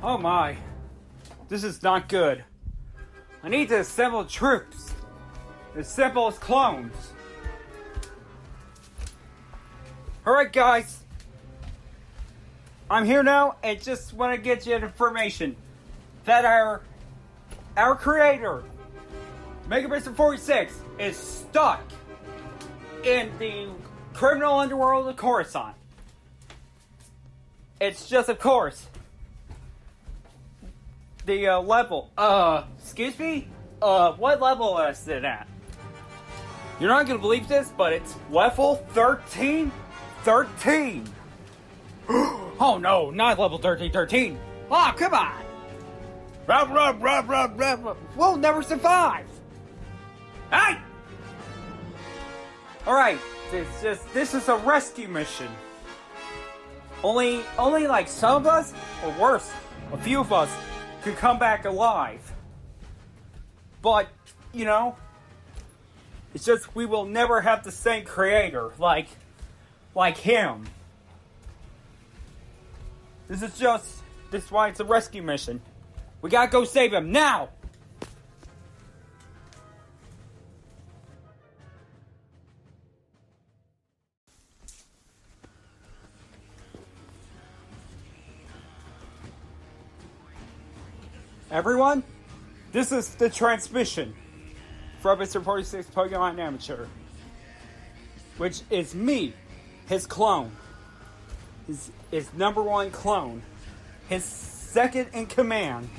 Oh my. This is not good. I need to assemble troops. As simple as clones. Alright guys. I'm here now and just want to get you information that our creator, Menace-Siege, is stuck in the criminal underworld of Coruscant. It's just, of course, the level. Excuse me? What level is it at? You're not gonna believe this, but it's level 13? 13! Oh no, not level 13. Oh, come on! We'll never survive! Hey! Alright, this is a rescue mission. Only like some of us, or worse, a few of us, could come back alive. But, you know, it's just we will never have the same creator like him. This is why it's a rescue mission. We gotta go save him now! Everyone, this is the transmission from Mr. 46 Pokemon Amateur, which is me, his clone, his number one clone, his second in command.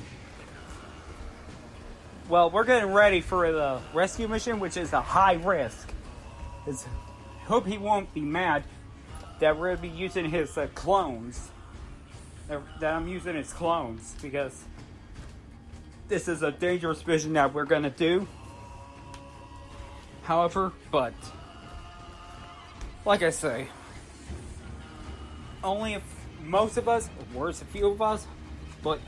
Well, we're getting ready for the rescue mission, which is a high risk. I hope he won't be mad that we're going to be using his clones, that I'm using his clones, because this is a dangerous mission that we're gonna do. However, but like I say, only if most of us, or worse, a few of us, but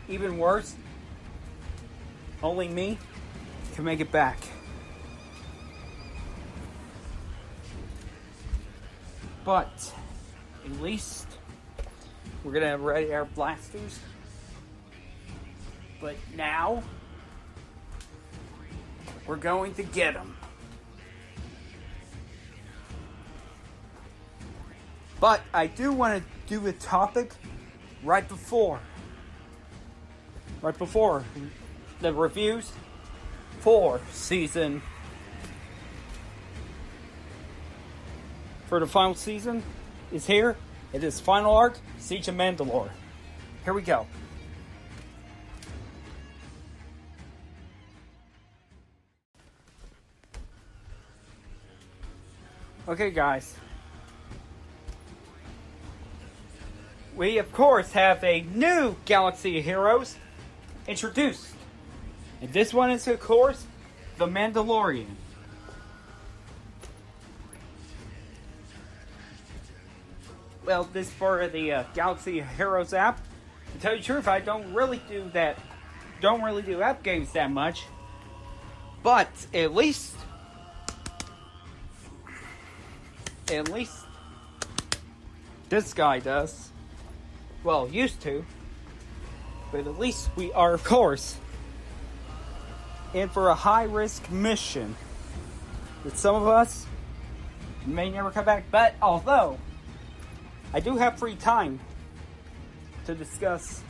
even worse, only me can make it back. But at least we're gonna have ready our blasters. But now, we're going to get him. But I do want to do a topic right before the reviews for the final season is here. It is final arc, Siege of Mandalore. Here we go. Okay, guys. We, of course, have a new galaxy of heroes introduced. And this one is, of course, the Mandalorian. Well, this for the Galaxy of Heroes app. To tell you the truth, I don't really do app games that much. But at least this guy does. Well, used to. But at least we are, of course, in for a high-risk mission. That some of us may never come back. But although I do have free time to discuss,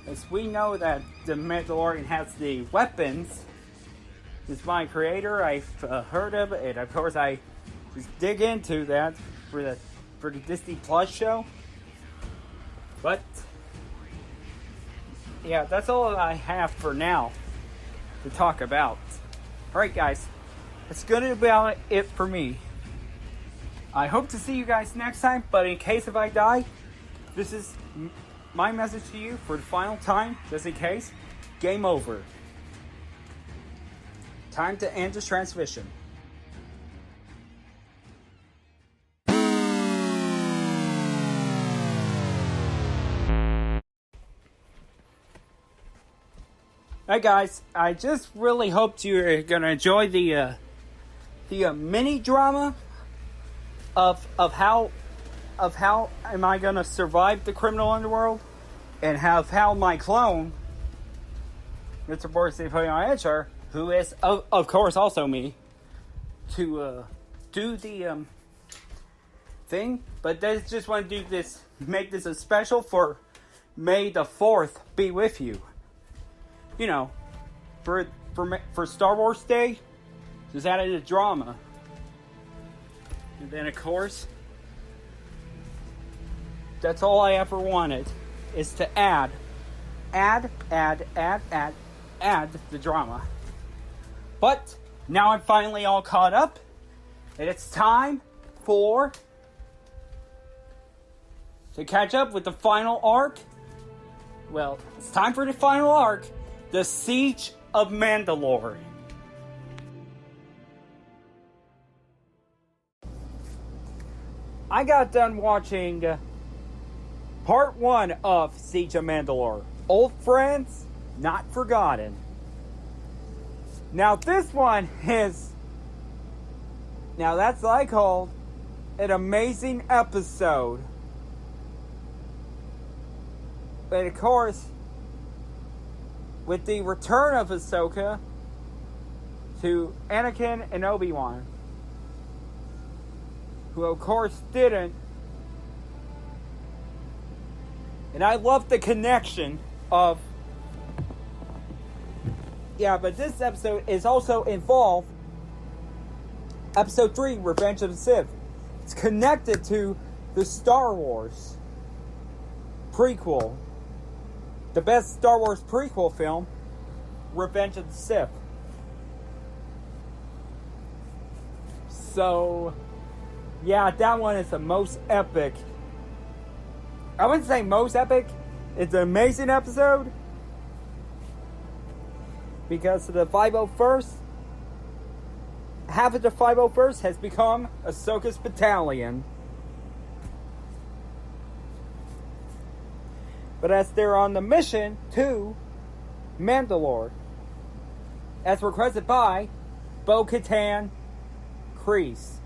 as we know that the Mandalorian has the weapons. It's my creator. I've heard of it, and of course I just dig into that for the Disney Plus show. But yeah, that's all I have for now to talk about. Alright guys, that's gonna be about it for me. I hope to see you guys next time, but in case if I die, this is my message to you for the final time, just in case. Game over. Time to end this transmission. Hey guys, I just really hoped you're gonna enjoy the mini drama of how am I gonna survive the criminal underworld? and have how my clone, Mr. Boris Answer, who is of course also me, to do the thing, but they just want to do this, make this a special for May the 4th be with you. You know, for Star Wars Day, just added a drama. And then of course, that's all I ever wanted, is to add the drama. But now I'm finally all caught up, and it's time to catch up with the final arc. Well, it's time for the final arc, the Siege of Mandalore. I got done watching part 1 of Siege of Mandalore. Old friends, not forgotten. Now this one is... Now that's what I called an amazing episode. But of course, with the return of Ahsoka to Anakin and Obi-Wan, who of course didn't. And I love the connection of... Yeah, but this episode is also involved Episode 3, Revenge of the Sith. It's connected to the Star Wars prequel. The best Star Wars prequel film, Revenge of the Sith. So, yeah, that one is the most epic. I wouldn't say most epic. It's an amazing episode. Because the 501st, half of the 501st has become Ahsoka's battalion. But as they're on the mission to Mandalore, as requested by Bo-Katan Kryze.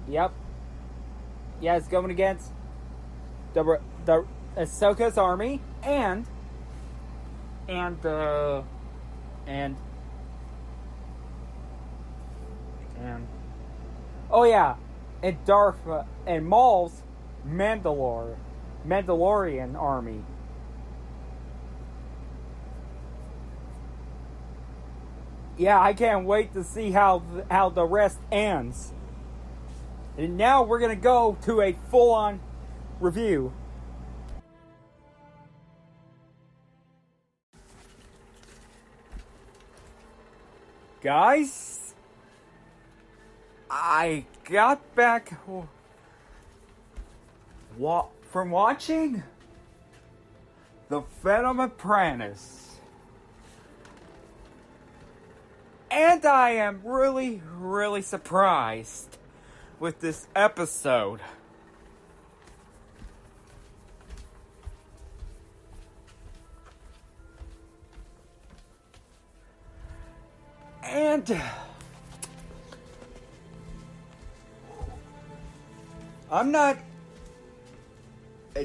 Yep. Yeah, it's going against the Ahsoka's army and oh yeah, and Darth and Maul's Mandalorian army. Yeah, I can't wait to see how the rest ends. And now we're gonna go to a full-on review. Guys, I got back from watching The Phantom Apprentice, and I am really, really surprised with this episode. And I'm not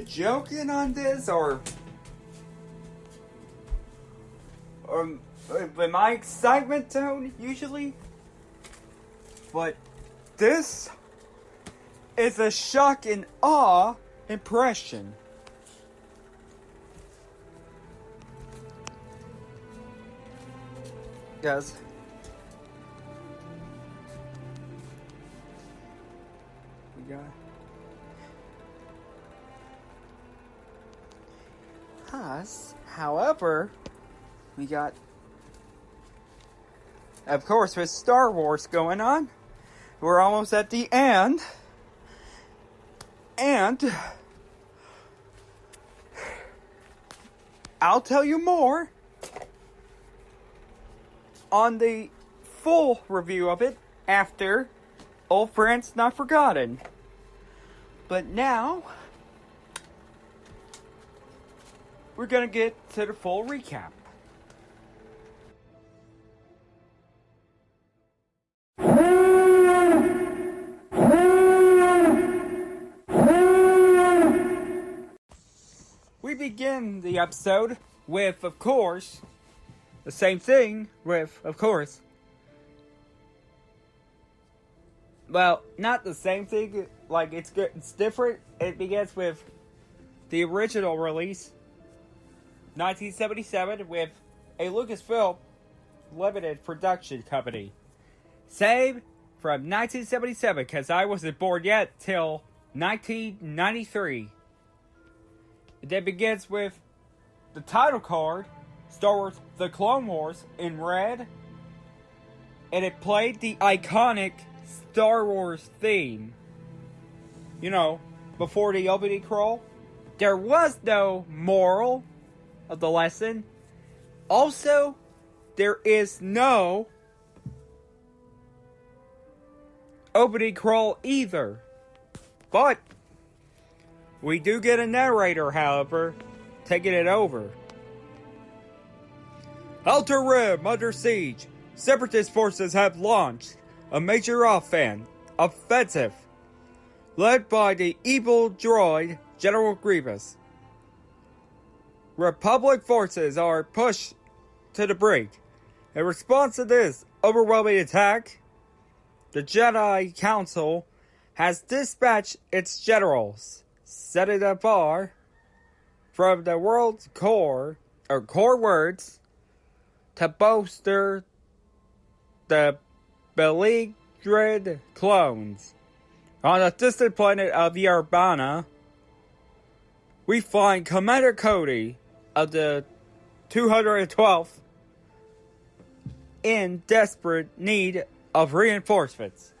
joking on this or with my excitement tone usually, but this is a shock and awe impression. Guys, we got us. However, we got, of course, with Star Wars going on, we're almost at the end. And I'll tell you more on the full review of it after Old Friends Not Forgotten. But now, we're gonna get to the full recap. episode with, of course, the same thing with, of course. Well, not the same thing. Like, it's good. It's different. It begins with the original release, 1977, with a Lucasfilm limited production company. Same from 1977, because I wasn't born yet till 1993. It then begins with the title card, Star Wars The Clone Wars, in red. And it played the iconic Star Wars theme. You know, before the opening crawl. There was no moral of the lesson. Also, there is no opening crawl either. But we do get a narrator, however, taking it over. Outer Rim under siege. Separatist forces have launched a major offensive led by the evil droid General Grievous. Republic forces are pushed to the brink. In response to this overwhelming attack, the Jedi Council has dispatched its generals, setting a bar from the world's core words to bolster the beleaguered clones. On the distant planet of Yarbana, we find Commander Cody of the 212th in desperate need of reinforcements.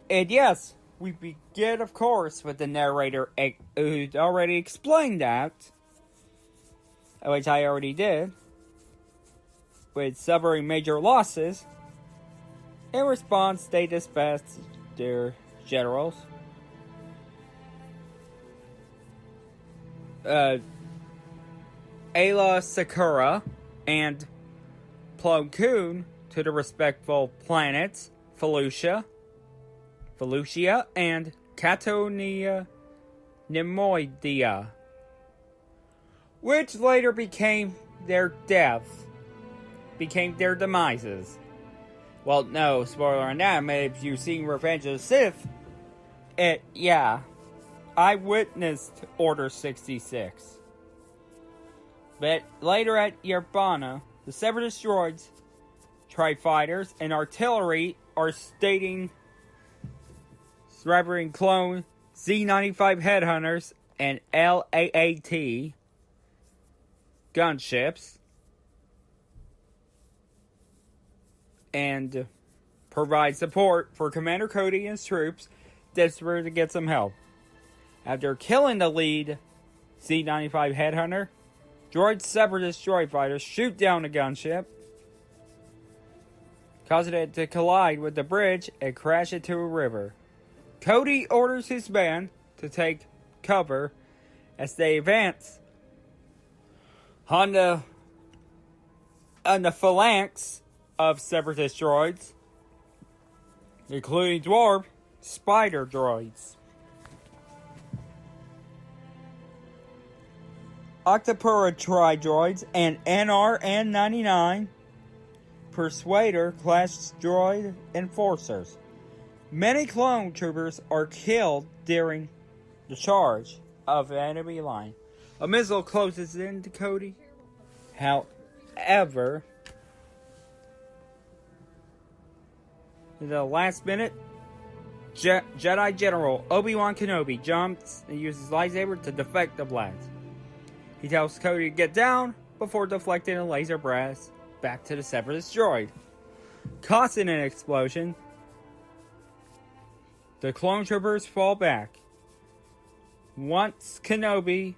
And yes, we begin, of course, with the narrator who already explained that, which I already did, with suffering major losses. In response, they dispatched their generals. Ayla Sakura and Plo Koon to the respectful planets Felucia and Catonia Nemoidia, which later became their demises. Well, no spoiler on that, but if you've seen Revenge of the Sith, I witnessed Order 66. But later at Yarbana, the Separatist droids, Tri-Fighters, and artillery are surrendering clone Z-95 headhunters and LAAT gunships, and provide support for Commander Cody and his troops desperate to get some help. After killing the lead Z-95 headhunter, droid Separatist droid fighters shoot down the gunship, causing it to collide with the bridge and crash into a river. Cody orders his band to take cover as they advance on the phalanx of Separatist droids, including dwarf spider droids. Octopura Tri-Droids and NRN-99 Persuader class droid enforcers. Many clone troopers are killed during the charge of the enemy line. A missile closes in to Cody. However, in the last minute, Jedi General Obi-Wan Kenobi jumps and uses lightsaber to deflect the blast. He tells Cody to get down before deflecting a laser blast back to the Separatist droid, causing an explosion. The clone troopers fall back. Once Kenobi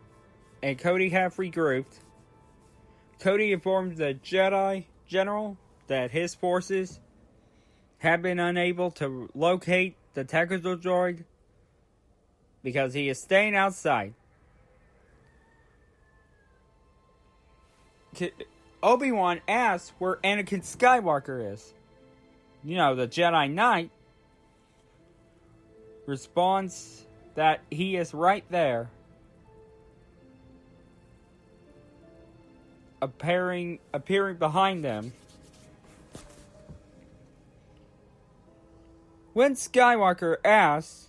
and Cody have regrouped, Cody informs the Jedi General that his forces have been unable to locate the tactical droid because he is staying outside. Obi-Wan asks where Anakin Skywalker is. You know, the Jedi Knight responds that he is right there. appearing behind them. When Skywalker asks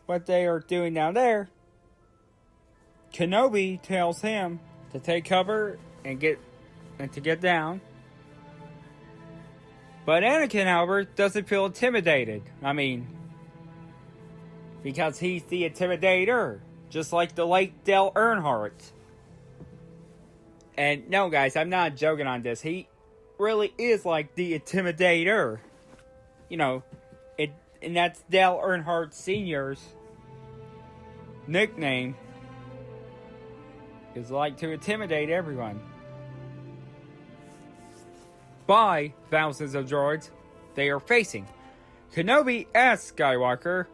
what they are doing down there, Kenobi tells him to take cover and to get down. But Anakin, however, doesn't feel intimidated. Because he's the intimidator, just like the late Dale Earnhardt. And no, guys, I'm not joking on this. He really is like the intimidator. And that's Dale Earnhardt Sr.'s nickname. Is like to intimidate everyone. By thousands of droids they are facing. Kenobi asks Skywalker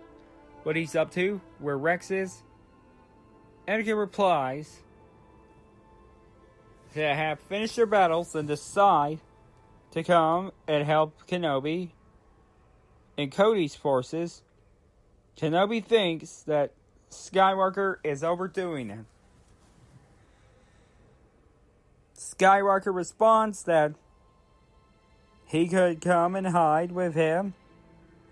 what he's up to, where Rex is. Anakin replies to have finished their battles and decide to come and help Kenobi and Cody's forces. Kenobi thinks that Skywalker is overdoing it. Skywalker responds that he could come and hide with him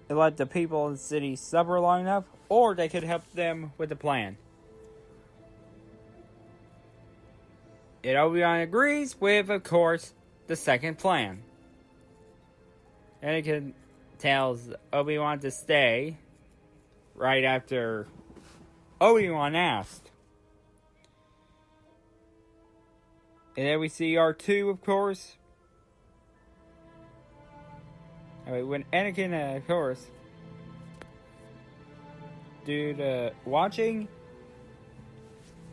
and let the people in the city suffer long enough, or they could help them with the plan. And Obi-Wan agrees with, of course, the second plan. Anakin tells Obi-Wan to stay right after Obi-Wan asked. And then we see R2, of course. When Anakin, of course, watching,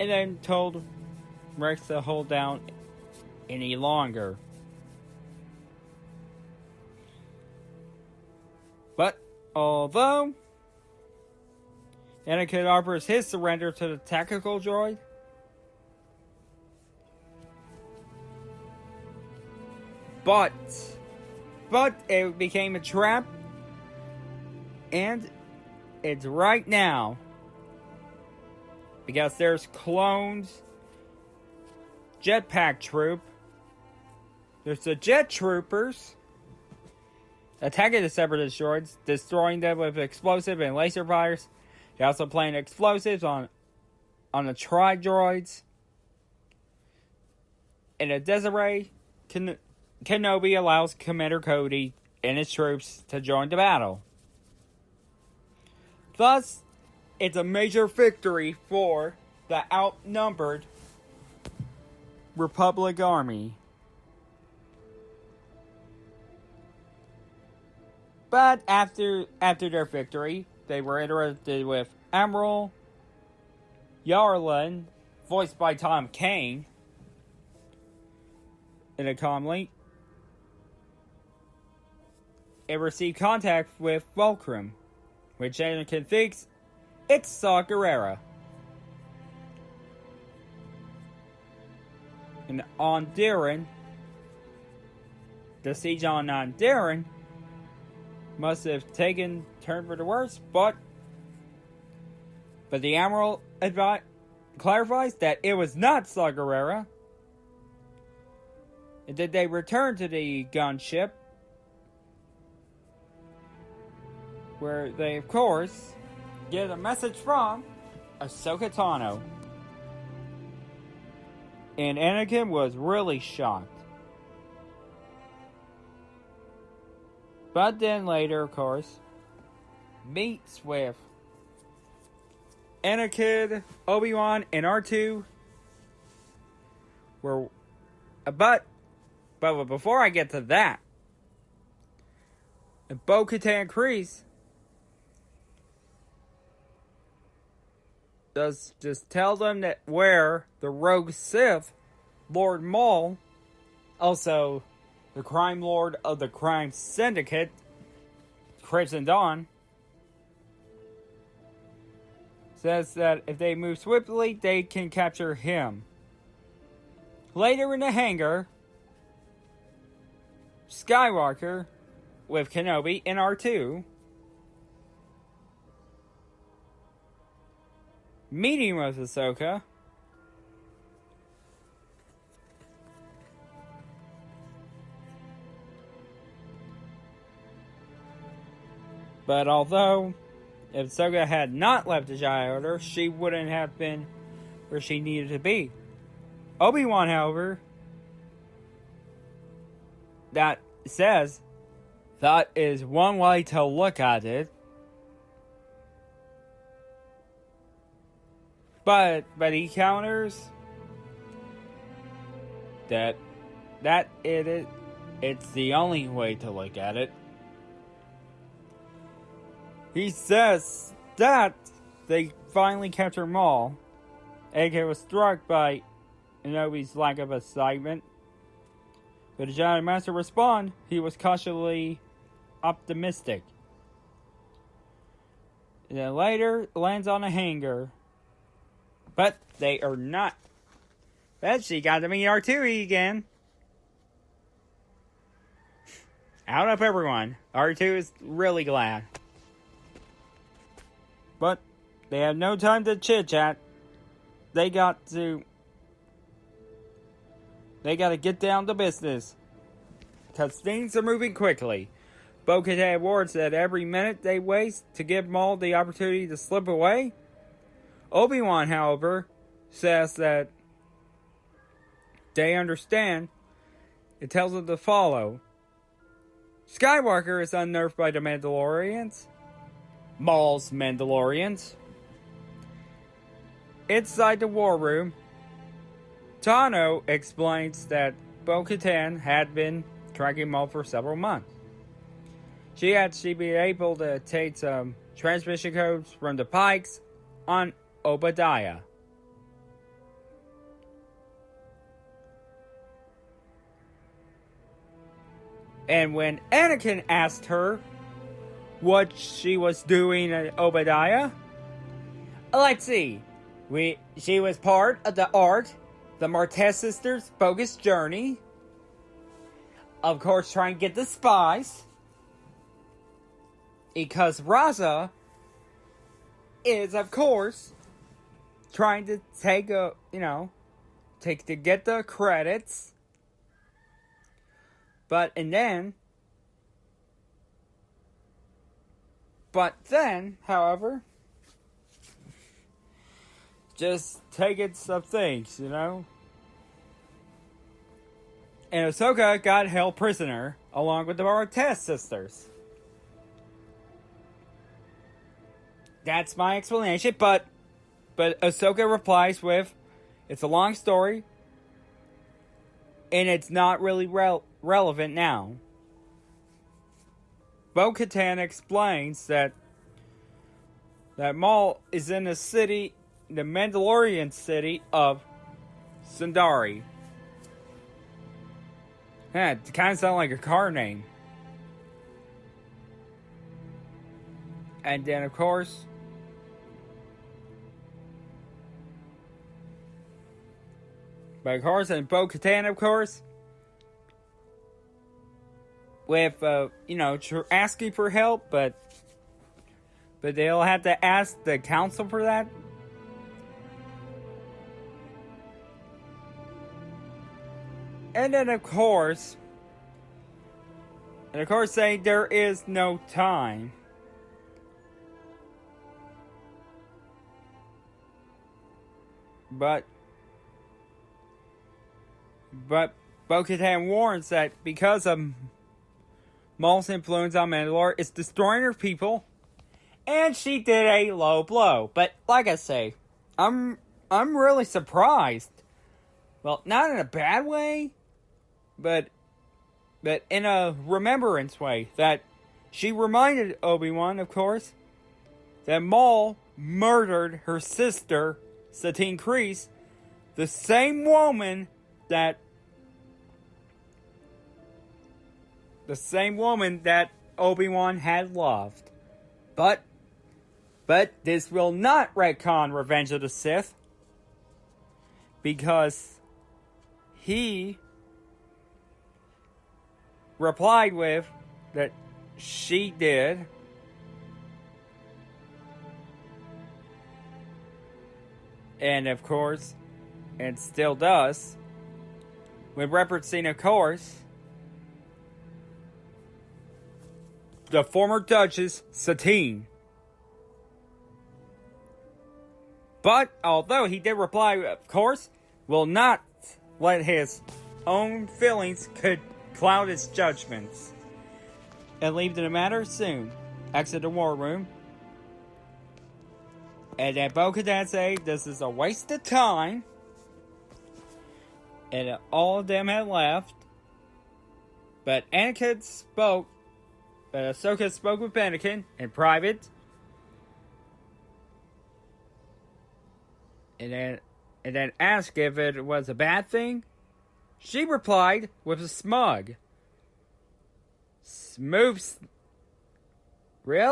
and then told Rex to hold down any longer. But although Anakin offers his surrender to the tactical droid, but it became a trap, and it's right now because there's clones, jetpack troop. There's the jet troopers attacking the separatist droids, destroying them with explosive and laser fires. They also plant explosives on the tri droids. And a Desiree Kenobi allows Commander Cody and his troops to join the battle. Thus, it's a major victory for the outnumbered Republic Army. But after their victory, they were interrupted with Admiral Yarlin, voiced by Tom Kane, in a comlink, and received contact with Fulcrum, which Anakin thinks it's Saw Gerrera. And on Darren, the siege on Darren must have taken turn for the worse, but the Admiral clarifies that it was not Saw Gerrera, and that they returned to the gunship, where they, of course, get a message from Ahsoka Tano. And Anakin was really shocked. But then later, of course, meets with Anakin, Obi-Wan, and R2. But before I get to that, Bo-Katan Kryze does just tell them that where the rogue Sith, Lord Maul, also the crime lord of the crime syndicate, Crimson Dawn, says that if they move swiftly, they can capture him. Later in the hangar, Skywalker, with Kenobi and R2, meeting with Ahsoka, But although, if Ahsoka had not left the Jedi Order, she wouldn't have been where she needed to be. Obi-Wan, however, that says that is one way to look at it. But he counters that it's the only way to look at it. He says that they finally captured Maul. AK was struck by Kenobi's lack of excitement. But the Jedi Master responded, he was cautiously optimistic. And then later lands on a hangar. But they are not. But she got to meet R2 again. Out of everyone, R2 is really glad. But they have no time to chit-chat. They got to get down to business. Because things are moving quickly. Bo-Katan warns that every minute they waste to give Maul the opportunity to slip away. Obi-Wan, however, says that they understand. It tells them to follow. Skywalker is unnerved by the Mandalorians. Maul's Mandalorians. Inside the war room, Tano explains that Bo-Katan had been tracking Maul for several months. She'd be able to take some transmission codes from the Pikes on Obadiah. And when Anakin asked her what she was doing at Obadiah, let's see. She was part of the ARC, the Martez sisters' bogus journey. Of course, trying to get the spies. Because Raza is, of course, trying to get the credits. But then, however, just taking some things, And Ahsoka got held prisoner, along with the Martez sisters. That's my explanation, but Ahsoka replies with, it's a long story, and it's not really relevant now. Bo-Katan explains that Maul is in the Mandalorian city of Sundari. Yeah, it kind of sounds like a car name. And then, of course, and Bo-Katan, of course, with, asking for help, but they'll have to ask the council for that. And then, of course, saying there is no time. But Bo-Katan warns that because of Maul's influence on Mandalore, it's destroying her people, and she did a low blow. But like I say, I'm really surprised. Well, not in a bad way, but in a remembrance way, that she reminded Obi-Wan, of course, that Maul murdered her sister, Satine Kryze, the same woman that Obi-Wan had loved. But this will not retcon Revenge of the Sith, because he replied with that she did. And of course, and still does, when referencing, of course, the former Duchess Satine. But although he did reply, of course, will not let his own feelings could cloud his judgments. And leave the matter soon. Exit the war room. And then Bo-Katan say this is a waste of time. And all of them had left. But Anakin spoke. Ahsoka spoke with Anakin in private. And then asked if it was a bad thing. She replied with a smug. Real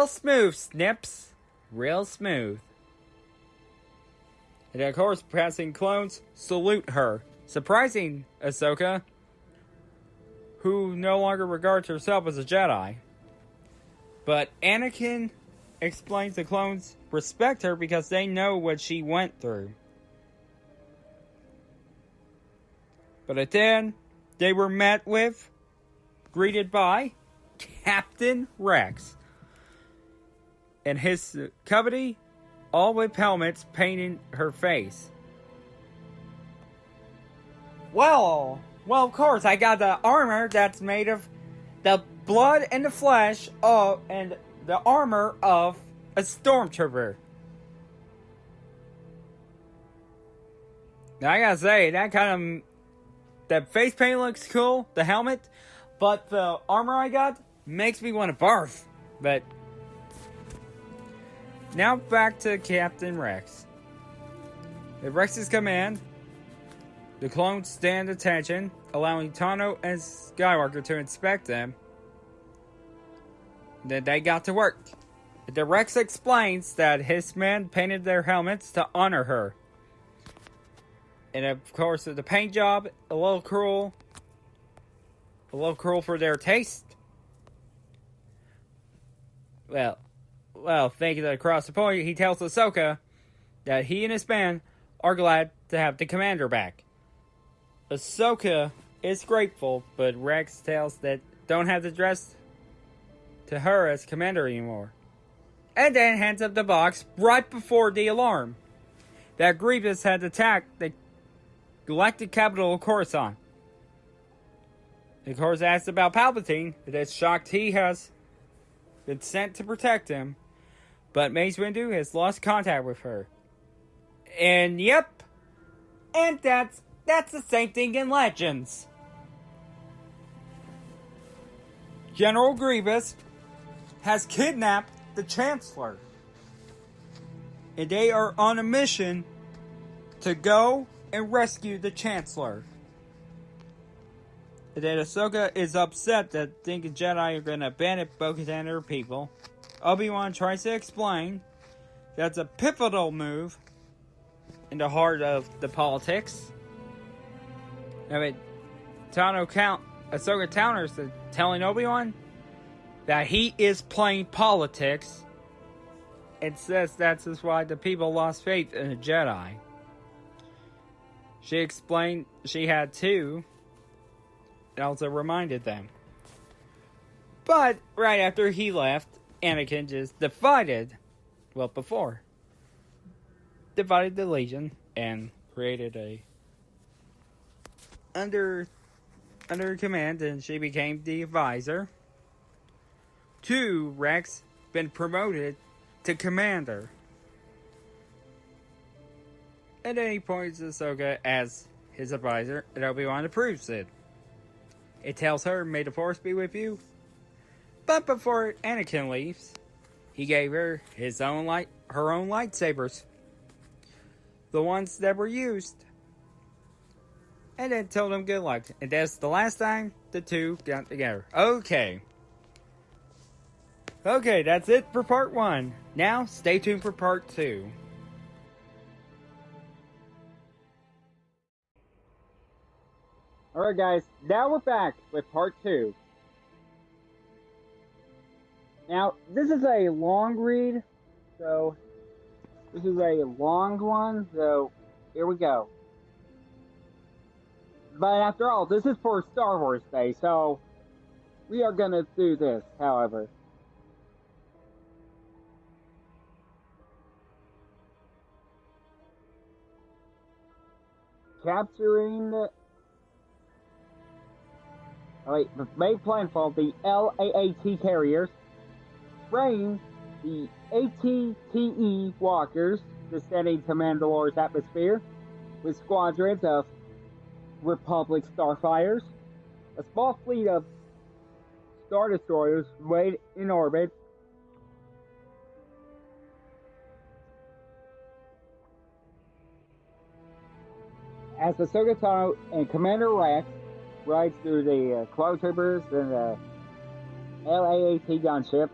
smooth, Snips. Real smooth. And of course, passing clones salute her, surprising Ahsoka, who no longer regards herself as a Jedi. But Anakin explains the clones respect her because they know what she went through. But then, they were greeted by Captain Rex and his company, all with helmets painting her face. Well, of course, I got the armor that's made of the blood and the flesh and the armor of a stormtrooper. Now, I gotta say, the face paint looks cool, the helmet, but the armor I got makes me want to barf. But now back to Captain Rex. At Rex's command, the clones stand attention, allowing Tano and Skywalker to inspect them. Then they got to work. The Rex explains that his men painted their helmets to honor her. And of course, the paint job, a little cruel for their taste. Well, thinking that across the point, he tells Ahsoka that he and his band are glad to have the commander back. Ahsoka is grateful, but Rex tells that don't have to dress to her as commander anymore. And then hands up the box right before the alarm that Grievous had attacked the galactic capital of Coruscant. Of course, asked about Palpatine, it is shocked he has been sent to protect him, but Mace Windu has lost contact with her. And yep, and that's the same thing in Legends. General Grievous has kidnapped the Chancellor, and they are on a mission to go and rescue the Chancellor. And then Ahsoka is upset that thinking Jedi are going to abandon Bo-Katan and her people. Obi-Wan tries to explain that's a pivotal move in the heart of the politics. I mean, Ahsoka counters telling Obi-Wan that he is playing politics and says that's just why the people lost faith in the Jedi. She explained she had to, and also reminded them. But right after he left, Anakin just divided the Legion and created a under command, and she became the advisor to Rex, been promoted to commander. And then he points to Ahsoka as his advisor, and Obi-Wan approves it. It tells her, "May the Force be with you." But before Anakin leaves, he gave her her own lightsabers, the ones that were used, and then told him good luck. And that's the last time the two got together. Okay, that's it for part 1. Now, stay tuned for part 2. Alright guys, now we're back with part 2. Now, this is a long read, so this is a long one, so here we go. But after all, this is for Star Wars Day, so we are gonna do this, however. capturing the made planfall the LAAT carriers, spraying the ATTE walkers descending to Mandalore's atmosphere with squadrons of Republic starfighters, a small fleet of Star Destroyers wait in orbit, as Ahsoka Tano and Commander Rex rides through the Clone Troopers and the LAAT gunship,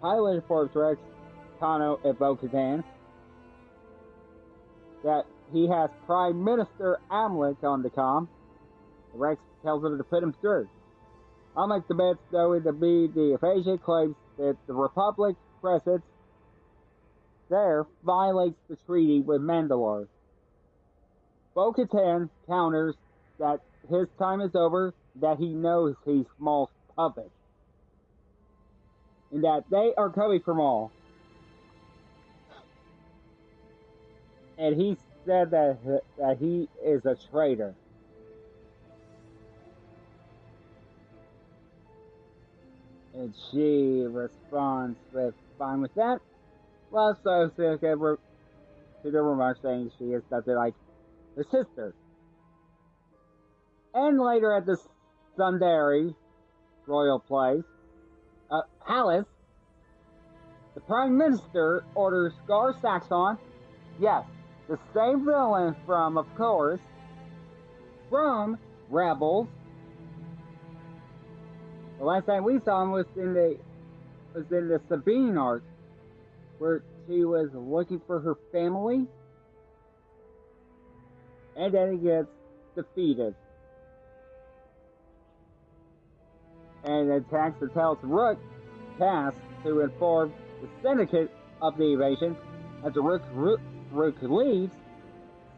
piloted for Rex, Tano, and Bo-Katan, that he has Prime Minister Amleth on the comm. Rex tells him to put him through. Amleth demands knowing to be the evasion, claims that the Republic presence there violates the treaty with Mandalore. Bo-Katan counters that his time is over, that he knows he's Maul's puppet, and that they are coming for Maul. And he said that he is a traitor. And she responds with, fine with that. Well, so to the remark saying she is nothing like her sister. And later at the Sundari royal palace, the Prime Minister orders Gar Saxon, yes, the same villain from, of course, from Rebels. The last time we saw him was in the Sabine arc, where she was looking for her family, and then he gets defeated. And attacks and tells Rook tasked to inform the syndicate of the invasion. As the Rook leaves,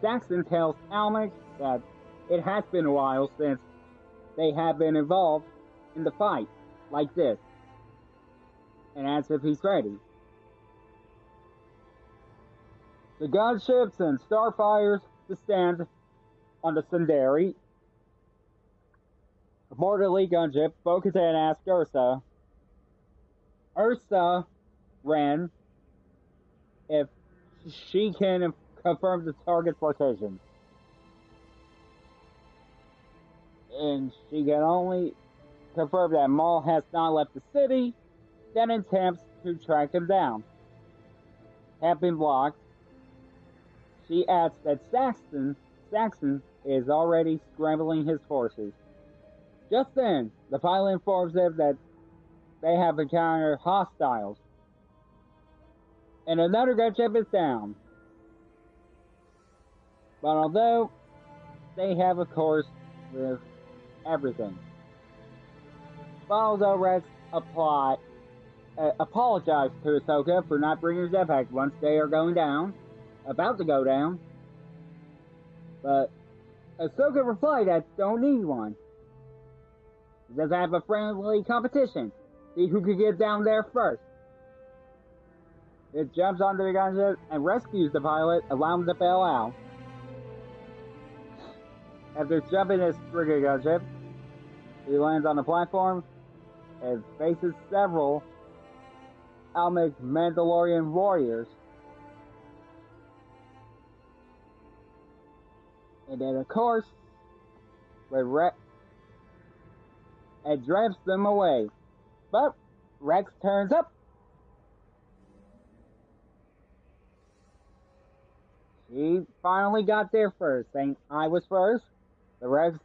Saxon tells Almec that it has been a while since they have been involved in the fight like this, and asks if he's ready. The gunships and starfighters descend on the Sundari. Aboard the lead gunship, Bo-Katan asks Ursa Wren, if she can confirm the target's location. And she can only confirm that Maul has not left the city, then attempts to track him down. Have been blocked. She adds that Saxon is already scrambling his forces. Just then, the pilot informs them that they have encountered hostiles, and another gunship is down. But although they have a course with everything, although Rex apologized to Ahsoka for not bringing his jetpack once they are about to go down. But Ahsoka replied that don't need one. He doesn't have a friendly competition. See who can get down there first. It jumps onto the gunship and rescues the pilot, allowing him to bail out. After jumping his frigate gunship, he lands on the platform and faces several Almec Mandalorian warriors. And then, of course, and drives them away. But Rex turns up. She finally got there first, saying, I was first. The Rex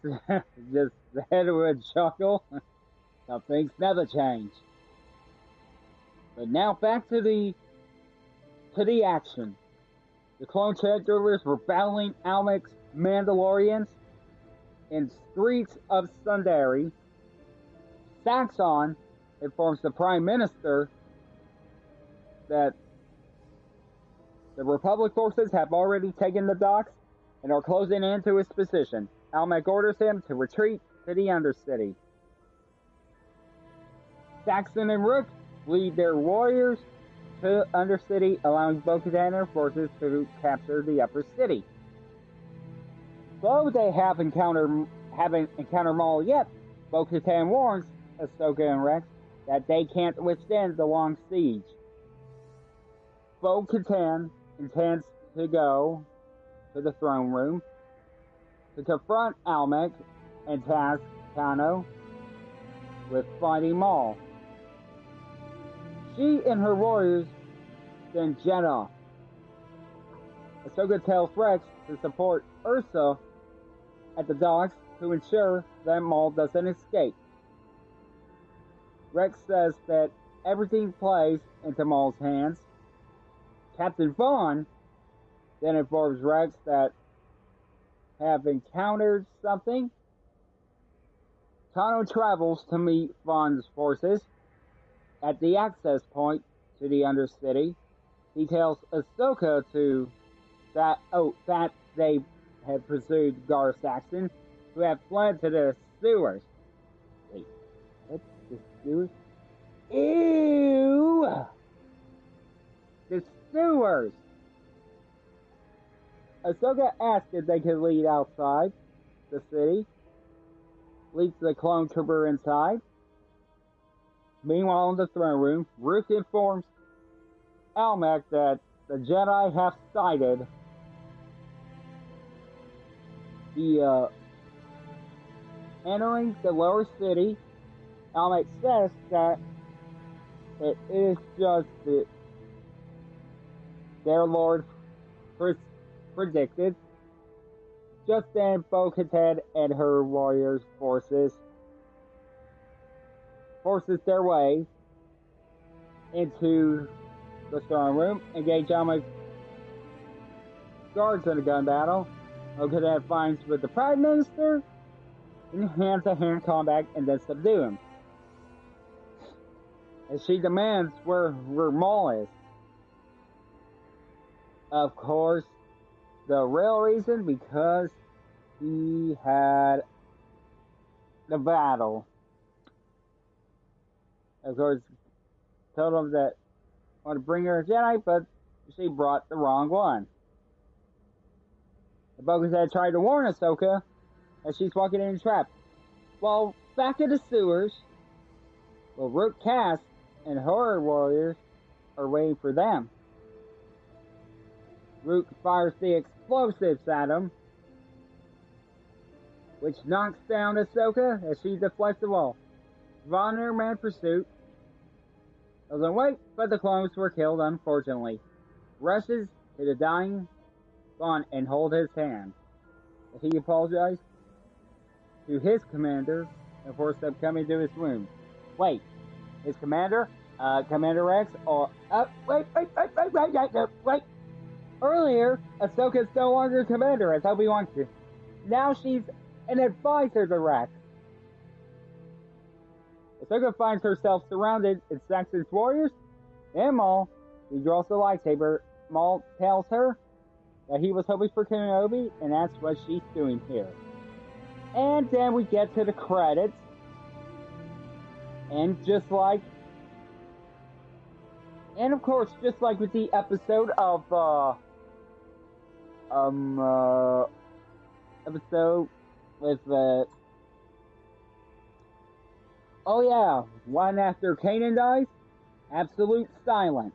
just said with a chuckle. Some things never change. But now back to the action. The clone troopers were battling Almec's Mandalorians in streets of Sundari. Saxon informs the Prime Minister that the Republic forces have already taken the docks and are closing into his position. Almec orders him to retreat to the Undercity. Saxon and Rook lead their warriors to Undercity, allowing Bo-Katan and her forces to capture the Upper City. Though they haven't encountered Maul yet, Bo-Katan warns Ahsoka and Rex that they can't withstand the long siege. Bo-Katan intends to go to the throne room to confront Almec and task Kano with fighting Maul. She and her warriors then jet off. Ahsoka tells Rex to support Ursa at the docks to ensure that Maul doesn't escape. Rex says that everything plays into Maul's hands. Captain Vaughn then informs Rex that have encountered something. Kano travels to meet Vaughn's forces at the access point to the Undercity. He tells Ahsoka that they had pursued Gar Saxon, who had fled to the sewers. Wait, what? The sewers? Ew! The sewers! Ahsoka asks if they could lead outside the city. Leads the clone trooper inside. Meanwhile, in the throne room, Ruth informs Almec that the Jedi have sighted the entering the lower city. Almec says that it is just their Lord predicted. Just then, Bo-Katan and her warriors forces their way into the throne room, engage Almec's guards in a gun battle. Bo-Katan finds with the Prime Minister in hand-to-hand combat and then subdue him. As she demands where Maul is. Of course, the real reason, because he had the battle. Of course, told him that I want to bring her a Jedi, but she brought the wrong one. The Bo-Katan tried to warn Ahsoka as she's walking in a trap. Well, back to the sewers, well, Rook Cass and her warriors are waiting for them. Rook fires the explosives at him, which knocks down Ahsoka as she deflects the wall. Vaughn and her man pursuit doesn't wait, but the clones were killed, unfortunately. Rushes to the dying Vaughn and hold his hand. He apologized to his commander and forced them coming to his room. Wait, his commander? Commander Rex? Or, wait. Earlier, Ahsoka's no longer commander as Obi-Wan to. Now she's an advisor to Rex. Ahsoka finds herself surrounded in Saxon's warriors and Maul. He draws the lightsaber. Maul tells her that he was hoping for Kenobi, and that's what she's doing here. And then we get to the credits. And of course, just like with the episode of, episode with, oh yeah, one after Kanan dies, absolute silence.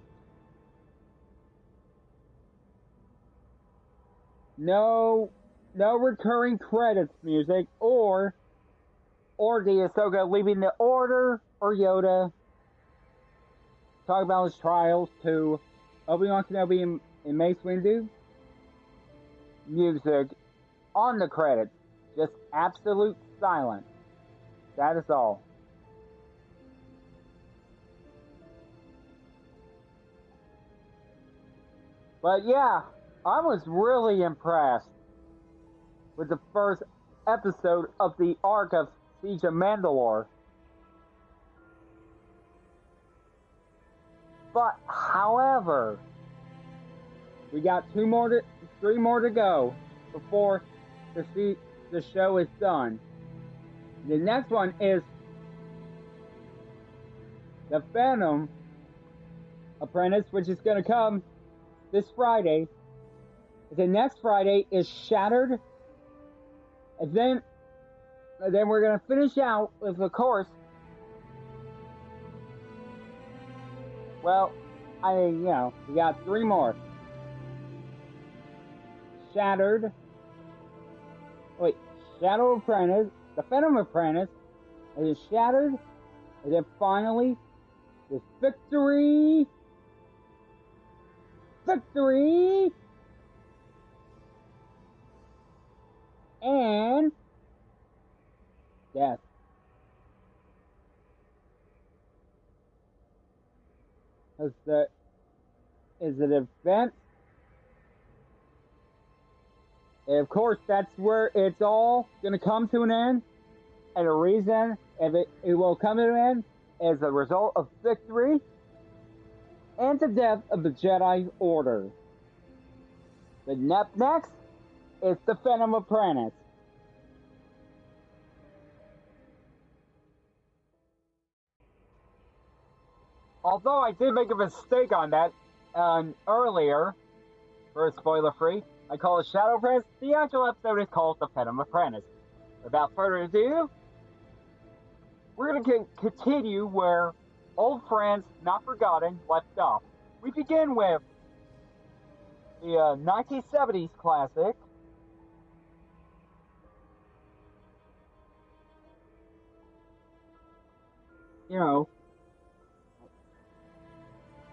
No recurring credits music, or the Ahsoka leaving the Order, or Yoda talking about his trials to Obi-Wan Kenobi and Mace Windu. Music on the credits, just absolute silence. That is all. But yeah, I was really impressed with the first episode of the arc of Siege of Mandalore. But, however, we got three more to go before the show is done. The next one is The Phantom Apprentice, which is going to come this Friday. The next Friday is Shattered And then we're gonna finish out with, of course, well, we got 3 more. Shadow Apprentice, the Phantom Apprentice, and then Shattered, and then finally, this Victory, and Death. Is an event. And of course, that's where it's all going to come to an end. And the reason it will come to an end is a result of victory and the death of the Jedi Order. The next is the Phantom Apprentice. Although I did make a mistake on that earlier, for spoiler free, I call it Shadow Apprentice. The actual episode is called The Phantom Apprentice. Without further ado, we're going to continue where Old Friends Not Forgotten left off. We begin with the 1970s classic,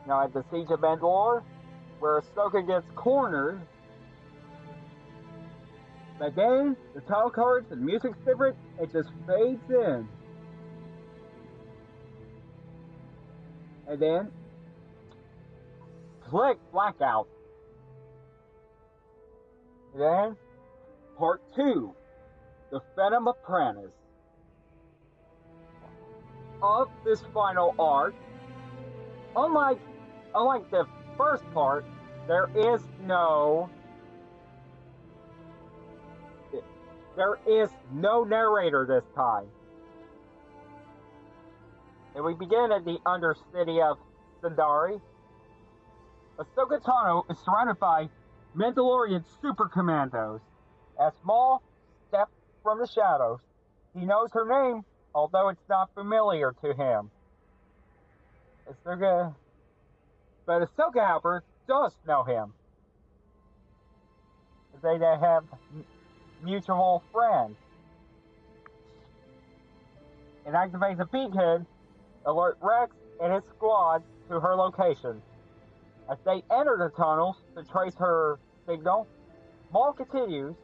at the Siege of Mandalore, where Ahsoka gets cornered. But then, the title cards and the music's different, it just fades in. And then, click blackout. And then, part 2, The Phantom Apprentice. Of this final arc, unlike the first part, there is no narrator this time. And we begin at the undercity of Sundari. Ahsoka Tano is surrounded by Mandalorian super commandos. As Maul steps from the shadows, he knows her name, although it's not familiar to him. But Ahsoka, however, does know him. They have mutual friends. It activates a beacon, alert Rex and his squad to her location. As they enter the tunnels to trace her signal, Maul continues,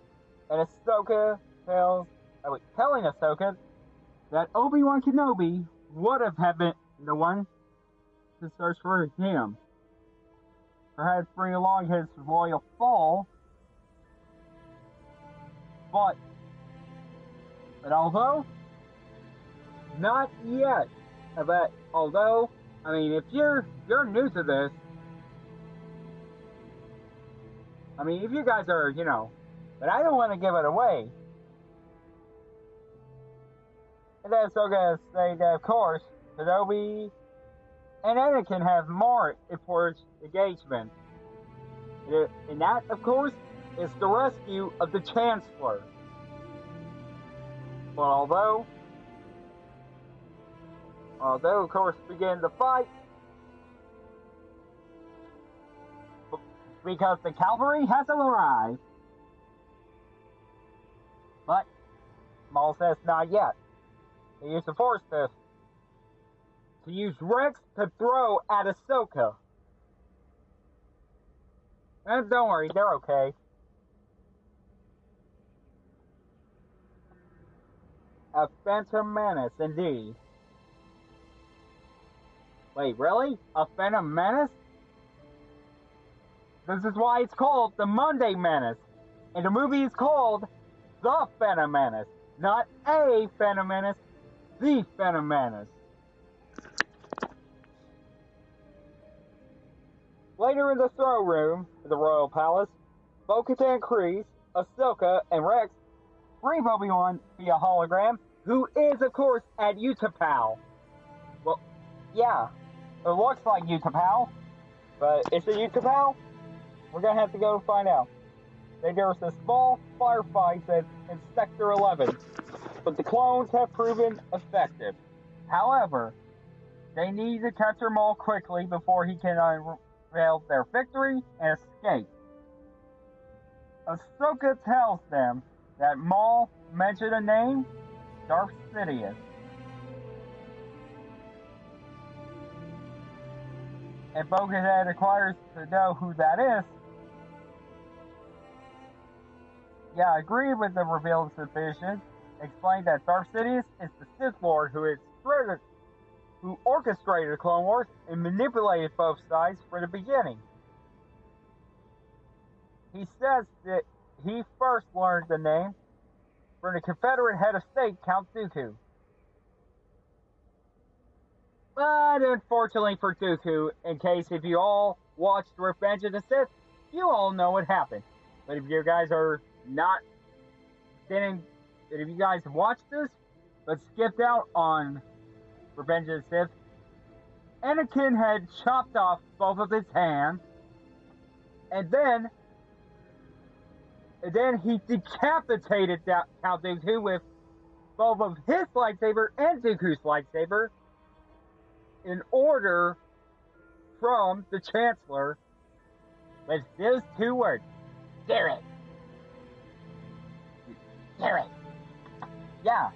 and Ahsoka telling Ahsoka that Obi-Wan Kenobi would have been the one to search for him. Perhaps bring along his royal fall, but although not yet. But although, if you're new to this, if you guys are, but I don't want to give it away. And then so gonna say that, of course, Kenobi and Anakin have more important engagement. And that, of course, is the rescue of the Chancellor. But although, of course, begin the fight, because the cavalry hasn't arrived. But Maul says not yet. They use the Force to use Rex to throw at Ahsoka. And don't worry, they're okay. A Phantom Menace, indeed. Wait, really? A Phantom Menace? This is why it's called the Monday Menace. And the movie is called The Phantom Menace. Not a Phantom Menace, The Phantom Menace. Later in the throne room of the Royal Palace, Bo-Katan Kryze, Ahsoka, and Rex brief Obi-Wan via hologram, who is, of course, at Utapau. Well, yeah, it looks like Utapau, but is it Utapau? We're gonna have to go find out. there was a small firefight in Sector 11, but the clones have proven effective. However, they need to capture Maul quickly before he can unveil their victory and escape. Ahsoka tells them that Maul mentioned a name, Darth Sidious. And Bo-Katan requires to know who that is. Yeah, I agree with the revealed suspicion. Explained that Darth Sidious is the Sith Lord who orchestrated the Clone Wars and manipulated both sides from the beginning. He says that he first learned the name from the Confederate head of state, Count Dooku. But unfortunately for Dooku, in case if you all watched Revenge of the Sith, you all know what happened. But if you guys are not if you guys watched this, but skipped out on Revenge of the Sith, Anakin had chopped off both of his hands, and then he decapitated Count Dooku with both of his lightsaber and Dooku's lightsaber in order from the Chancellor with those two words, "Do it. Do it." Yeah.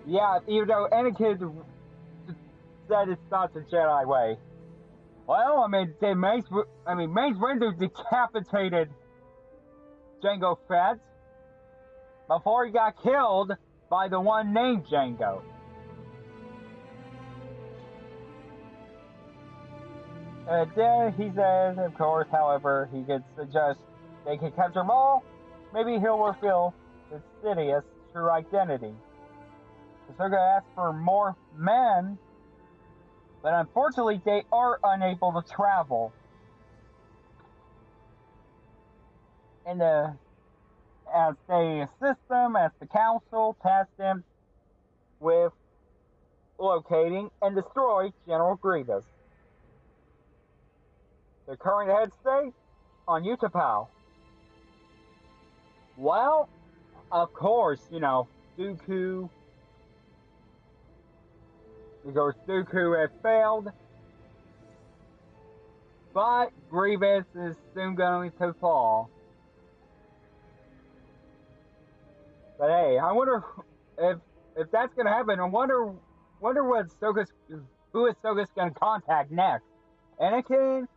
Yeah, even though Anakin said it's not the Jedi way. Well, Mace Windu decapitated Jango Fett before he got killed by the one named Jango. And then he says, of course, however, he could suggest they could capture Maul. Maybe he'll reveal the Sidious' true identity. Ahsoka asks for more men, but unfortunately they are unable to travel. And as they assist them, as the council tasks them with locating and destroy General Grievous. The current head state on Utapau. Well, of course, Dooku. Because Dooku had failed. But Grievous is soon going to fall. But hey, I wonder if that's gonna happen. I wonder what who Ahsoka's gonna contact next. Anakin,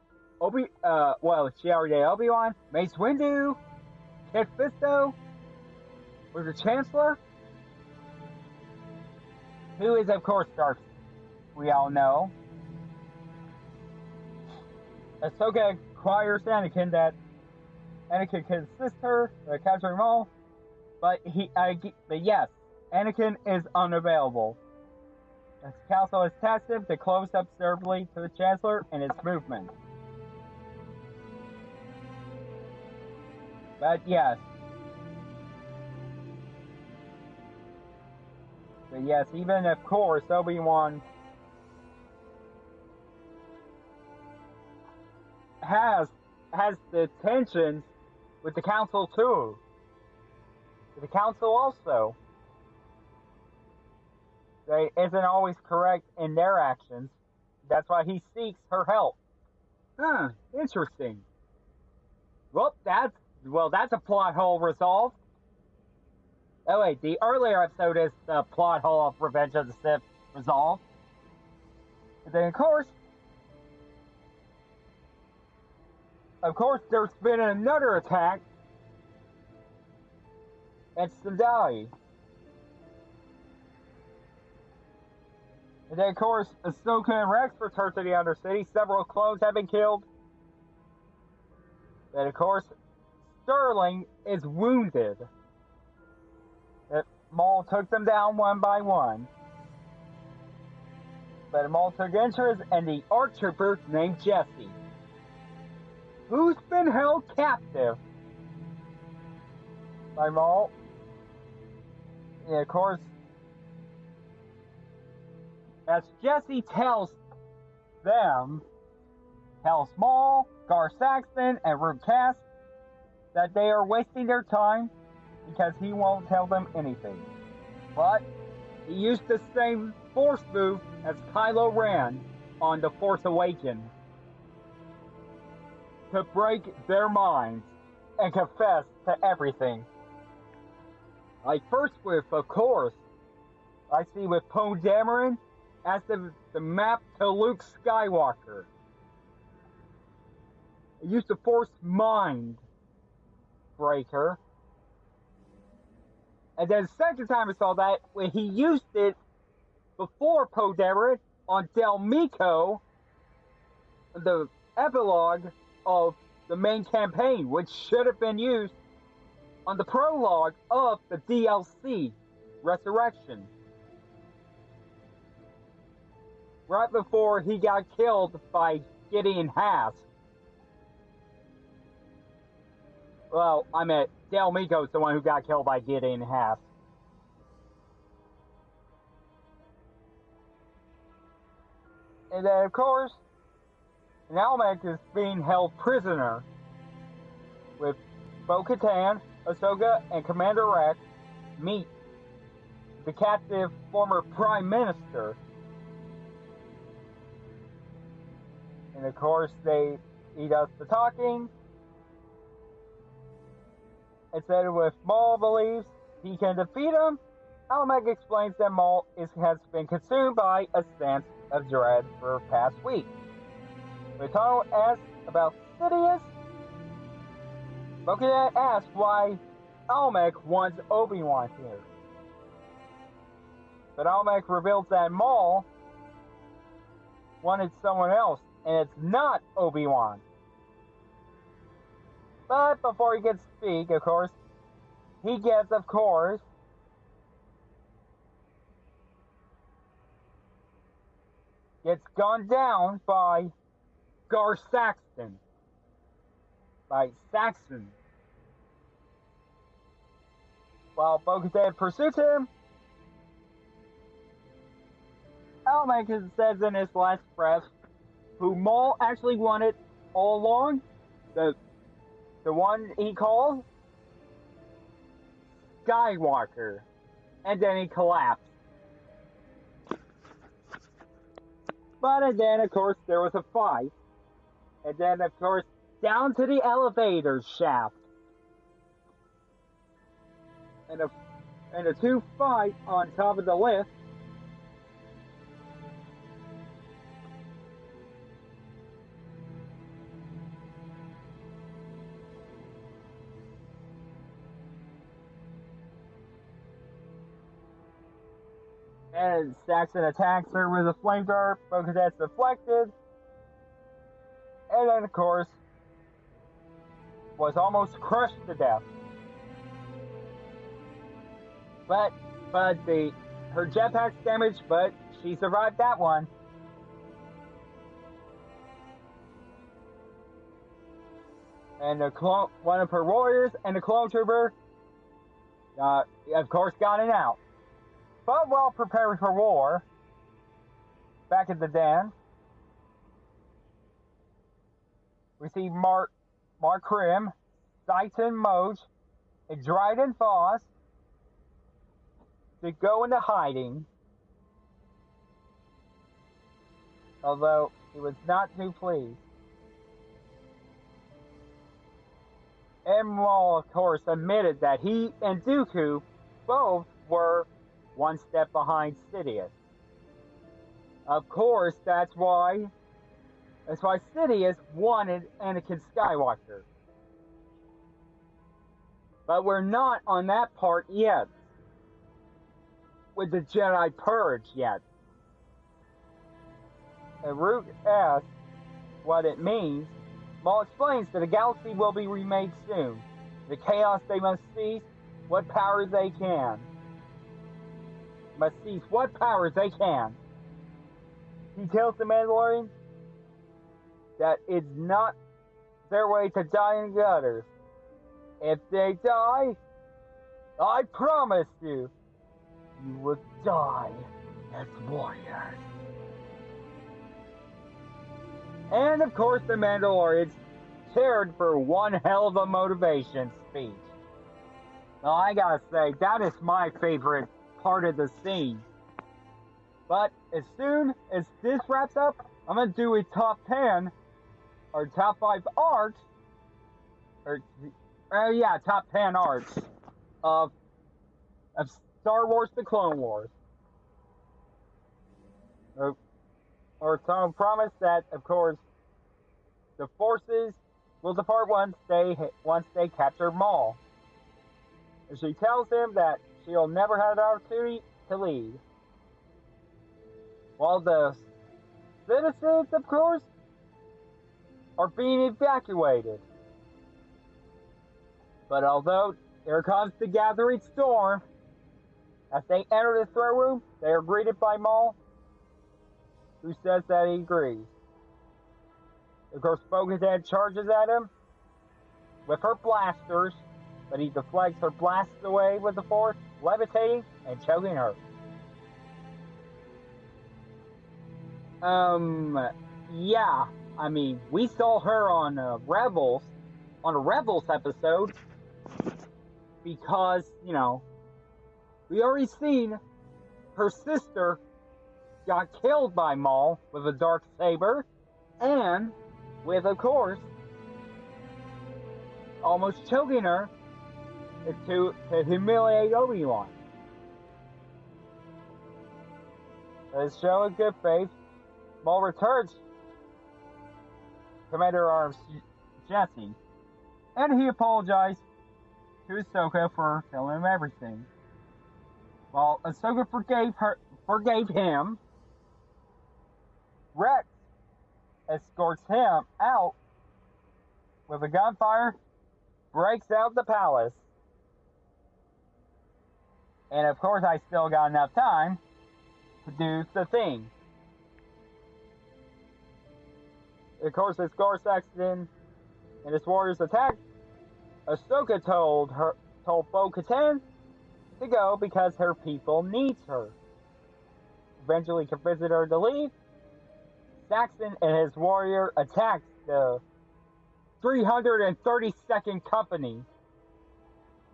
she already did Obi-Wan, Mace Windu, Kit Fisto, with the Chancellor, who is of course Darth. We all know. Ahsoka requires Anakin that Anakin can assist her capturing Maul, but yes, Anakin is unavailable. The council has tasked him to close observably to the Chancellor and his movement. But yes. Even of course Obi-Wan has the tensions with the council too. The council also isn't always correct in their actions. That's why he seeks her help. Interesting. Well, that's a plot hole resolved. Oh wait, the earlier episode is the plot hole of Revenge of the Sith resolved. And then of course, there's been another attack at Sindai. And then, of course, Ahsoka and Rex return to the Undercity. Several clones have been killed. And, of course, Sterling is wounded. Maul took them down one by one. But Maul took interest in the ARC trooper named Jesse, who's been held captive by Maul. And of course, as Jesse tells them tells Maul, Gar Saxon, and Root Cass that they are wasting their time because he won't tell them anything. But he used the same Force move as Kylo Ren on The Force Awakens to break their minds and confess to everything. Like first with, of course, I see with Poe Dameron as the map to Luke Skywalker. It used the Force Mind Breaker. And then the second time I saw that, when he used it before Poe Dameron on Del Meeko, the epilogue of the main campaign, which should have been used on the prologue of the DLC, Resurrection. Right before he got killed by Gideon Haas. Well, I meant Del Meeko's the one who got killed by Gideon Haas. And then, of course, Almec is being held prisoner with Bo-Katan, Ahsoka, and Commander Rex meet the captive former Prime Minister. And of course, he does the talking. And said with Maul believes he can defeat him, Almec explains that Maul has been consumed by a sense of dread for the past week. Rotano asks about Sidious. Bo-Katan asks why Almec wants Obi-Wan here. But Almec reveals that Maul wanted someone else, and it's not Obi-Wan. But before he gets to speak, of course, he gets gunned down by Gar Saxon. By Saxon. While Bo-Katan pursues him, Almec says in his last breath, who Maul actually wanted all along, the one he called Skywalker, and then he collapsed. But then, of course, there was a fight, and then, of course, down to the elevator shaft, and the two fight on top of the lift. And Saxon attacks her with a flame dart, Bo-Katan's deflected. And then, of course, was almost crushed to death. But her jetpack's damaged, but she survived that one. And one of her warriors and the clone trooper, of course, got it out. But while preparing for war, back at the den, we see Mark Krim, Titan Moj, and Dryden Voss to go into hiding. Although he was not too pleased. And Maul, of course, admitted that he and Dooku both were one step behind Sidious. Of course, that's why Sidious wanted Anakin Skywalker. But we're not on that part yet. With the Jedi Purge yet. And Rook asks what it means. Maul explains that the galaxy will be remade soon. The chaos they must cease, what power they can. Must seize what powers they can. He tells the Mandalorian that it's not their way to die in gutters. If they die, I promise you, you will die as warriors. And of course, the Mandalorians cheered for one hell of a motivation speech. Now, I gotta say, that is my favorite part of the scene. But as soon as this wraps up, I'm gonna do a top 10 or top 5 arcs, top 10 arcs of Star Wars: The Clone Wars. Or some promise that, of course, the forces will depart once they capture Maul. And she tells him that she'll never have the opportunity to lead. While the citizens, of course, are being evacuated. But although here comes the gathering storm, as they enter the throne room, they are greeted by Maul, who says that he agrees. Of course, Bo-Katan charges at him with her blasters, but he deflects her blasts away with the Force, levitating and choking her. Yeah, I mean, we saw her on a Rebels episode, because, you know, we already seen her sister got killed by Maul with a dark saber, and with, of course, almost choking her to humiliate Obi-Wan. As showing good faith, Maul returns Commander Arms Jesse, and he apologized to Ahsoka for telling him everything. While Ahsoka forgave him, Rex escorts him out with a gunfire, breaks out the palace. And of course, I still got enough time to do the thing. Of course, as Gar Saxon and his warriors attacked, Ahsoka told Bo-Katan to go because her people needs her. Eventually convincing her to leave, Saxon and his warrior attacked the 332nd Company,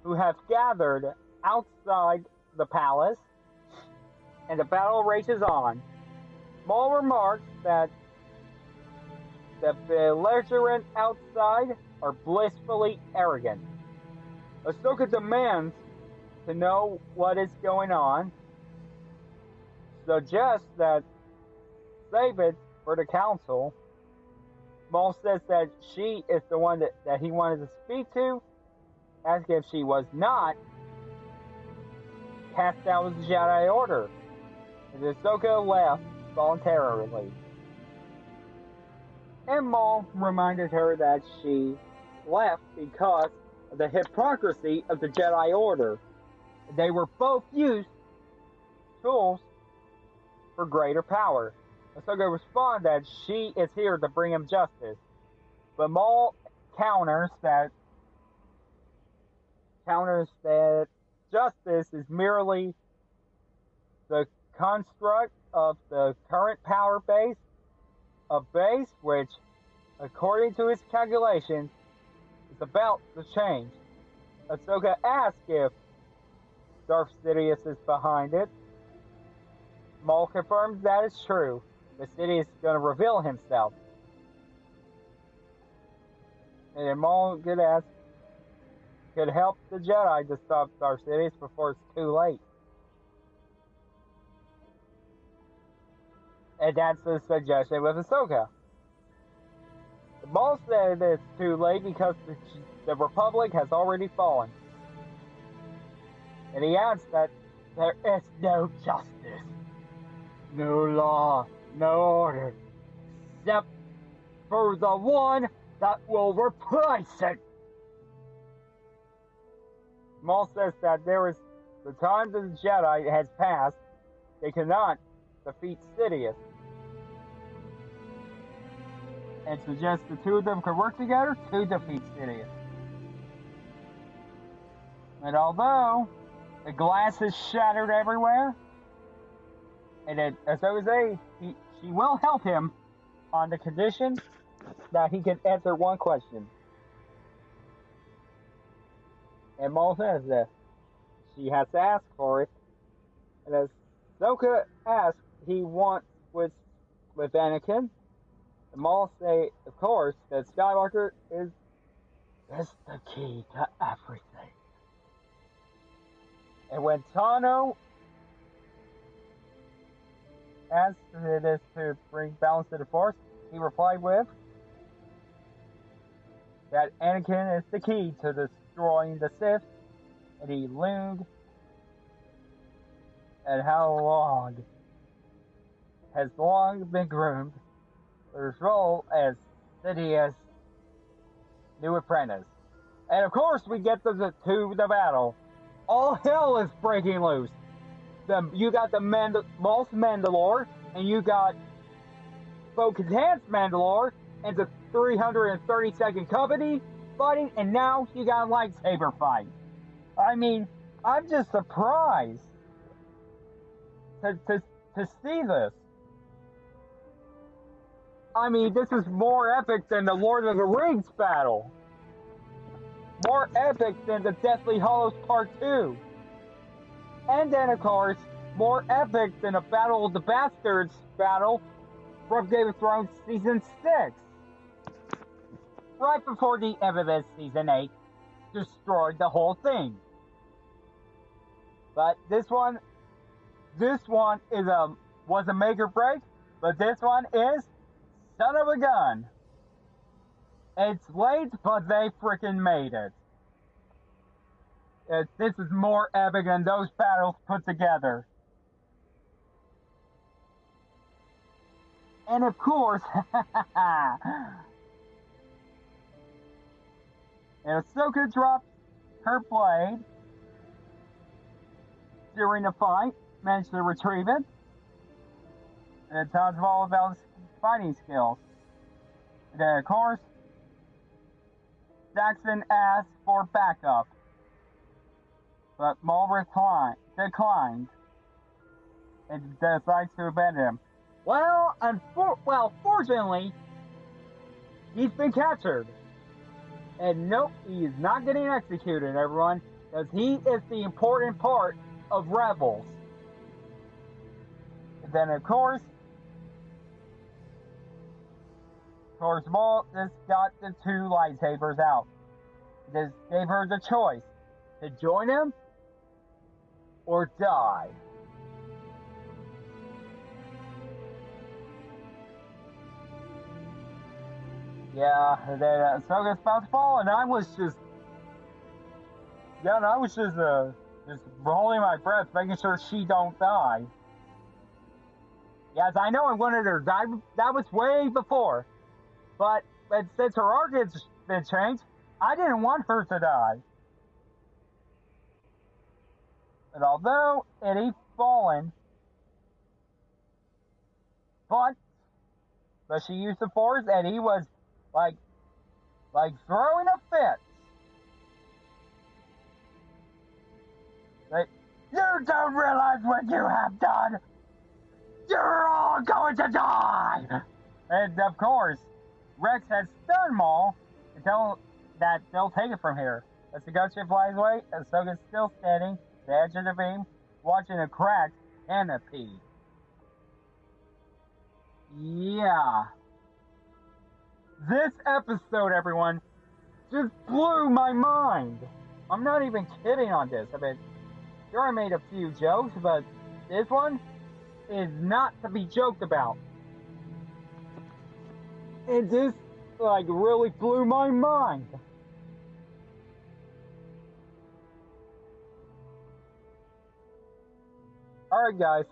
who have gathered outside the palace, and the battle rages on. Maul remarks that the belligerent outside are blissfully arrogant. Ahsoka demands to know what is going on, suggests that save it for the council. Maul says that she is the one that he wanted to speak to, asking if she was not, cast out the Jedi Order. And Ahsoka left voluntarily. And Maul reminded her that she left because of the hypocrisy of the Jedi Order. They were both used tools for greater power. Ahsoka responds that she is here to bring him justice. But Maul counters that justice is merely the construct of the current power base, a base which, according to his calculations, is about to change. Ahsoka asks if Darth Sidious is behind it. Maul confirms that is true. The Sidious is going to reveal himself. And Maul could help the Jedi to stop Darth Sidious before it's too late. And that's the suggestion with Ahsoka. Maul said it's too late because the Republic has already fallen. And he adds that there is no justice, no law, no order, except for the one that will replace it. Maul says that the time of the Jedi has passed. They cannot defeat Sidious. And suggests the two of them could work together to defeat Sidious. And although the glass is shattered everywhere, and as I say, she will help him on the condition that he can answer one question. And Maul says this. She has to ask for it. And as Ahsoka asks, he wants with Anakin. And Maul say, of course, that Skywalker is the key to everything. And when Tano asked this to bring balance to the Force, he replied with that Anakin is the key to destroying the Sith, and he loomed at how long has long been groomed for his role as Sidious's new apprentice. And of course, we get to the battle. All hell is breaking loose. You got the Maul's Mandalore, and you got Bo-Katan's Mandalore, and the 332nd Company fighting, and now you got a lightsaber fight. I mean, I'm just surprised to see this. I mean, this is more epic than the Lord of the Rings battle. More epic than the Deathly Hallows Part 2. And then, of course, more epic than the Battle of the Bastards battle from Game of Thrones Season 6. Right before the end of Season 8 destroyed the whole thing. But this one was a make or break, but this one is son of a gun. It's late, but they freaking made it. This is more epic than those battles put together. And of course, and Ahsoka drops her blade during the fight, managed to retrieve it, and it tells all about his fighting skills. And then, of course, Jackson asks for backup, but Maul declined and decides to abandon him. Well, fortunately, he's been captured. And nope, he is not getting executed, everyone, because he is the important part of Rebels. And then, of course, Maul just got the two lightsabers out. He just gave her the choice to join him or die. Yeah, then Ahsoka's about to fall, and I was just holding my breath, making sure she don't die. Yes, I know I wanted her to die. That was way before. But since her arc has been changed, I didn't want her to die. And although Eddie fallen, but she used the Force, Eddie was like throwing a fit. Like, you don't realize what you have done. You're all going to die. And of course, Rex has stunned Maul until that they'll take it from here. As the ghost ship flies away, Ahsoka's still standing at the edge of the beam, watching a cracked canopy. Yeah. This episode, everyone, just blew my mind. I'm not even kidding on this. I mean, sure, I made a few jokes, but this one is not to be joked about. It just, really blew my mind. Alright, guys.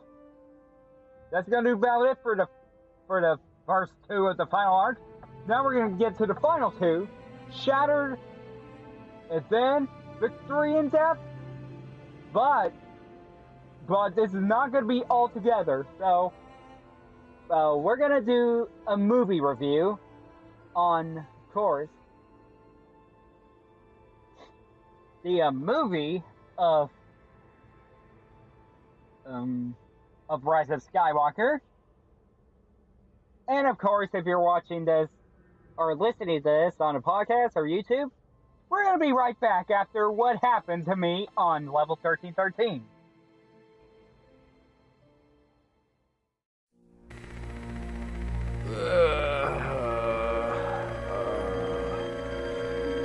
That's gonna do about it for the first two of the final arc. Now we're gonna get to the final two. Shattered, and then Victory in Death. But this is not gonna be all together, so we're gonna do a movie review on, of course, the movie of Rise of Skywalker. And of course, if you're watching this are listening to this on a podcast or YouTube, we're going to be right back after what happened to me on level 1313.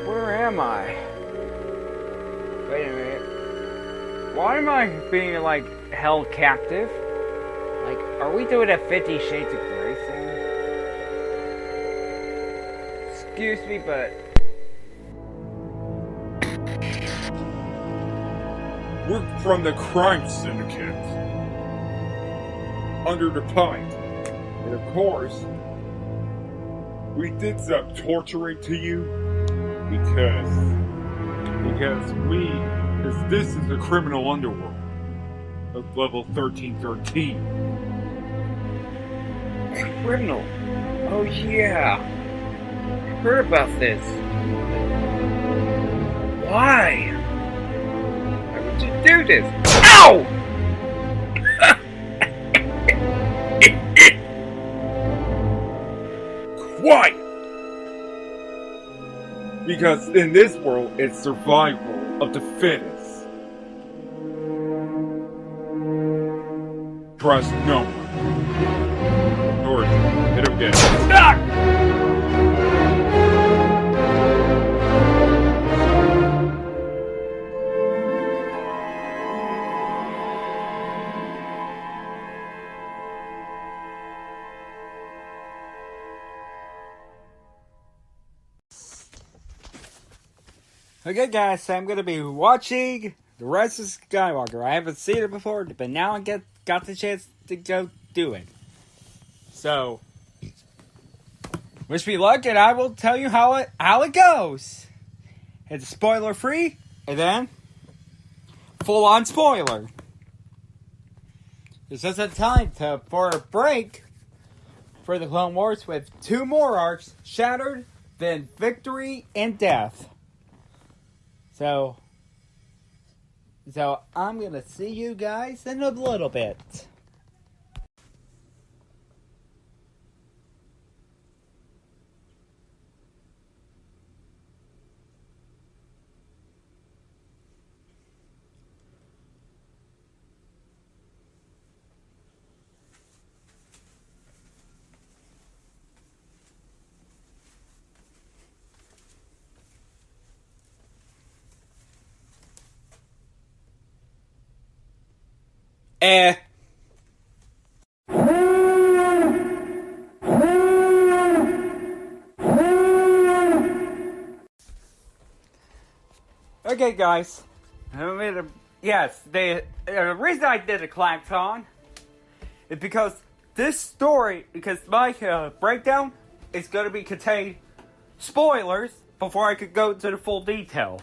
Where am I? Wait a minute. Why am I being, like, held captive? Like, are we doing a 50 Shades of Grey thing? Excuse me, but... We're from the crime syndicate. Under the Pine. And of course, we did some torturing to you because this is the criminal underworld of level 1313. Criminal? Oh yeah. I heard about this. Why? Why would you do this? Ow! Quiet! Because in this world, it's survival of the fittest. Trust no one. Or it'll get stuck! Okay guys, so I'm going to be watching the Rise of Skywalker. I haven't seen it before, but now I got the chance to go do it. So, wish me luck, and I will tell you how it goes. It's spoiler free, and then full on spoiler. This is a time for a break for the Clone Wars with 2 more arcs: Shattered, then Victory and Death. So I'm gonna see you guys in a little bit. Okay, guys. The reason I did a klaxon is because this story, because my breakdown is going to be contain spoilers before I could go into the full detail.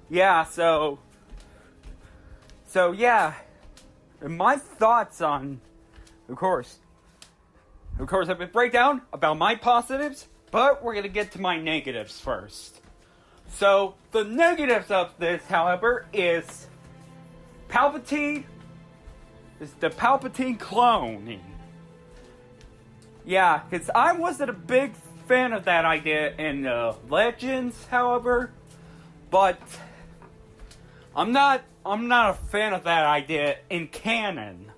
Yeah, so yeah. And my thoughts on, of course, I've been breakdown about my positives, but we're going to get to my negatives first. So, the negatives of this, however, is the Palpatine cloning. Yeah, because I wasn't a big fan of that idea in Legends, however, but I'm not a fan of that idea in canon.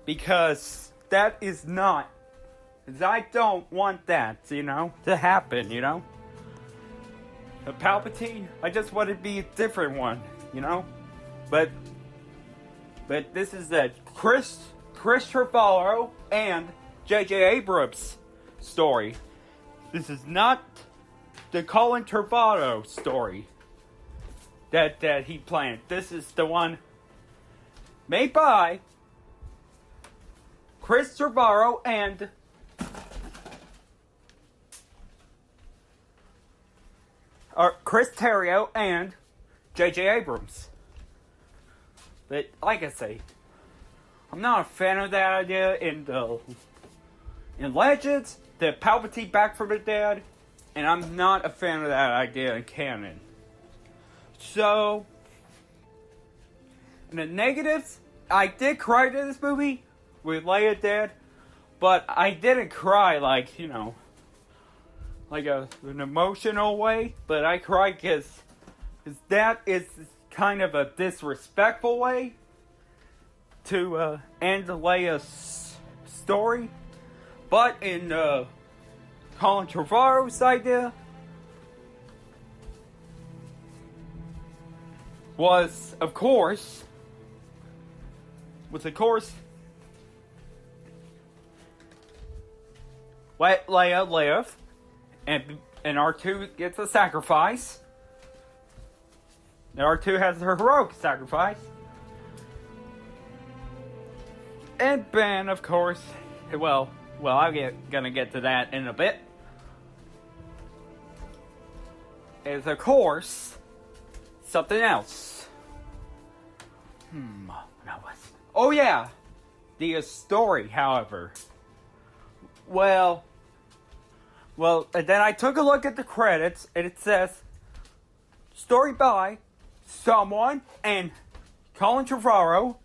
Because that is not, because I don't want that, to happen, The Palpatine, I just want it to be a different one, But this is the Chris Trevorrow and J.J. Abrams story. This is not the Colin Trevorrow story that he planned. This is the one made by Chris Trevorrow and Chris Terrio and J.J. Abrams. But like I say, I'm not a fan of that idea in Legends, the Palpatine back from the dead, and I'm not a fan of that idea in canon. So, in the negatives, I did cry to this movie with Leia dead, but I didn't cry like, an emotional way, but I cried because that is kind of a disrespectful way to end Leia's story. But in Colin Trevorrow's idea was of course let Leia live, and R2 gets a sacrifice. And R2 has her heroic sacrifice. And Ben, of course, well, I'm gonna get to that in a bit. Is of course something else. Oh yeah, the story, however. Well, and then I took a look at the credits, and it says, story by someone, and Colin Trevorrow,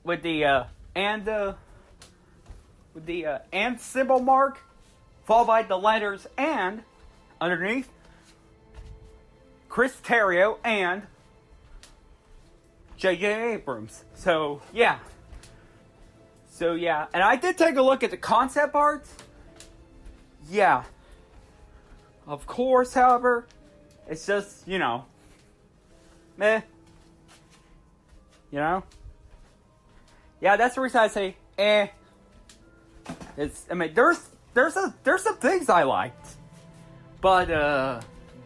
with the and symbol mark, followed by the letters and, underneath, Chris Terrio and J.J. Abrams. So, yeah, and I did take a look at the concept art. Yeah. Of course, however, it's just, meh. Yeah, that's the reason I say, eh. There's some things I liked. But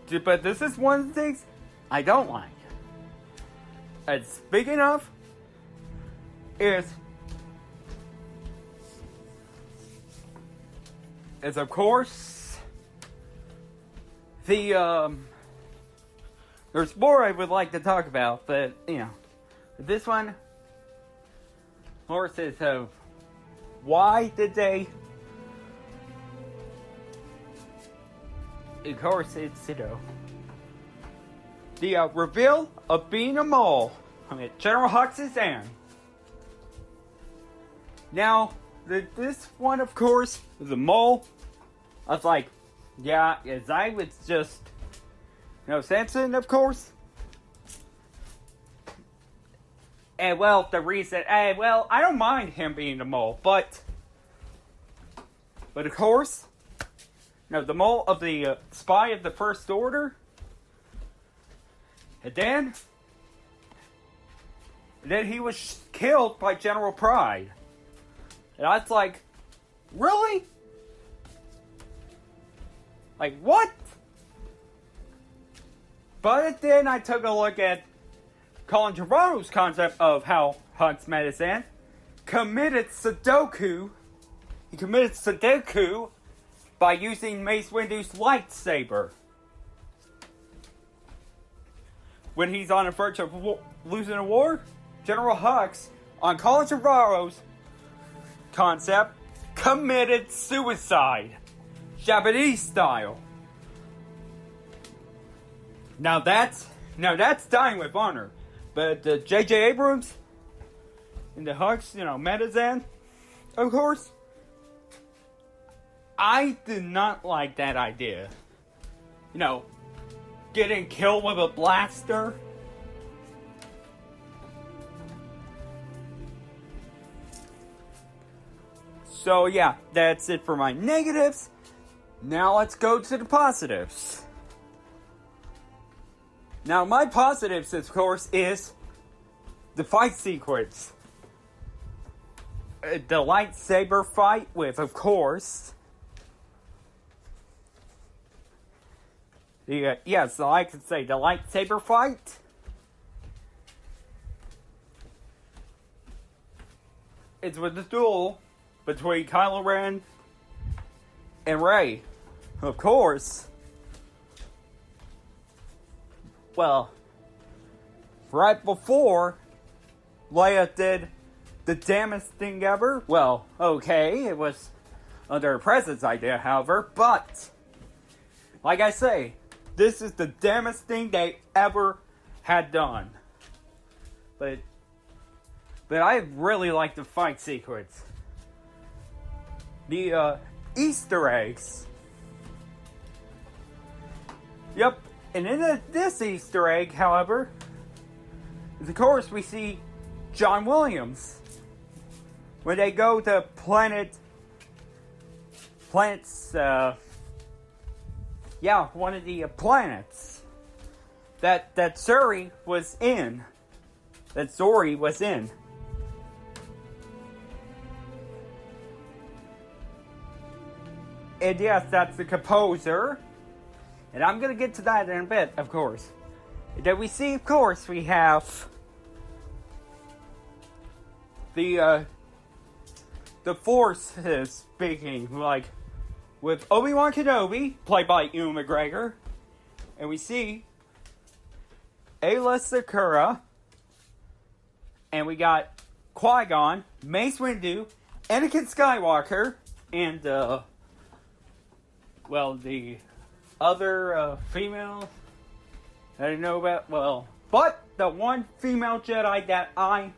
this is one of the things I don't like. And speaking of, is of course the there's more I would like to talk about, but this one, of course, is why did they? Of course, it's the reveal of being a mole. General Hux's end. Now, this one, of course, was a mole. I was like, yeah, as I was just, Samson, of course. And the reason, I don't mind him being a mole, but of course, the mole of the spy of the First Order. And then he was killed by General Pride. And I was like, really? Like, what? But then I took a look at Colin Trevorrow's concept of how Hux Menace-Siege committed Sudoku. He committed Sudoku by using Mace Windu's lightsaber. When he's on the verge of losing a war, General Hux, on Colin Trevorrow's concept, committed suicide, Japanese style. Now that's dying with honor. But J.J. Abrams and the Hux, Menace-Siege, of course, I did not like that idea. Getting killed with a blaster. So yeah, that's it for my negatives. Now let's go to the positives. Now my positives, of course, is the fight sequence. The lightsaber fight with, of course, so I could say the lightsaber fight. It's with the duel between Kylo Ren and Rey. Of course. Well, right before Leia did the damnest thing ever. Well, okay, it was under the President's idea, however, but like I say, this is the damnest thing they ever had done. But I really like the fight sequence. The Easter eggs Yep. And in this Easter egg, however, is of course we see John Williams when they go to one of the planets that Zuri was in. And yes, that's the composer. And I'm gonna get to that in a bit, of course. And then we see, of course, we have the Force is speaking, like, with Obi-Wan Kenobi, played by Ewan McGregor. And we see Ayla Secura. And we got Qui-Gon, Mace Windu, Anakin Skywalker, and, the other female I didn't know about, but the one female Jedi that I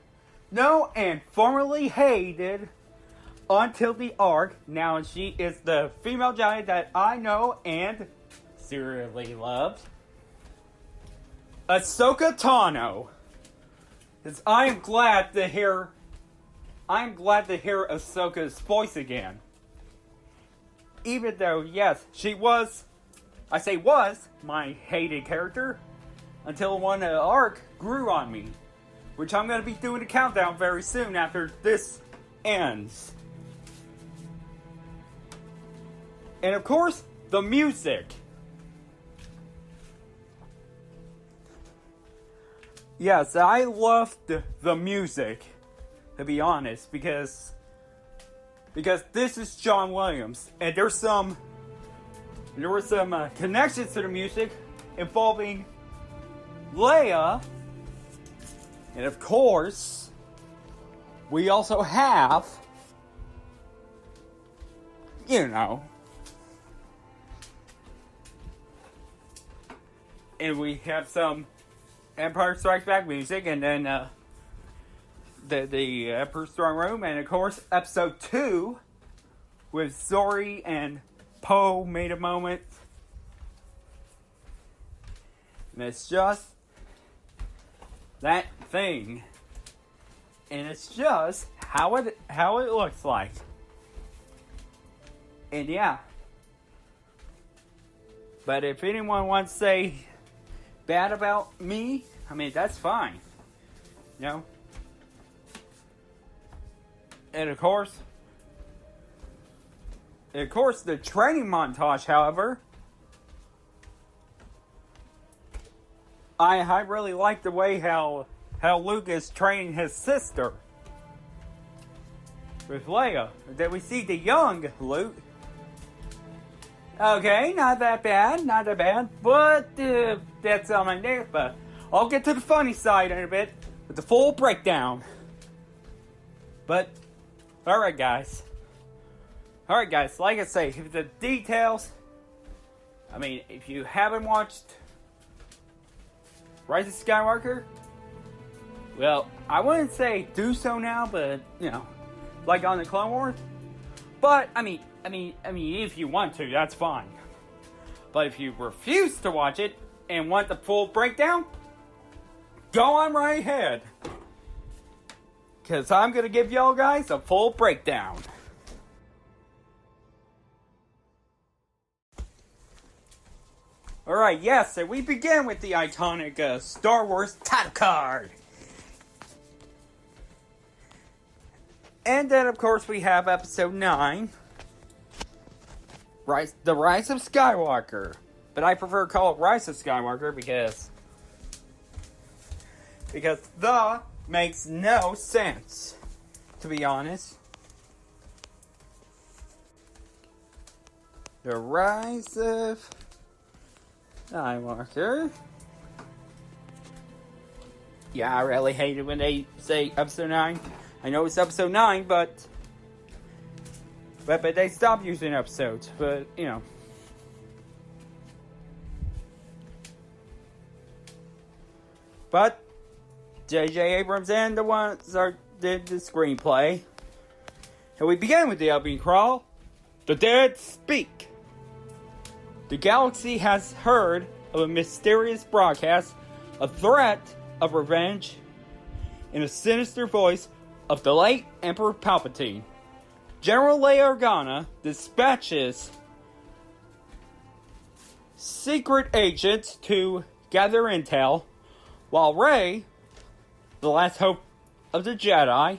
know and formerly hated until the arc. Now she is the female Jedi that I know and serially loved. Ahsoka Tano. Because I am glad to hear Ahsoka's voice again. Even though, yes, she was, my hated character until one arc grew on me. Which I'm going to be doing a countdown very soon after this ends. And of course, the music. Yes, I loved the music, to be honest, because this is John Williams, and there were some connections to the music involving Leia, and of course, we also have, and we have some Empire Strikes Back music, and then the Emperor's Throne Room, and of course Episode 2 with Zori and Poe made a moment. And it's just that thing, and it's just how it looks like. And yeah, but if anyone wants to say bad about me, I mean, that's fine. And of course, the training montage, however, I really like the way how Luke is training his sister with Leia. Then we see the young Luke. Okay, not that bad, but that's on my neck. But I'll get to the funny side in a bit with the full breakdown. But alright guys, like I say, the details, I mean, if you haven't watched Rise of Skywalker, well, I wouldn't say do so now, but, like on the Clone Wars, but, I mean, if you want to, that's fine. But if you refuse to watch it and want the full breakdown, go on right ahead. Because I'm going to give y'all guys a full breakdown. Alright, yes, so we begin with the iconic Star Wars title card. And then, of course, we have Episode 9. The Rise of Skywalker. But I prefer to call it Rise of Skywalker because the makes no sense, to be honest. The Rise of Skywalker. Yeah, I really hate it when they say Episode 9. I know it's Episode 9, but they stopped using episodes, but, But J.J. Abrams and the ones did the screenplay. And we begin with the opening crawl. The dead speak. The galaxy has heard of a mysterious broadcast, a threat of revenge, and a sinister voice of the late Emperor Palpatine. General Leia Organa dispatches secret agents to gather intel, while Rey, the last hope of the Jedi,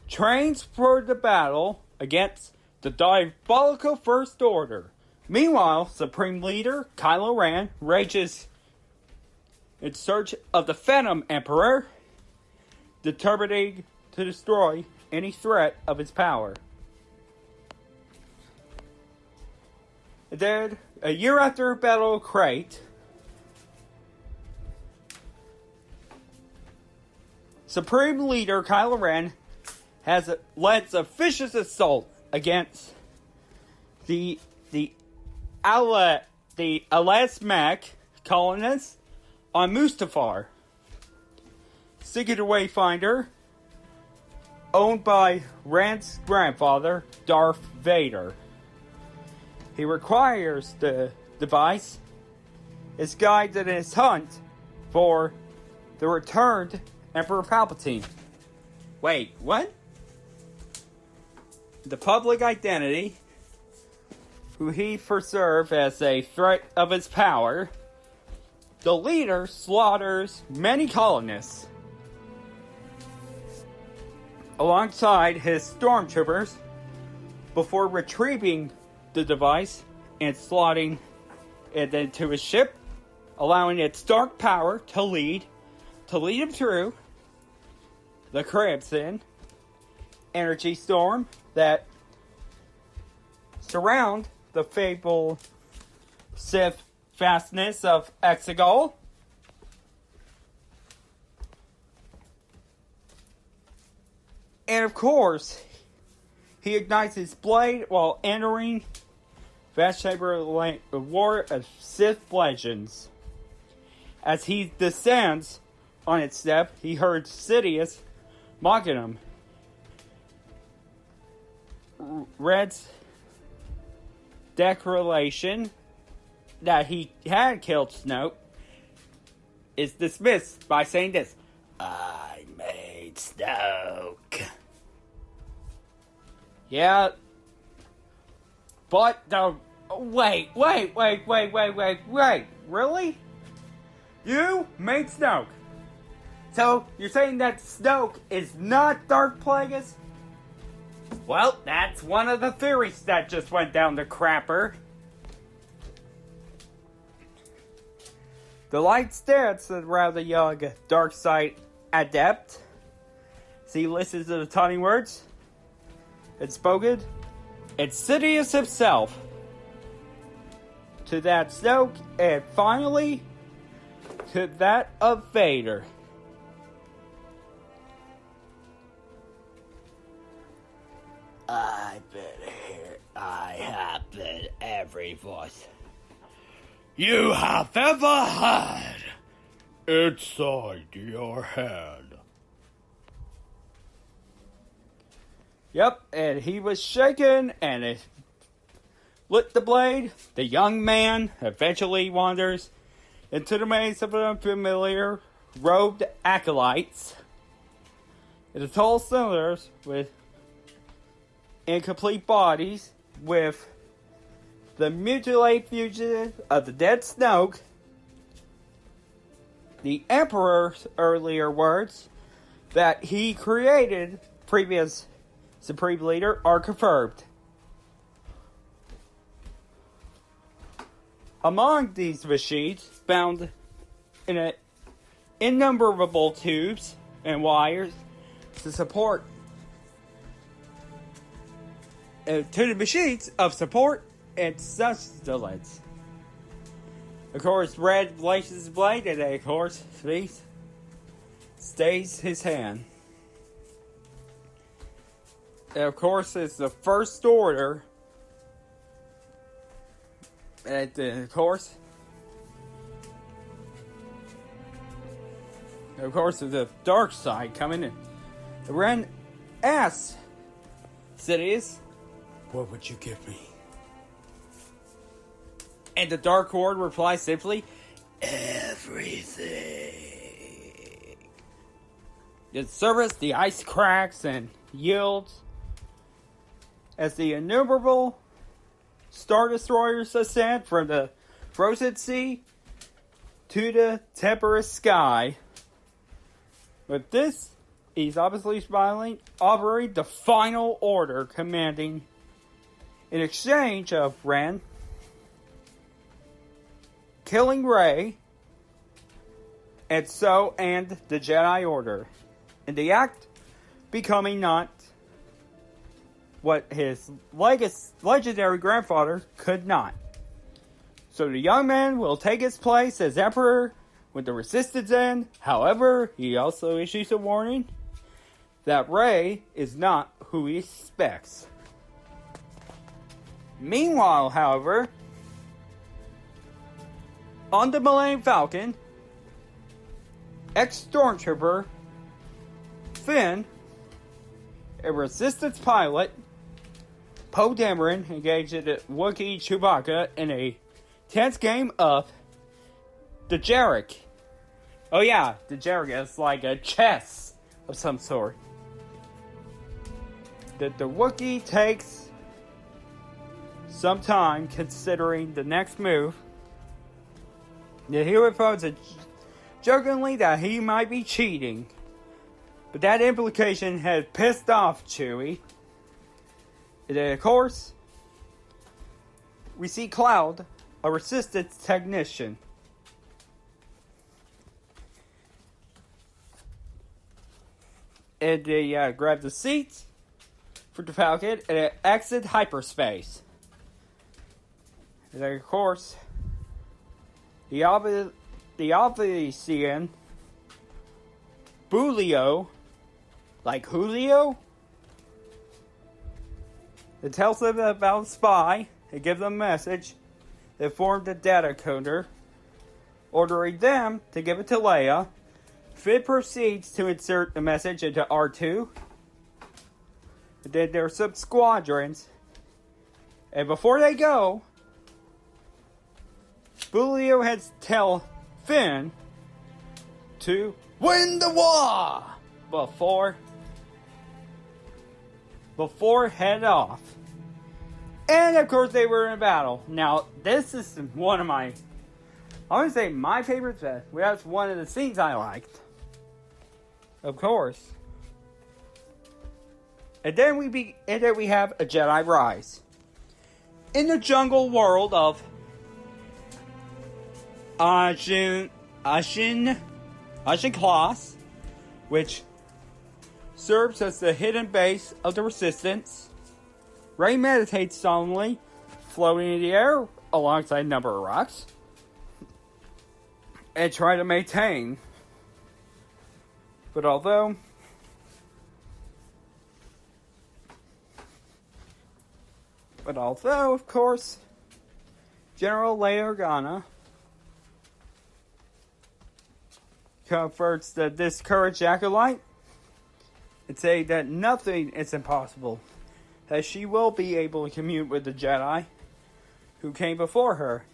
trains for the battle against the diabolical First Order. Meanwhile, Supreme Leader Kylo Ren rages in search of the Phantom Emperor, determining to destroy any threat of his power. And then, a year after Battle of Crate, Supreme Leader Kylo Ren has led a vicious assault against the Alasmac colonists on Mustafar, seeking a wayfinder owned by Ren's grandfather, Darth Vader. He requires the device as guide in his hunt for the returned Emperor Palpatine. Wait, what? The public identity, who he preserved as a threat of his power, the leader slaughters many colonists alongside his stormtroopers before retrieving the device and slotting it into his ship, allowing its dark power to lead him through the Crimson energy storm that surround the fabled Sith fastness of Exegol. And of course, he ignites his blade while entering Vast Chamber War of Sith Legends. As he descends on its step, he heard Sidious mocking him. Red's declaration that he had killed Snoke is dismissed by saying this: "I made Snoke." Yeah, but the wait, really? You made Snoke? So you're saying that Snoke is not Darth Plagueis? Well, that's one of the theories that just went down the crapper. The lights dance around the young dark side adept. As he listens to the taunting words and spoken, it's Sidious himself. To that Snoke, and finally to that of Vader. I've been here. I have been every voice you have ever had inside your head. Yep, and he was shaken, and it lit the blade. The young man eventually wanders into the maze of unfamiliar robed acolytes. The tall cylinders with incomplete bodies, with the mutilated fugitive of the dead Snoke. The Emperor's earlier words that he created previous Supreme Leader are confirmed. Among these machines, found in innumerable tubes and wires to support to the machines of support and sustenance. Of course, Red laces his blade, and of course, stays his hand. And of course, it's the First Order. And of course, the dark side coming in. Ren asks Sidious, "What would you give me?" And the Dark Lord replies simply, everything. In service, the ice cracks and yields as the innumerable Star Destroyers ascend from the frozen sea to the temperate sky. With this, he's obviously smiling, offering the final order, commanding in exchange of Ren killing Rey, and the Jedi Order. In the act, becoming not what his legendary grandfather could not. So the young man will take his place as Emperor when the Resistance end. However, he also issues a warning that Rey is not who he expects. Meanwhile, however, on the Millennium Falcon, ex-Stormtrooper Finn, a Resistance pilot, Poe Dameron engaged the Wookiee Chewbacca in a tense game of the Jarek. Oh yeah, the Jarek is like a chess of some sort. That the Wookiee takes some time considering the next move. The hero poses jokingly that he might be cheating, but that implication had pissed off Chewie. And then, of course, we see Cloud, a Resistance technician. And they grab the seats for the Falcon and it exit hyperspace. And then, of course, the Obsidian Bulio, like Julio, it tells them about a spy and gives them a message that formed a data coder, ordering them to give it to Leia. Finn proceeds to insert the message into R2. And then there are some squadrons. And before they go, Bulio has to tell Finn to win the war before head off. And of course they were in a battle. Now this is one of my, I want to say my favorites. That's one of the scenes I liked. Of course. And then we have a Jedi Rise. In the jungle world of Ashin Class, which serves as the hidden base of the Resistance, Rey meditates solemnly, floating in the air alongside a number of rocks, and try to maintain. But although of course, General Leia Organa comforts the discouraged acolyte and say that nothing is impossible, that she will be able to commune with the Jedi who came before her,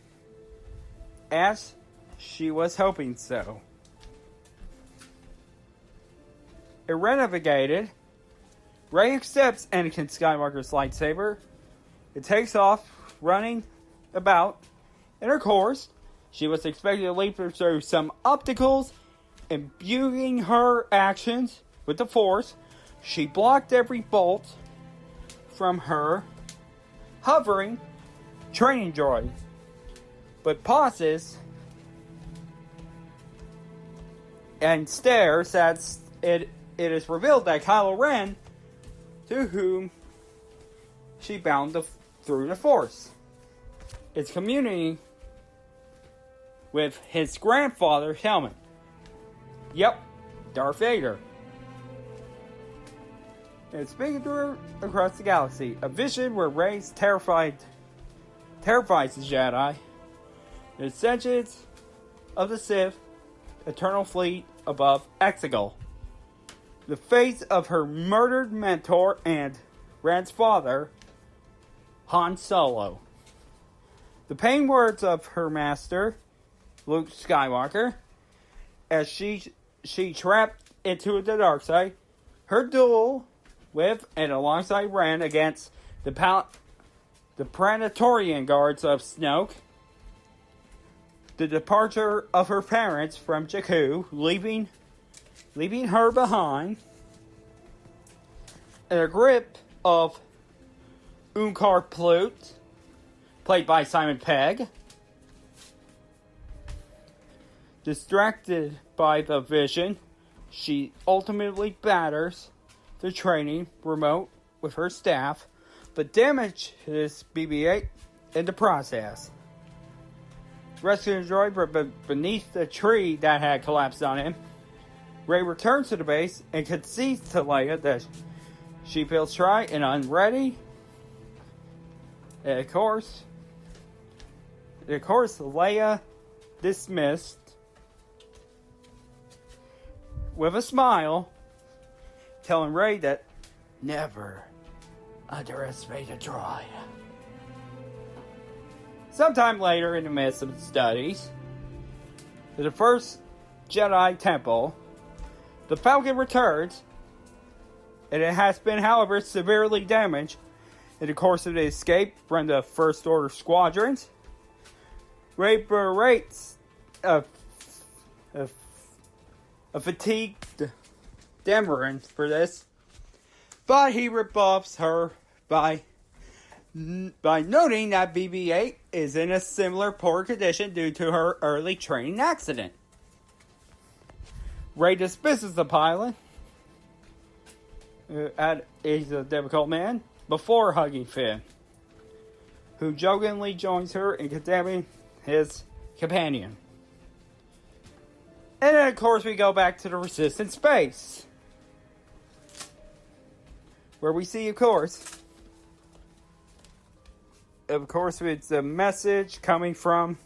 as she was hoping so. Irrenovated, Rey accepts Anakin Skywalker's lightsaber. It takes off, running about. In her course, she was expected to leap through some obstacles, imbuing her actions with the Force. She blocked every bolt from her hovering training droid, but pauses and stares as it is revealed that Kylo Ren, to whom she bound through the Force, is communing with his grandfather's helmet. Yep, Darth Vader. And speaking to her across the galaxy, a vision where Rey terrifies the Jedi, the ascensions of the Sith, eternal fleet above Exegol, the face of her murdered mentor and Ren's father, Han Solo. The pain words of her master Luke Skywalker, as she trapped into the dark side. Her duel with and alongside Ren against the Praetorian guards of Snoke. The departure of her parents from Jakku, leaving her behind. In the grip of Unkar Plutt, played by Simon Pegg. Distracted by the vision, she ultimately batters the training remote with her staff, but damages BB-8 in the process. Rescuing the droid beneath the tree that had collapsed on him, Rey returns to the base and concedes to Leia that she feels shy and unready. And of course, Leia dismissed with a smile, telling Rey that never underestimate a droid. Sometime later, in the midst of the studies to the first Jedi Temple, the Falcon returns, and it has been, however, severely damaged in the course of the escape from the First Order squadrons. Rey berates a fatigued Dameron for this, but he rebuffs her by noting that BB-8 is in a similar poor condition due to her early training accident. Rey dismisses the pilot, he's a difficult man, before hugging Finn, who jokingly joins her in condemning his companion. And then, of course, we go back to the Resistance base, where we see, of course, it's a message coming from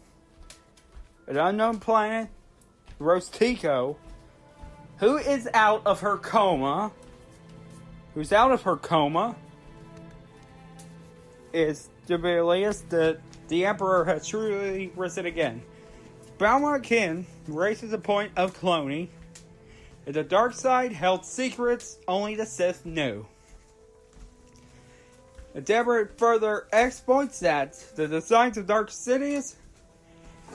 an unknown planet, Rostico, who is out of her coma. Is Tiberius, the Emperor has truly risen again. Balmont Kin races the point of cloning, and the dark side held secrets only the Sith knew. Deborah further exploits that the designs of Dark Sidious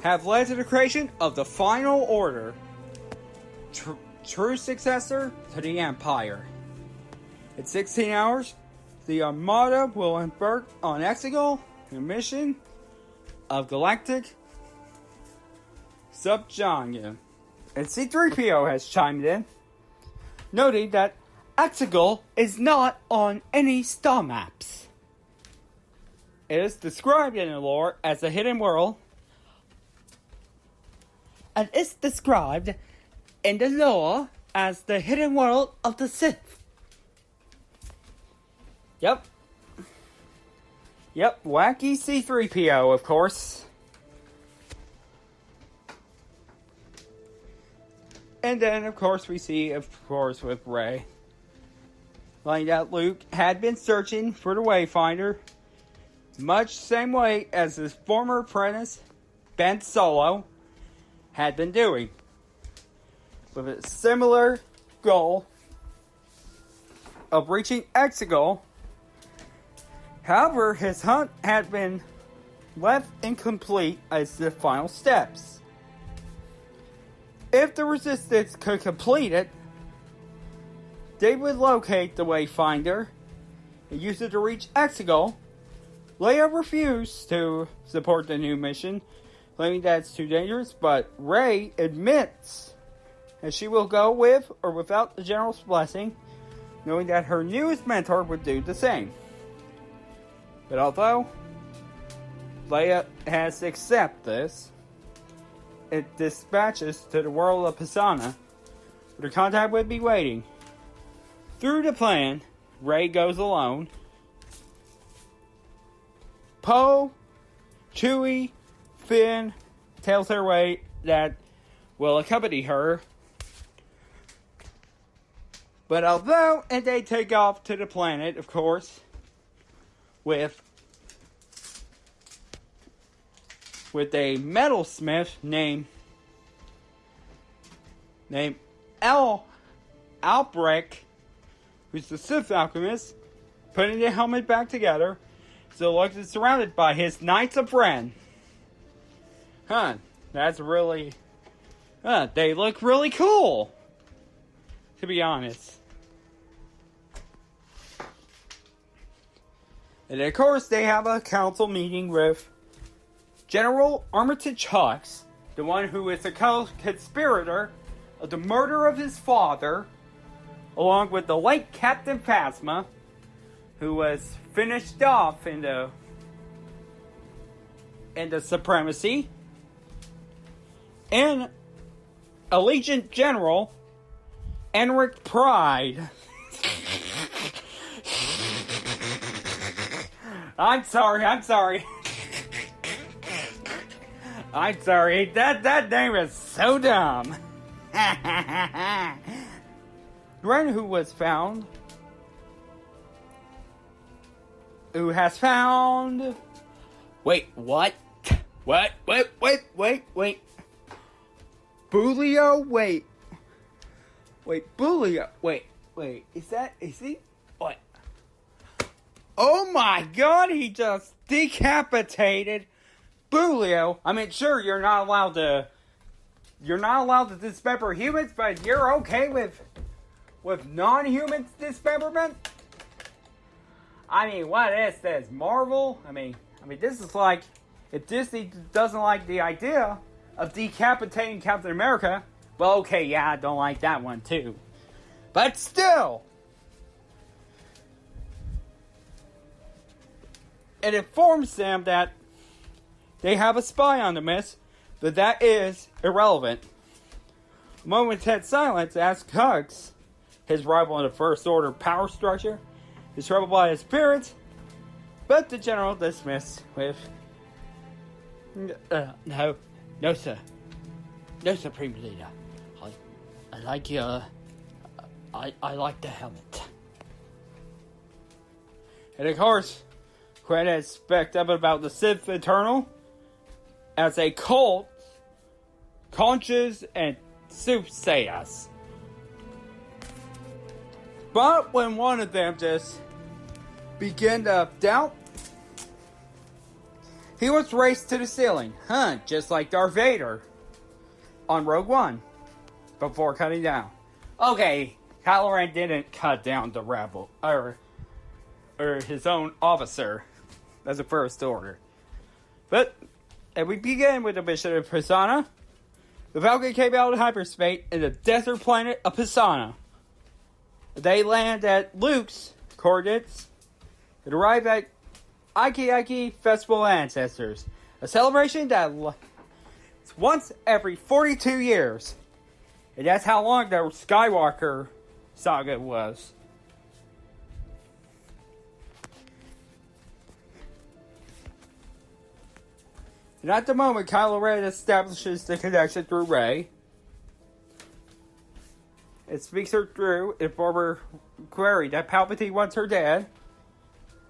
have led to the creation of the Final Order, true successor to the Empire. In 16 hours, the Armada will embark on Exegol, a mission of galactic subgenre. And C-3PO has chimed in, noting that Exegol is not on any star maps. It is described in the lore as a hidden world, and it's described in the lore as the hidden world of the Sith. Yep, wacky C-3PO, of course. And then, of course, we see, with Rey, like that Luke had been searching for the Wayfinder, much same way as his former apprentice, Ben Solo, had been doing, with a similar goal of reaching Exegol. However, his hunt had been left incomplete as the final steps. If the Resistance could complete it, they would locate the Wayfinder and use it to reach Exegol. Leia refused to support the new mission, claiming that it's too dangerous, but Rey admits that she will go with or without the General's blessing, knowing that her newest mentor would do the same. But although Leia has to accept this, it dispatches to the world of Pisana, where the contact would be waiting. Through the plan, Rey goes alone. Poe, Chewie, Finn tells her way that will accompany her. But although, and they take off to the planet, of course, with a metalsmith named named Albrecht, who's the Sith alchemist, putting the helmet back together. So Lux is surrounded by his Knights of Ren. That's really... they look really cool, to be honest. And of course, they have a council meeting with General Armitage Hux, the one who is a conspirator of the murder of his father, along with the late Captain Phasma, who was finished off in the Supremacy, and Allegiant General Enric Pride. I'm sorry. I'm sorry. That name is so dumb. Ren, who has found... Wait, what? What? Wait. Bulio? Wait, Bulio. Wait, is he? What? Oh my god, he just decapitated Bulio. I mean, sure, you're not allowed to dismember humans, but you're okay with non-human dismemberment? I mean, what is this, Marvel? I mean, this is like, if Disney doesn't like the idea of decapitating Captain America, well, okay, yeah, I don't like that one too. But still, it informs them that they have a spy on the Mist, but that is irrelevant. A moment of silence asks Hux, his rival in the First Order power structure, is troubled by his appearance, but the general dismissed with, no, sir. No, Supreme Leader. I like I like the helmet. And of course, Quinn is specked up about the Sith Eternal as a cult, conscious and soothsayers. But when one of them just began to doubt, he was raised to the ceiling, just like Darth Vader on Rogue One, before cutting down. Okay, Kylo Ren didn't cut down the rebel, or his own officer, as a First Order. But, and we begin with the mission of Pisana. The Falcon came out of hyperspace in the desert planet of Pisana. They land at Luke's coordinates and arrive at Aiki Festival Ancestors, a celebration that is once every 42 years. And that's how long the Skywalker saga was. And at the moment, Kylo Ren establishes the connection through Rey. It speaks her through in former query that Palpatine wants her dead.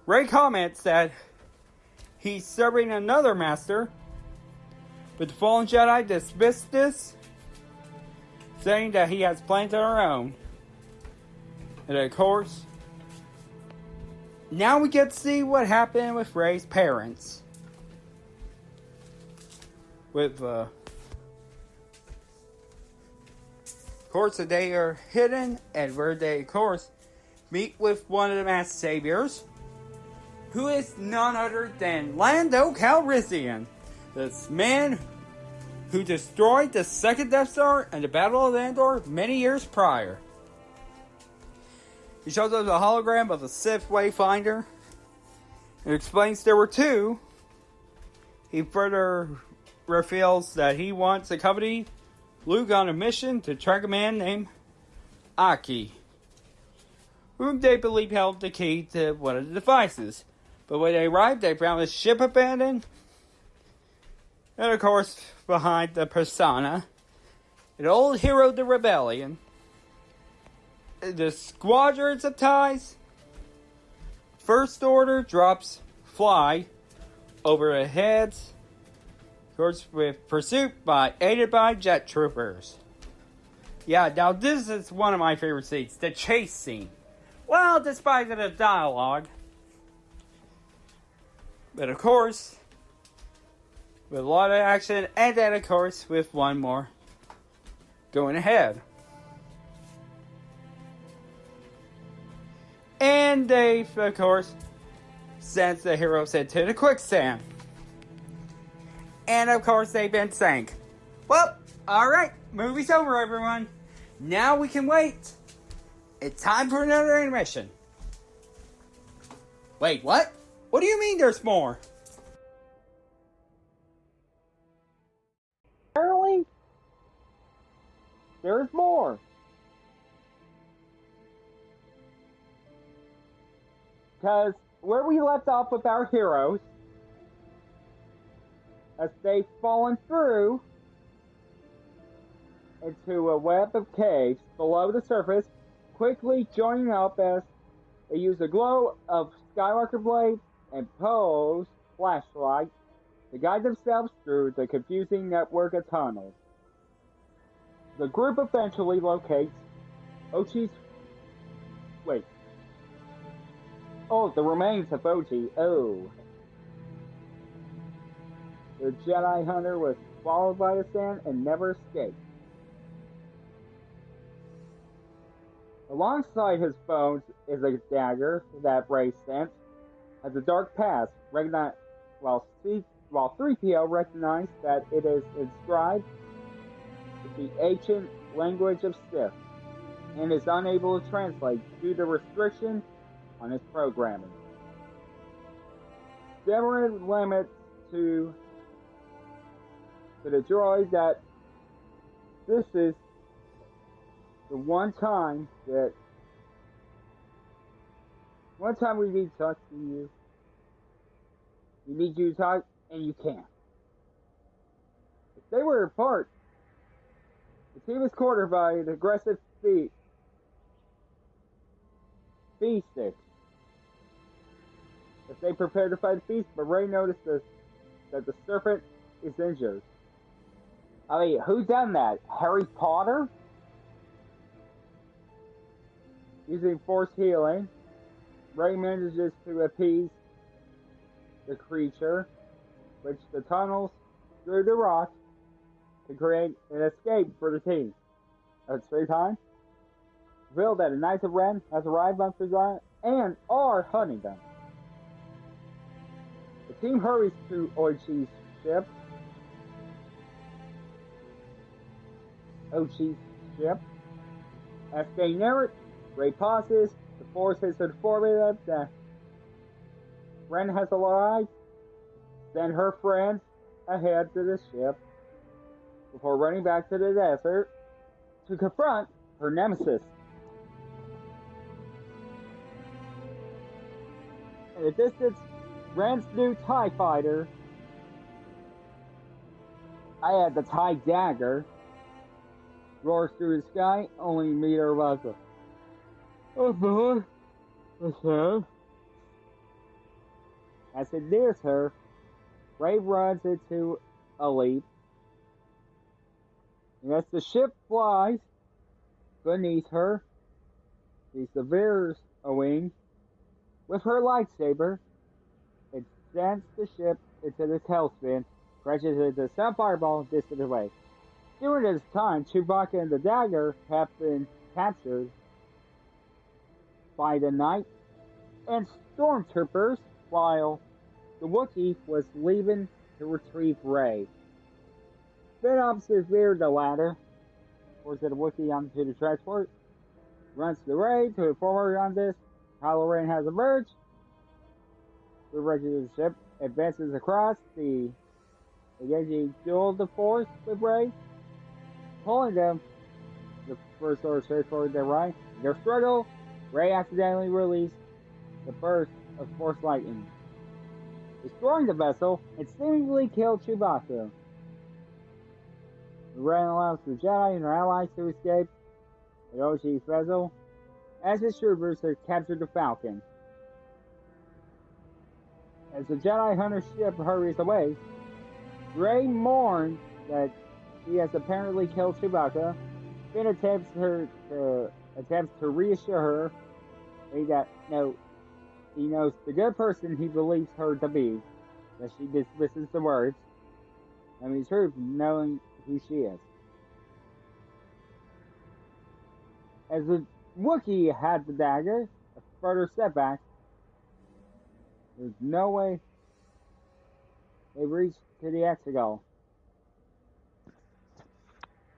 Rey comments that he's serving another master, but the fallen Jedi dismissed this, saying that he has plans of our own. And of course, now we get to see what happened with Rey's parents. With, of course, they are hidden, and where they, of course, meet with one of the mass saviors, who is none other than Lando Calrissian, this man who destroyed the second Death Star in the Battle of Endor many years prior. He shows us a hologram of a Sith Wayfinder and explains there were two. He further reveals that he wants to accompany Luke on a mission to track a man named Aki, whom they believe held the key to one of the devices. But when they arrived, they found his ship abandoned. And of course, behind the persona, an old hero of the rebellion, the squadrons of ties, First Order drops fly over their heads, of course, with pursuit aided by jet troopers. Yeah, now this is one of my favorite scenes, the chase scene. Well, despite the dialogue. But of course, with a lot of action, and then of course, with one more going ahead. And they, of course, sends the heroes into the quicksand. And of course, they've been sank. Well, alright, movie's over, everyone. Now we can wait. It's time for another intermission. Wait, what? What do you mean there's more? Apparently, there's more. Because where we left off with our heroes, as they've fallen through into a web of caves below the surface, quickly joining up as they use the glow of Skywalker blades and Poe's flashlight to guide themselves through the confusing network of tunnels. The group eventually locates Ochi's... Wait. Oh, the remains of Ochi. Oh. The Jedi Hunter was swallowed by the sand and never escaped. Alongside his bones is a dagger that Rey sent has a dark past, while 3PO recognized that it is inscribed with the ancient language of Sith and is unable to translate due to restriction on his programming. Similar limits to the droid that this is the one time we need to talk to you. We need you to talk, and you can't. If they were apart, the team is cornered by an aggressive beast stick. If they prepare to fight the beast, but Rey notices that the serpent is injured. I mean, who done that? Harry Potter? Using force healing, Rey manages to appease the creature, which the tunnels through the rock to create an escape for the team. At the same time, reveal that a Knights of Ren has arrived on Fazan and are hunting them. The team hurries to Ochi's ship. As they near it, Rey pauses. The Force has informed them that Ren has arrived. Send her friends ahead to the ship before running back to the desert to confront her nemesis. In the distance, Ren's new TIE fighter, I had the TIE dagger, roars through the sky, only to meet her welcome. Oh boy, what's up? As it nears her, Rey runs into a leap. And as the ship flies beneath her, she severs a wing with her lightsaber. It sends the ship into the tailspin, crashes into some fireball distant away. During this time, Chewbacca and the dagger have been captured by the Knight and stormtroopers, while the Wookiee was leaving to retrieve Rey. Then officers veered the ladder, forces the Wookiee onto the transport, runs to Rey to inform her on this. Kylo Ren has emerged. The regular ship advances across the engaging duel the Force with Rey, pulling them. The first order transport their right. In their struggle, Rey accidentally released the burst of Force lightning, destroying the vessel and seemingly killed Chewbacca. Ren allows the Jedi and their allies to escape the Ochi's vessel, as his troopers have captured the Falcon. As the Jedi Hunter ship hurries away, Rey mourns that he has apparently killed Chewbacca Finn attempts to reassure her that no, he knows the good person he believes her to be, that she dismisses the words, and the truth, knowing who she is. As the Wookiee had the dagger, a further setback, there's no way they reached to the Exegol.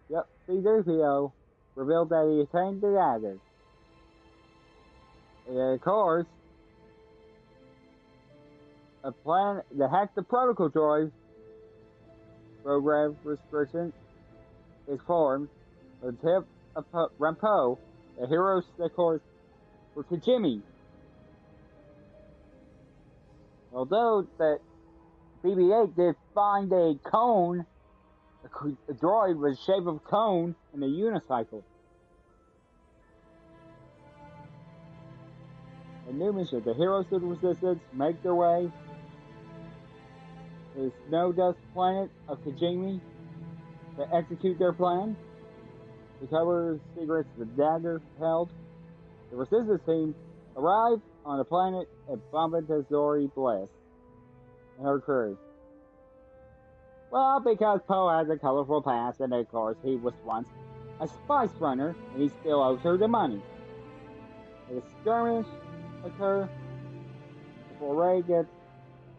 Yep, C-3PO revealed that he attained the dagger. And of course, a plan to hack the protocol droid program restriction is formed. The tip of Rampo, the hero's course for Kijimi. Although that BB-8 did find a cone, a droid with the shape of a cone in a unicycle. A new mission, the heroes of the resistance make their way to the snow dust planet of Kijimi to execute their plan. To cover the secrets the dagger held, the resistance team arrived on the planet and bombed Zori Bliss and her crew. Well, because Poe has a colorful past, and of course he was once a spice runner, and he still owes her the money. A skirmish occurs before Rey gets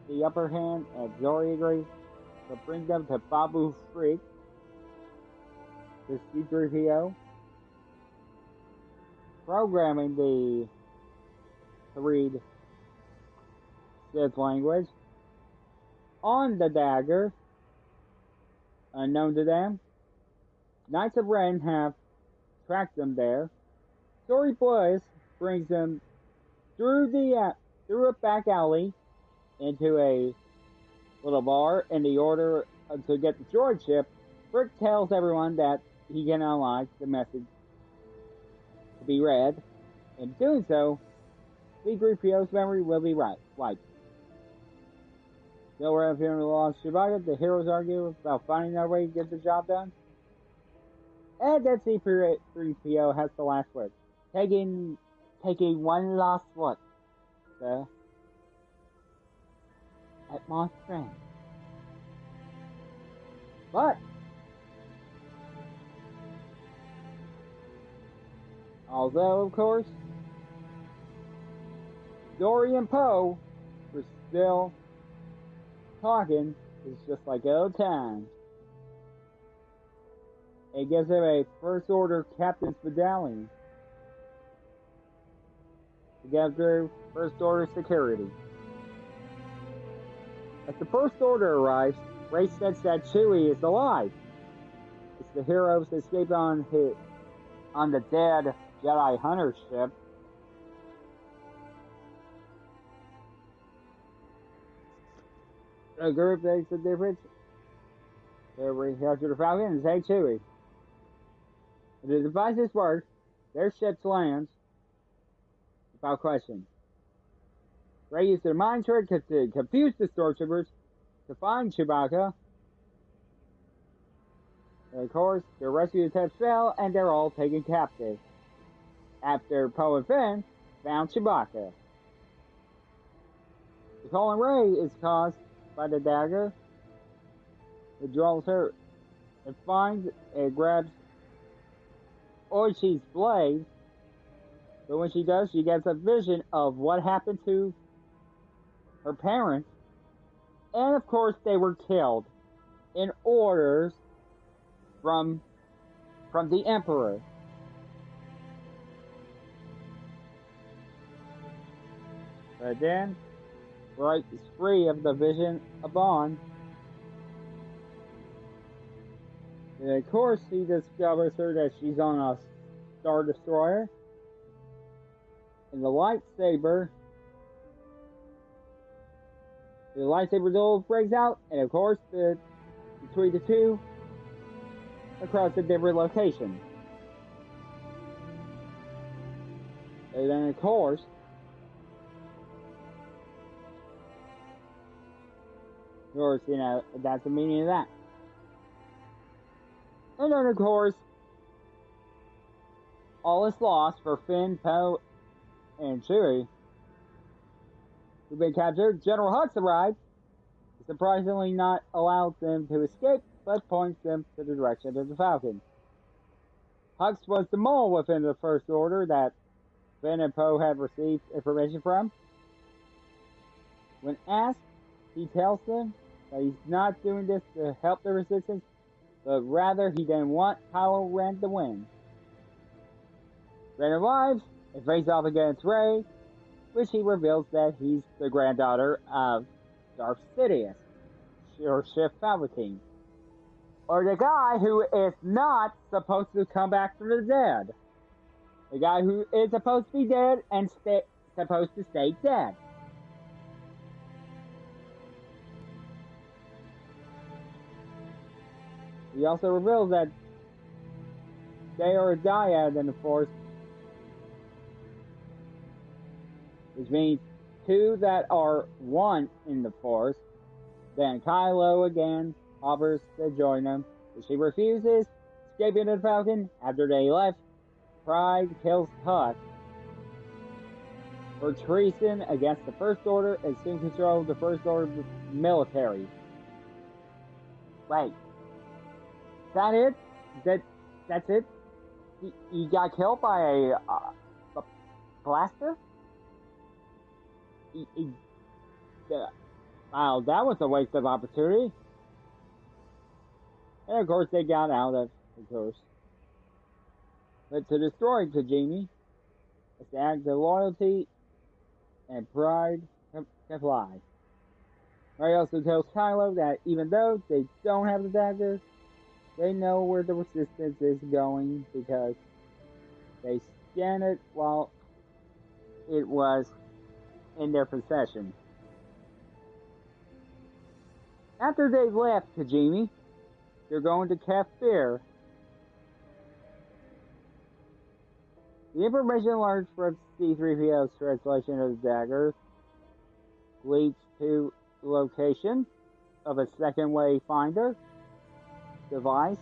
the upper hand, and Zori agrees to bring them to Babu Frik, the C-3PO, programming to read Sith language on the dagger. Unknown to them, Knights of Ren have tracked them there. Zori Bliss brings them through a back alley into a little bar in the order to get the droid ship. Frick tells everyone that he can unlock the message to be read. In doing so, C-3PO's memory will be wiped. Still around here in the Lost Chewbacca, the heroes argue about finding their way to get the job done. And that C-3PO has the last word. Taking one last look, sir, at my friend. But although, of course, Zori and Poe were still talking, it's just like old times. It gives him a First Order Captain's Medallion to get through First Order security. As the First Order arrives, Rey says that Chewie is alive. As the heroes escape on the dead Jedi Hunter ship, the group makes a difference. They recapture the Falcon and say Chewie. If the devices work, their ship lands without question. Rey used their mind trick to confuse the stormtroopers to find Chewbacca. And of course, their rescue attempts fail and they're all taken captive. After Poe and Finn found Chewbacca. The call on Rey is caused by the dagger. It draws her and finds and grabs Oichi's blade. But when she does, she gets a vision of what happened to her parents. And of course, they were killed in orders from the Emperor. But then, Wright is free of the vision of Bond. And of course, he discovers her that she's on a Star Destroyer. And the lightsaber duel breaks out. And of course, between the two, across a different location. And then, of course, you know, that's the meaning of that. And then, of course, all is lost for Finn, Poe, and Chewie, who've been captured, General Hux arrives, surprisingly not allows them to escape, but points them to the direction of the Falcon. Hux was the mole within the First Order that Finn and Poe had received information from. When asked, he tells them that he's not doing this to help the Resistance, but rather he didn't want Kylo Ren to win. Ren arrives and faces off against Rey, which he reveals that he's the granddaughter of Darth Sidious, or Sith Palpatine, or the guy who is not supposed to come back from the dead. The guy who is supposed to be dead and supposed to stay dead. He also reveals that they are a dyad in the Force, which means two that are one in the Force. Then Kylo again offers to join them, but she refuses, escaping the Falcon. After they left, Pride kills Hux for treason against the First Order and soon control the First Order military. Wait, is that it? That's it? He got killed by a blaster? Wow, that was a waste of opportunity. And of course they got out of course. But to destroy Tajimi, it's the act of loyalty and pride can fly. Rey also tells Kylo that even though they don't have the daggers, they know where the Resistance is going because they scanned it while it was in their possession. After they left Tajimi, they're going to Kafir. The information learned from C-3PO's translation of the daggers leads to the location of a second wayfinder device,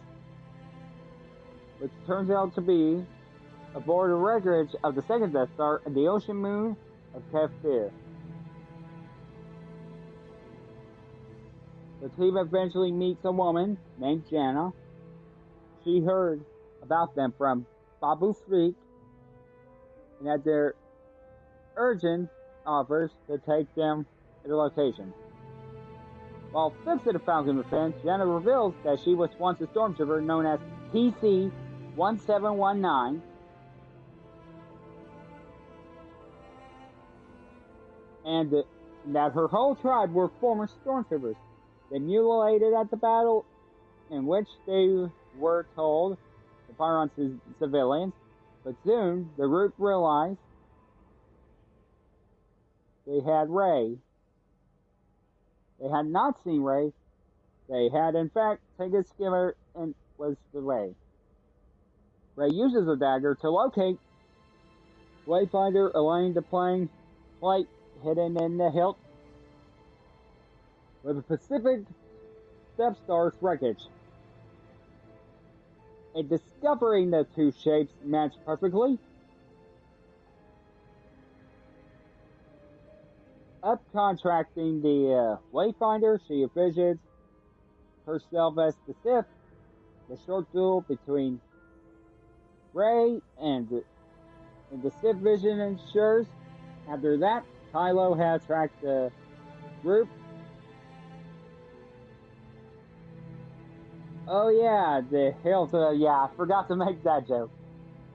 which turns out to be aboard the wreckage of the second Death Star in the ocean moon of Kafir. The team eventually meets a woman named Jannah. She heard about them from Babu Frik, and at their urgent offers to take them to the location. While fixing the Falcon defense, Jannah reveals that she was once a stormtrooper known as TC-1719, and that her whole tribe were former stormtroopers. They mutilated at the battle, in which they were told to fire on civilians, but soon the group realized they had Rey. They had not seen Rey. They had, in fact, taken a skimmer and was the Rey. Rey uses a dagger to locate Wayfinder, aligning the plate hidden in the hilt with the Pacific Death Star's wreckage. And discovering the two shapes match perfectly, Contracting the Wayfinder, she envisions herself as the Sith. The short duel between Rey and the Sith vision ensures. After that, Kylo has tracked the group. Oh yeah, the hilt, yeah, I forgot to make that joke.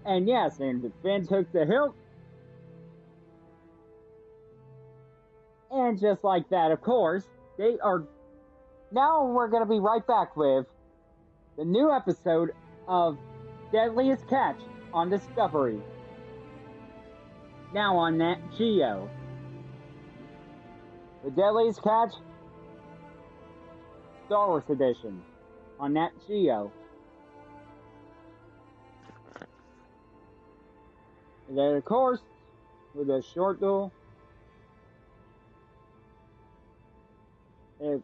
And yes, and Finn took the hilt. And just like that, of course, they are... Now we're going to be right back with the new episode of Deadliest Catch on Discovery. Now on Nat Geo. The Deadliest Catch, Star Wars Edition, on Nat Geo. And then, of course, with a short duel, it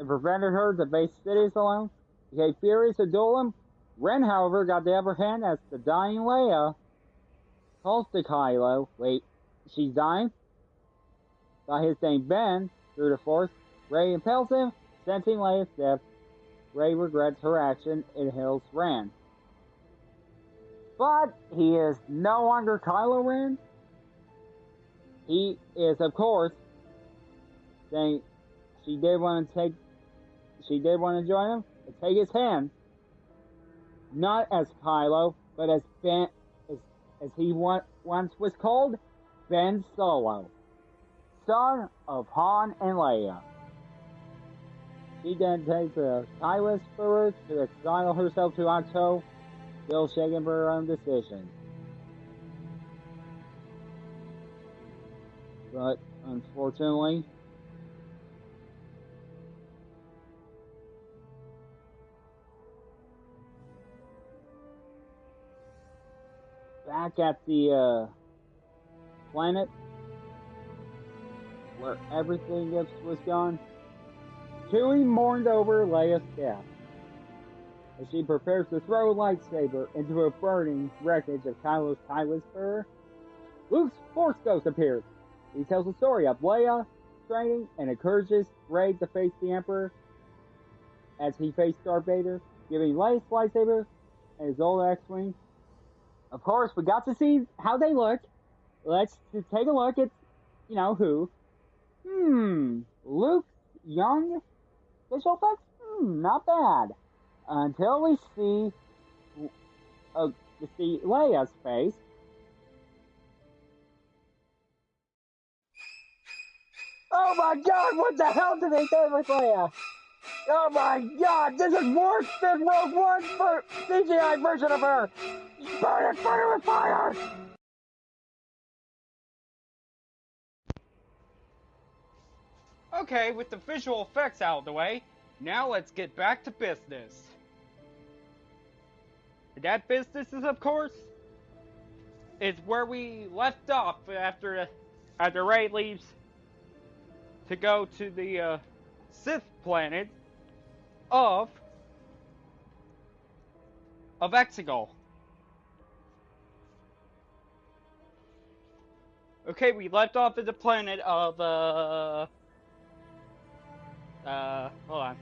prevented her to face Sidious alone. He gave furious to duel him, Ren, however, got the upper hand as the dying Leia calls to Kylo. Wait, she's dying? By his name Ben, through the Force, Rey impels him, sensing Leia's death. Rey regrets her action and hails Ren. But he is no longer Kylo Ren. He is, of course, saying she did want to join him and take his hand. Not as Kylo, but as Ben, as he once was called, Ben Solo, son of Han and Leia. She then takes a Kylo Whisperer to exile herself to Ahch-To, still shaken for her own decision. But unfortunately, back at the planet where everything else was gone, Chewie mourned over Leia's death as she prepares to throw a lightsaber into a burning wreckage of Kylo's TIE Whisperer. Luke's Force Ghost appears. He tells the story of Leia training and encourages Rey to face the Emperor as he faced Darth Vader, giving Leia's lightsaber and his old X-Wing. Of course, we got to see how they look. Let's take a look at, who. Luke's young visual effects? Not bad. Until we see Leia's face. Oh my god, what the hell did they do with Leia? Oh my god, this is worse than Rogue One's CGI version of her! Burn it with fire! Okay, with the visual effects out of the way, now let's get back to business. And that business is, of course, is where we left off after Rey leaves to go to the Sith planet of Exegol. Okay, we left off at the planet of hold on.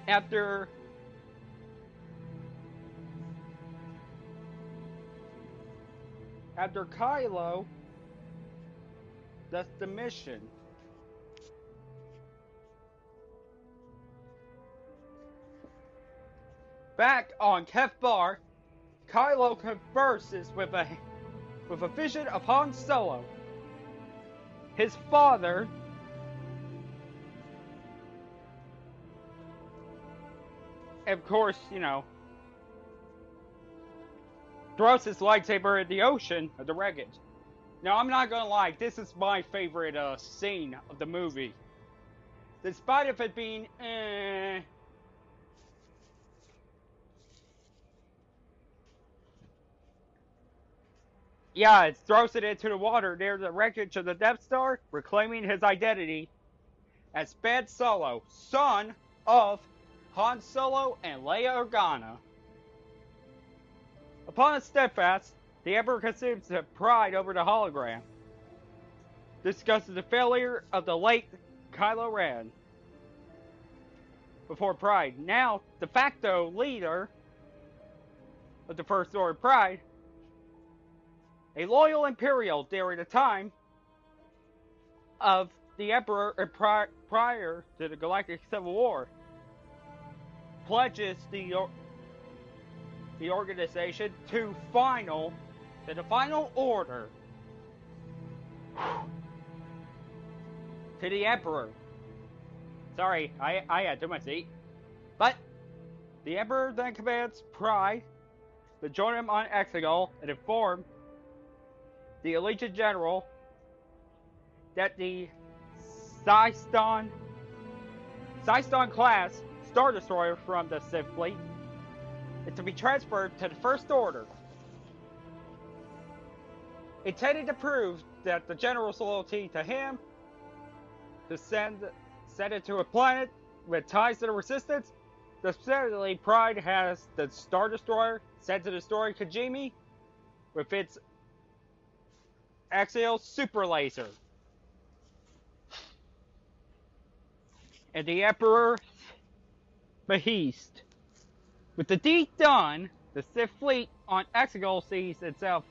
After Kylo, that's the mission. Back on Kef Bar, Kylo converses with a vision of Han Solo, his father, and of course, throws his lightsaber in the ocean of the wreckage. Now, I'm not gonna lie, this is my favorite scene of the movie. Despite of it being yeah, it throws it into the water near the wreckage of the Death Star, reclaiming his identity as Ben Solo, son of Han Solo and Leia Organa. Upon his steadfast, the Emperor consumes pride over the hologram, discusses the failure of the late Kylo Ren. Before Pride, now de facto leader of the First Order Pride, a loyal Imperial during the time of the Emperor and prior to the Galactic Civil War, pledges the organization to the final order to the Emperor. Sorry, I had too much to eat. But the Emperor then commands Pride to join him on Exegol and inform the Legion General that the Syston class Star Destroyer from the Sith Fleet is to be transferred to the First Order, intending to prove the General's loyalty to him, to send it to a planet with ties to the Resistance. Specifically, Pride has the Star Destroyer sent to destroy Kijimi with its axial super laser. And the Emperor Behest. With the deed done, the Sith fleet on Exegol sees itself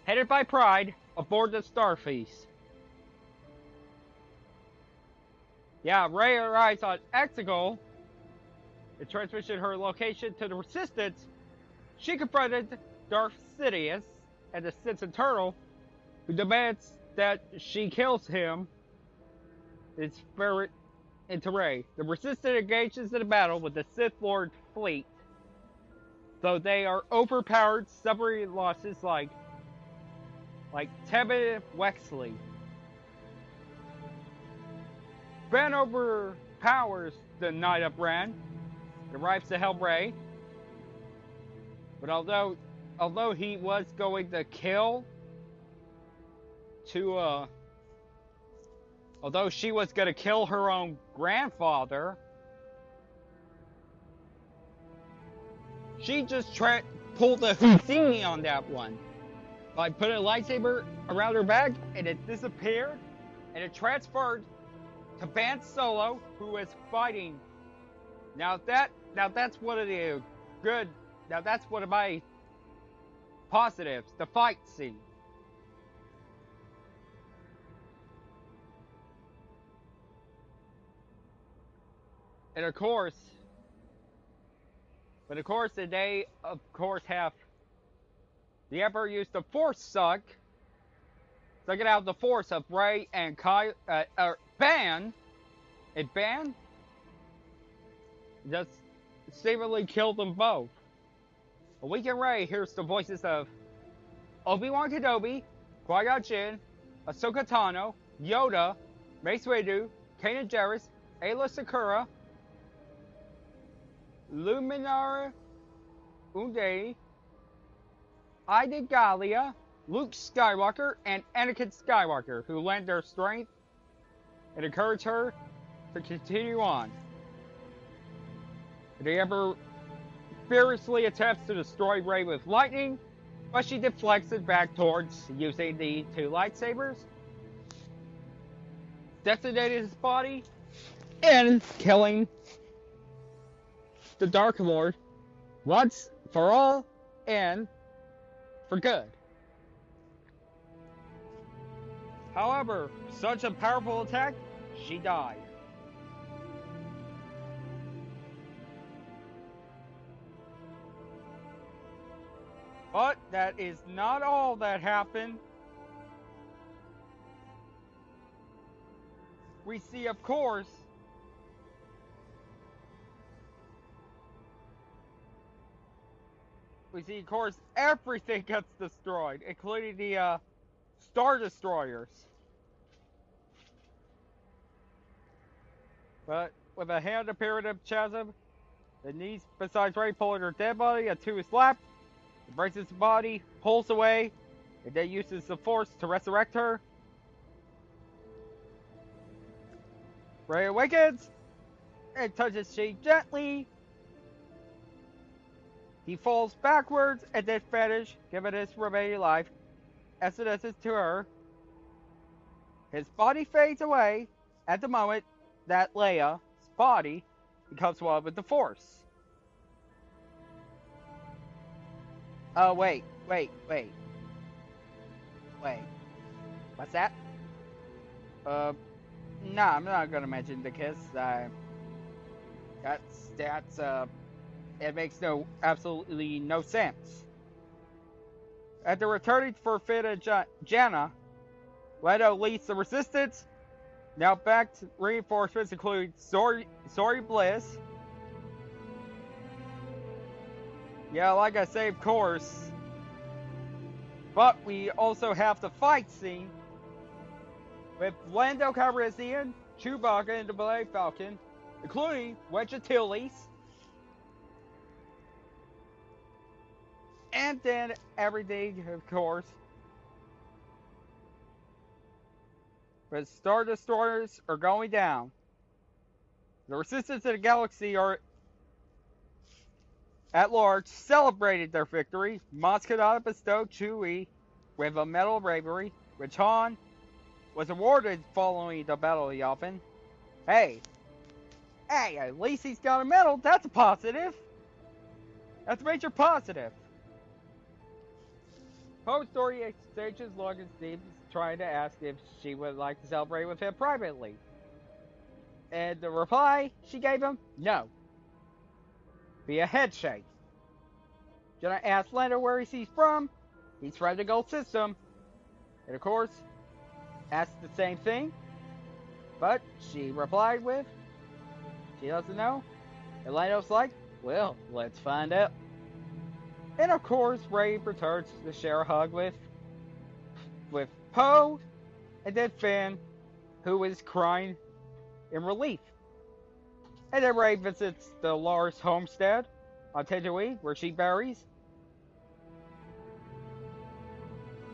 headed by Pride aboard the Starfeast. Yeah, Rey arrives on Exegol. In transmission her location to the Resistance, she confronted Darth Sidious and the Sith Eternal, who demands that she kills him, its spirit, into Rey. The Resistance engages in a battle with the Sith Lord fleet, though they are overpowered, suffering losses like Tebet Wexley. Ben overpowers the Knight of Ren, arrives to help Rey, but although he was going to kill although she was going to kill her own grandfather, she just pulled a Houdini on that one by putting a lightsaber around her back, and it disappeared, and it transferred to Ben Solo, who is fighting. Now that's one of the good. Now that's one of my positives. The fight scene. And of course, they have the Emperor used the Force sucking out the Force of Rey and Ban, and Ban just seemingly killed them both. A weakened Rey hears the voices of Obi-Wan Kenobi, Qui-Gon Jinn, Ahsoka Tano, Yoda, Mace Windu, Kanan Jarrus, Ayla Secura, Luminara Undai, Ida Gallia, Luke Skywalker, and Anakin Skywalker, who lend their strength and encourage her to continue on. The Emperor furiously attempts to destroy Rey with lightning, but she deflects it back towards using the two lightsabers, detonating his body, and killing the Dark Lord once for all and for good. However, such a powerful attack, she died. But that is not all that happened. We see, of course, everything gets destroyed, including the Star Destroyers. But with a hand appearing in chasm, the knees besides Rey pulling her dead body into his lap, embraces the body, pulls away, and then uses the Force to resurrect her. Rey awakens and touches she gently. He falls backwards and then vanishes, giving his remaining life essences to her. His body fades away at the moment that Leia's body becomes one with the Force. Oh, wait. What's that? No, I'm not gonna mention the kiss. It makes absolutely no sense. After returning for Finn and Janna, Lando leads the Resistance. Now back to reinforcements include Sorry Bliss. Yeah, like I say, of course. But we also have the fight scene with Lando Calrissian, Chewbacca, and the Millennium Falcon, including Wedge Antilles. And then everything, of course, but Star Destroyers are going down. The resistance of the galaxy are at large celebrated their victory. Maz Kanata bestowed Chewie with a Medal of Bravery, which Han was awarded following the Battle of Yavin. Hey, at least he's got a medal. That's a positive. That's a major positive. Poe's story exchanges Logan Steve trying to ask if she would like to celebrate with him privately. And the reply she gave him, no. Via headshake. Jenna asked Lando where he's from. He's from the Gold System. And of course, asked the same thing. But she replied with, she doesn't know. And Lando's like, well, let's find out. And of course, Rey returns to share a hug with Poe, and then Finn, who is crying in relief. And then Rey visits the Lars homestead on Tatooine, where she buries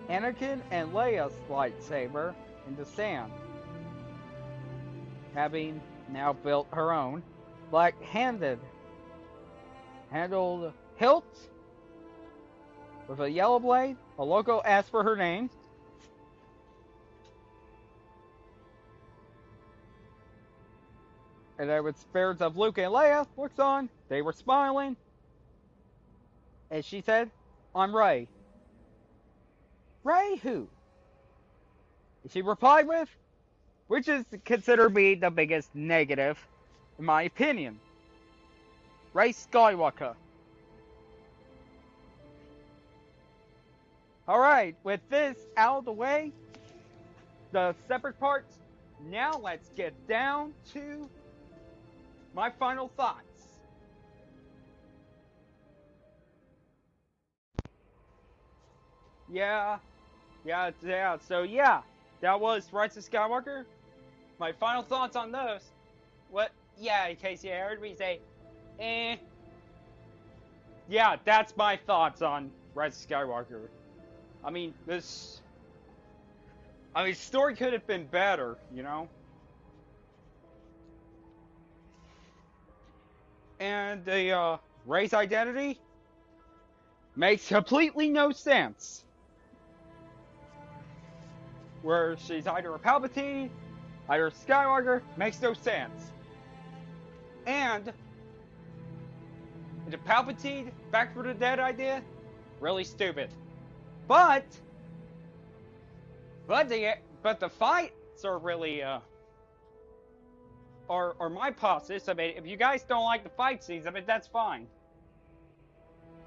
Anakin and Leia's lightsaber in the sand, having now built her own black-handled hilt with a yellow blade. A local asked for her name. And then with spirits of Luke and Leia looks on, they were smiling. And she said, I'm Rey. Rey who? And she replied with, which is considered to be the biggest negative, in my opinion. Rey Skywalker. Alright, with this out of the way, the separate parts, now let's get down to my final thoughts. Yeah, so that was Rise of Skywalker. My final thoughts on those. In case you heard me say, Yeah, that's my thoughts on Rise of Skywalker. I mean, story could have been better, you know? And the, Rey's identity makes completely no sense. Where she's either a Palpatine, either a Skywalker, makes no sense. And the Palpatine Back from the Dead idea, really stupid. But the fights are really are my positives. I mean, if you guys don't like the fight scenes, I mean, that's fine.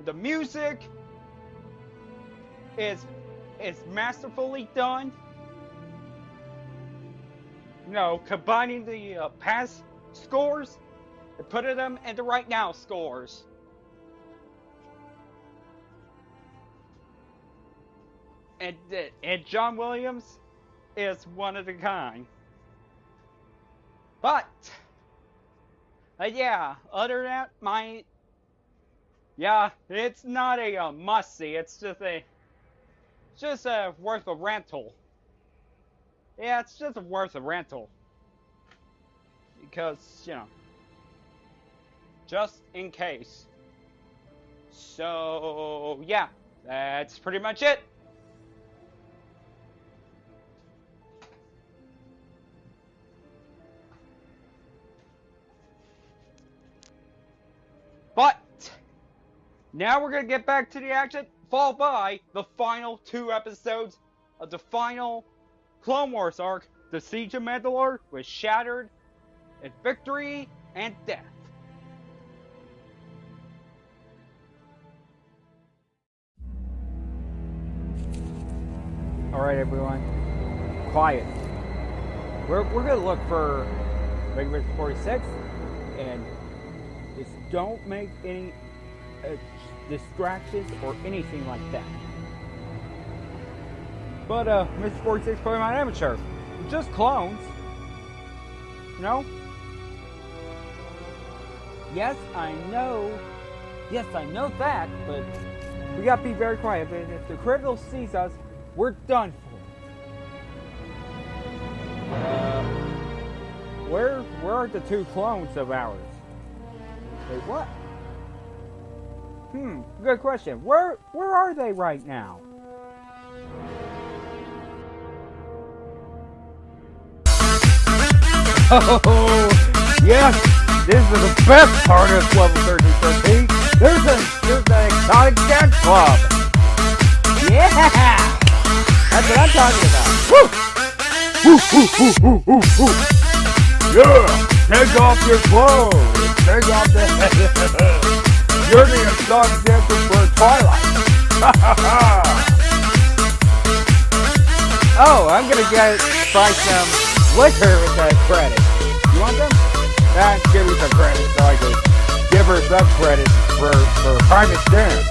The music is masterfully done. You know, combining the past scores and putting them into right now scores. And John Williams is one of a kind. But other than that, it's not a must see. It's just worth a rental. Yeah, it's just worth a rental. Because, you know, just in case. So, yeah, that's pretty much it. But now we're going to get back to the action, followed by the final 2 episodes of the final Clone Wars arc, the Siege of Mandalore, was shattered in victory and death. Alright everyone, quiet. We're going to look for Regular 46, and just don't make any distractions or anything like that. But Mr. 46 probably not amateur. Just clones. You know? Yes, I know that, but we gotta be very quiet. If the critical sees us, we're done for. Where are the two clones of ours? Wait, what? Good question. Where are they right now? Oh, yes, this is the best part of level 1313. There's an exotic dance club. Yeah, that's what I'm talking about. Woo! Woo, woo, woo, woo, woo, woo. Yeah, take off your clothes. Take off the You're the exotic dancer for Twilight. Oh, I'm gonna buy some liquor with that credit. You want them? Give me some credit so I can give her some credit for private dance.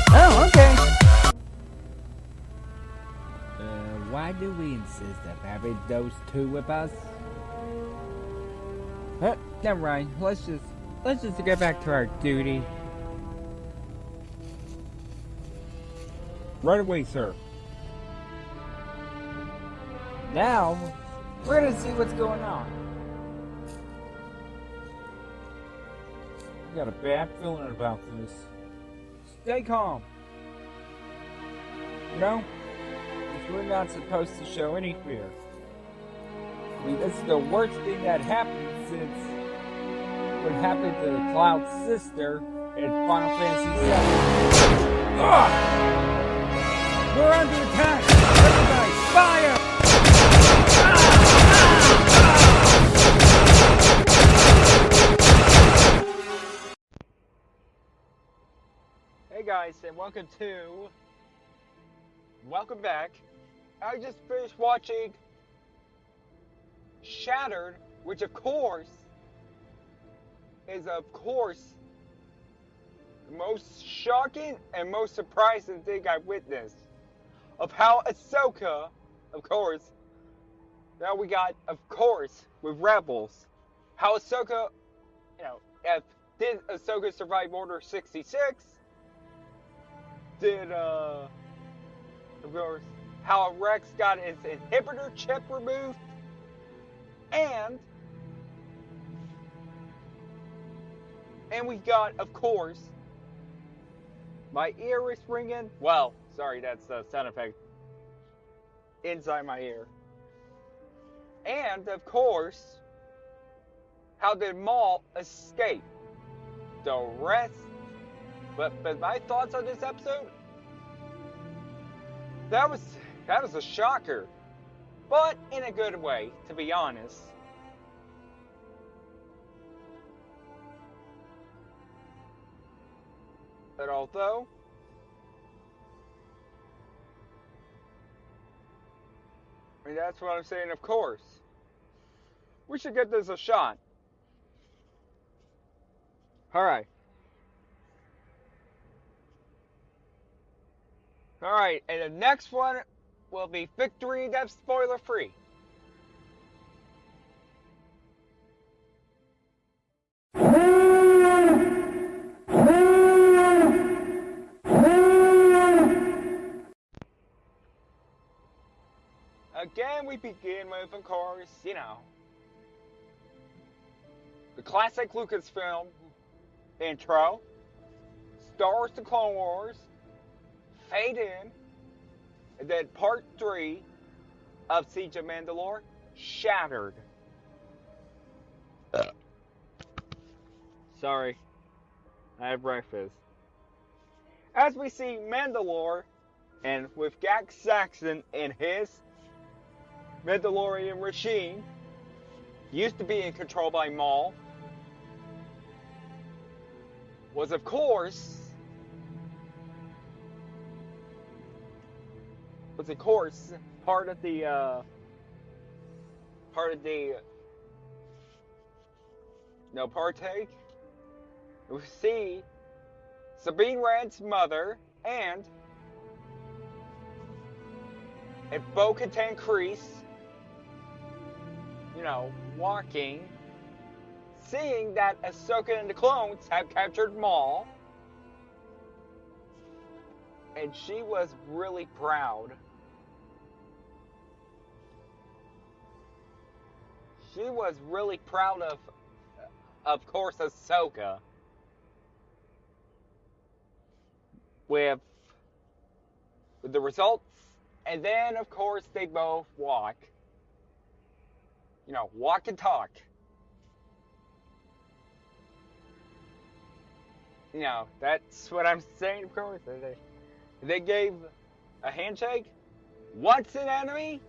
Oh, okay. Why do we insist on having those two with us? Never mind. Let's just get back to our duty. Right away, sir. Now, we're gonna see what's going on. I got a bad feeling about this. Stay calm. You know, we're not supposed to show any fear. I mean, this is the worst thing that happened since what happened to Cloud's sister in Final Fantasy VII. We're under attack! Everybody, fire! Hey guys, and welcome back. I just finished watching Shattered, which of course is the most shocking and most surprising thing I've witnessed of how Ahsoka, of course, now we got, of course, with Rebels, how Ahsoka, did Ahsoka survive Order 66? Did, of course, how Rex got his inhibitor chip removed? And we got, of course, my ear is ringing. Well, sorry, that's a sound effect inside my ear. And, of course, how did Maul escape? The rest. But my thoughts on this episode? That was a shocker. But in a good way, to be honest. But although I mean, that's what I'm saying, of course. We should get this a shot. Alright. Alright, and the next one will be Victory in Depth spoiler free. Again, we begin with, of course, the classic Lucasfilm intro, Star Wars The Clone Wars, fade in, and then part 3 of Siege of Mandalore, Shattered. Sorry, I had breakfast. As we see Mandalore, and with Gax Saxon and his Mandalorian regime, used to be in control by Maul, was of course part of the partake. We see Sabine Wren's mother and Bo-Katan Kryze, walking, seeing that Ahsoka and the clones have captured Maul, and she was really proud. she was really proud of course, Ahsoka. With the results, and then, of course, they both walk. Walk and talk. That's what I'm saying, of course. They gave a handshake. Once an enemy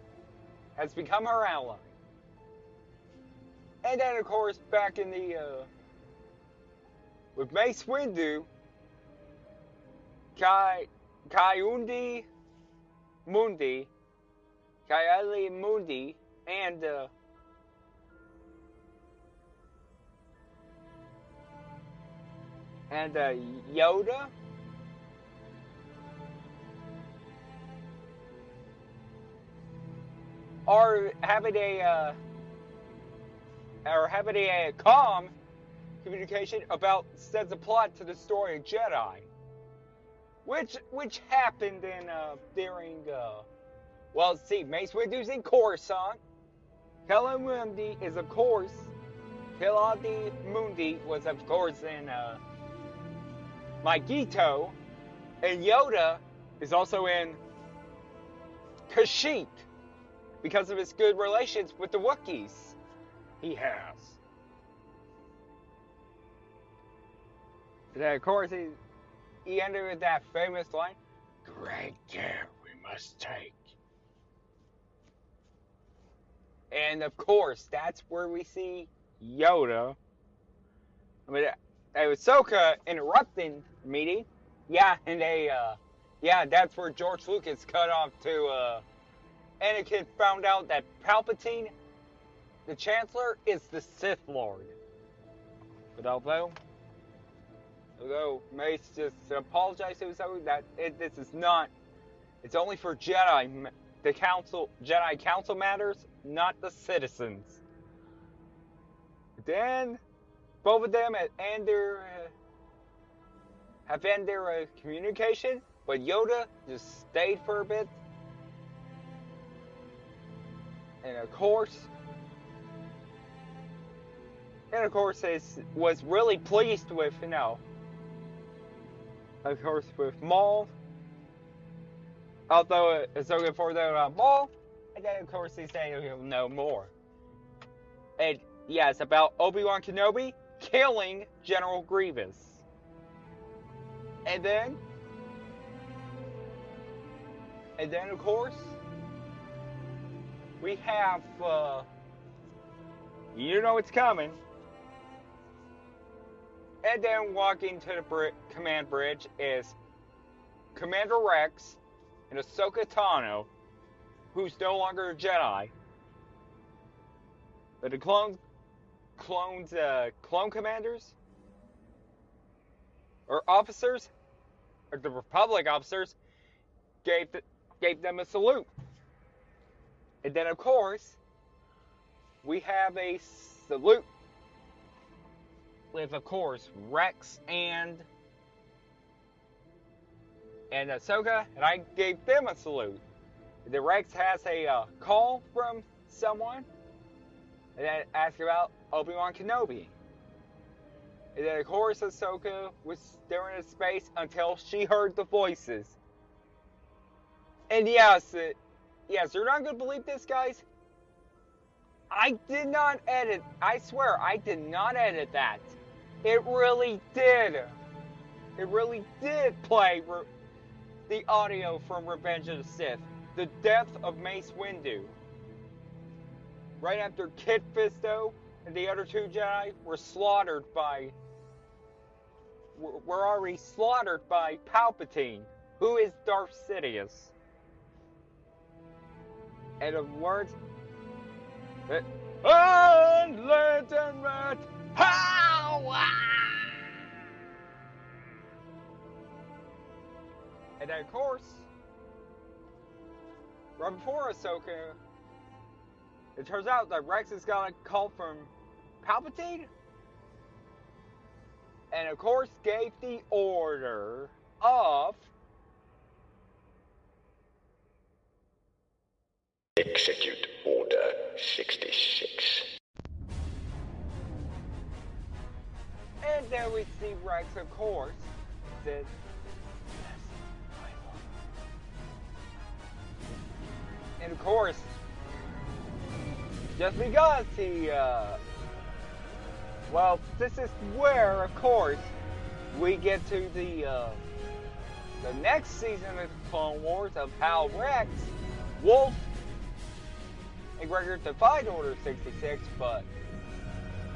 has become her ally. And then, of course, back in the, with Mace Windu, Kayali Mundi, and Yoda are having a calm communication about sets of plot to the story of Jedi, which happened in during Mace Windu's in Coruscant. Mundi is of course. Kayali Mundi was of course in Magneto, and Yoda is also in Kashyyyk because of his good relations with the Wookiees he has. And then, of course, he ended with that famous line, "Great care we must take." And, of course, that's where we see Yoda. I mean, Ahsoka interrupting the meeting. Yeah, and that's where George Lucas cut off to, Anakin found out that Palpatine, the Chancellor, is the Sith Lord. But although Mace just apologized to Ahsoka that this is not, it's only for Jedi, Jedi Council matters, not the citizens. Then, both of them have ended their communication, but Yoda just stayed for a bit. And of course, was really pleased with, of course, with Maul. Although Ahsoka for the Maul, and then of course they say he'll know more. And yeah, it's about Obi-Wan Kenobi killing General Grievous. And then of course, we have, it's coming. And then walking to the command bridge is Commander Rex and Ahsoka Tano, who's no longer a Jedi. But the clone commanders, or officers, or the Republic officers, gave them a salute. And then, of course, we have a salute with, of course, Rex and Ahsoka, and I gave them a salute. And then Rex has a call from someone, and then asked about Obi-Wan Kenobi. And then, of course, Ahsoka was staring at space until she heard the voices. And yes, you're not going to believe this, guys. I did not edit. I swear, I did not edit that. It really did. It really did play the audio from Revenge of the Sith. The death of Mace Windu. Right after Kit Fisto and the other two Jedi were already slaughtered by Palpatine, who is Darth Sidious. And of words, unlegitimate power! And then, of course, right before Ahsoka, it turns out that Rex has got a call from Palpatine, and of course gave the order of Execute Order 66. And then we see Rex, of course, said, yes, I love you. And of course, just because he, well, this is where, of course, we get to the next season of the Clone Wars of how Rex, Wolf, and Gregor defied Order 66, but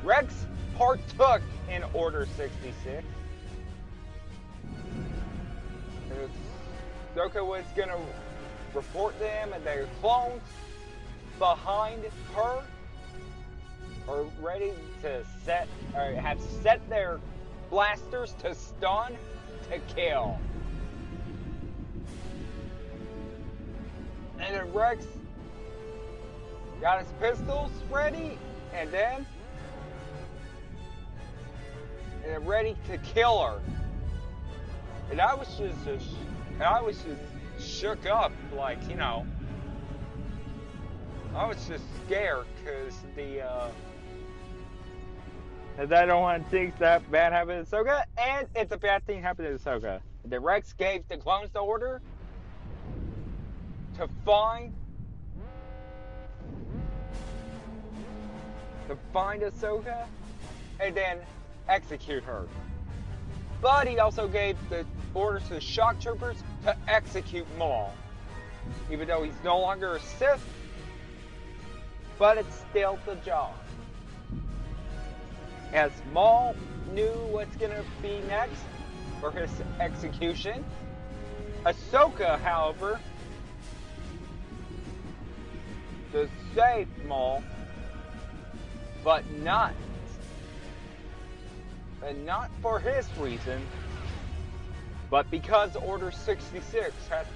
Rex partook in Order 66. Ahsoka was gonna report them and their clones behind her are ready to have set their blasters to stun, to kill. And then Rex got his pistols ready, and then ready to kill her. And I was just shook up, like, you know. I was just scared because I don't want things that bad happen to Ahsoka, and it's a bad thing happened to Ahsoka. The Rex gave the clones the order to find Ahsoka and then execute her. But he also gave the orders to the shock troopers to execute Maul. Even though he's no longer a Sith, but it's still the job. As Maul knew what's gonna be next for his execution, Ahsoka, however, to save Maul, but not for his reason, but because Order 66 has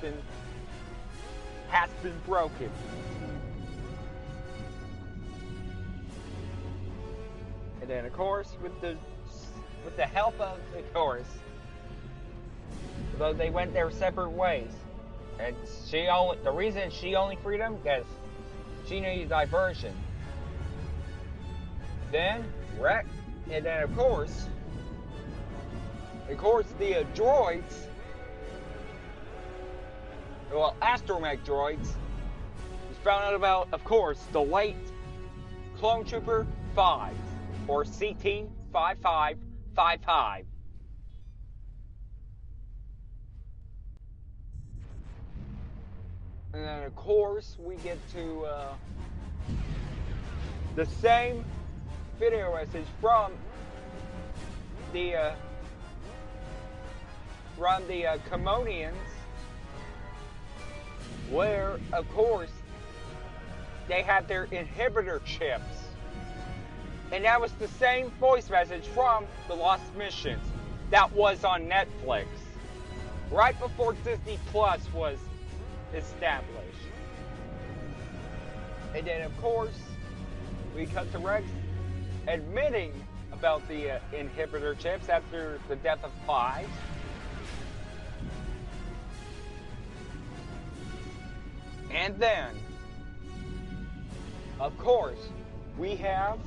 been broken. And then, of course, with the help of the course, although they went their separate ways, and the reason she only freed him because she needed diversion. Then Rex, and then of course the droids, well, astromech droids, found out about, of course, the late Clone Trooper 5, or CT-5555. And then, of course, we get to the same video message from the Commonians, where, of course, they had their inhibitor chips. And that was the same voice message from the Lost Missions that was on Netflix, right before Disney Plus was established. And then, of course, we cut to Rex admitting about the inhibitor chips after the death of Pi. And then, of course, we have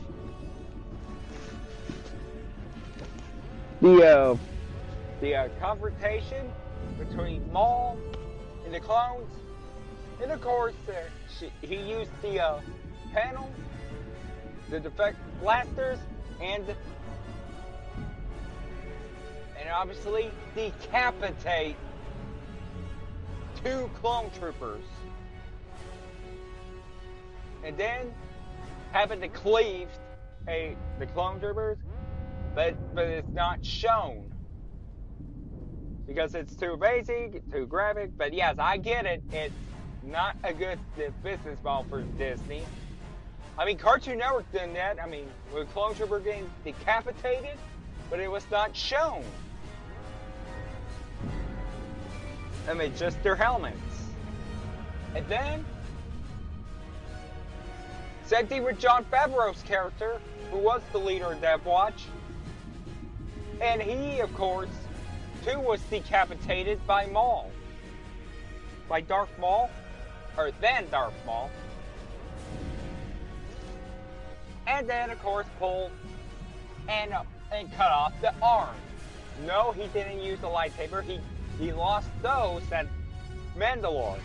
the confrontation between Maul and the clones. And of course, he used the panel, the defect blasters, and obviously decapitate 2 clone troopers. And then having to cleave the clone troopers, but it's not shown because it's too basic, too graphic. But yes, I get it. It's not a good business model for Disney. I mean, Cartoon Network did that. I mean, with clone trooper getting decapitated, but it was not shown. I mean, just their helmets. And then, same thing with Jon Favreau's character, who was the leader of Death Watch. And he, of course, too was decapitated by Maul. By Darth Maul. Or then Darth Maul. And then, of course, pulled and and cut off the arm. No, he didn't use the lightsaber. He lost those at Mandalore.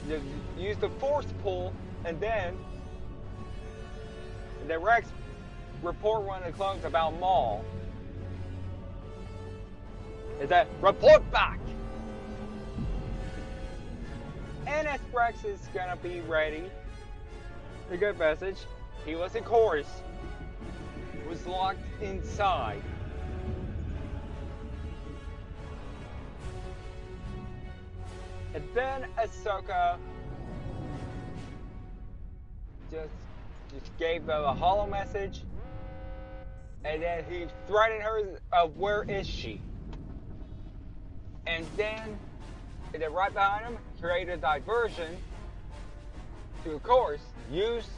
Just used the force pull, and then Rex report one of the clones about Maul. Is that report back? And as Rex is gonna be ready, the good message, he was of course was locked inside. And then Ahsoka just gave them a hollow message, and then he threatened her of where is she? And then right behind him, create a diversion to, of course, use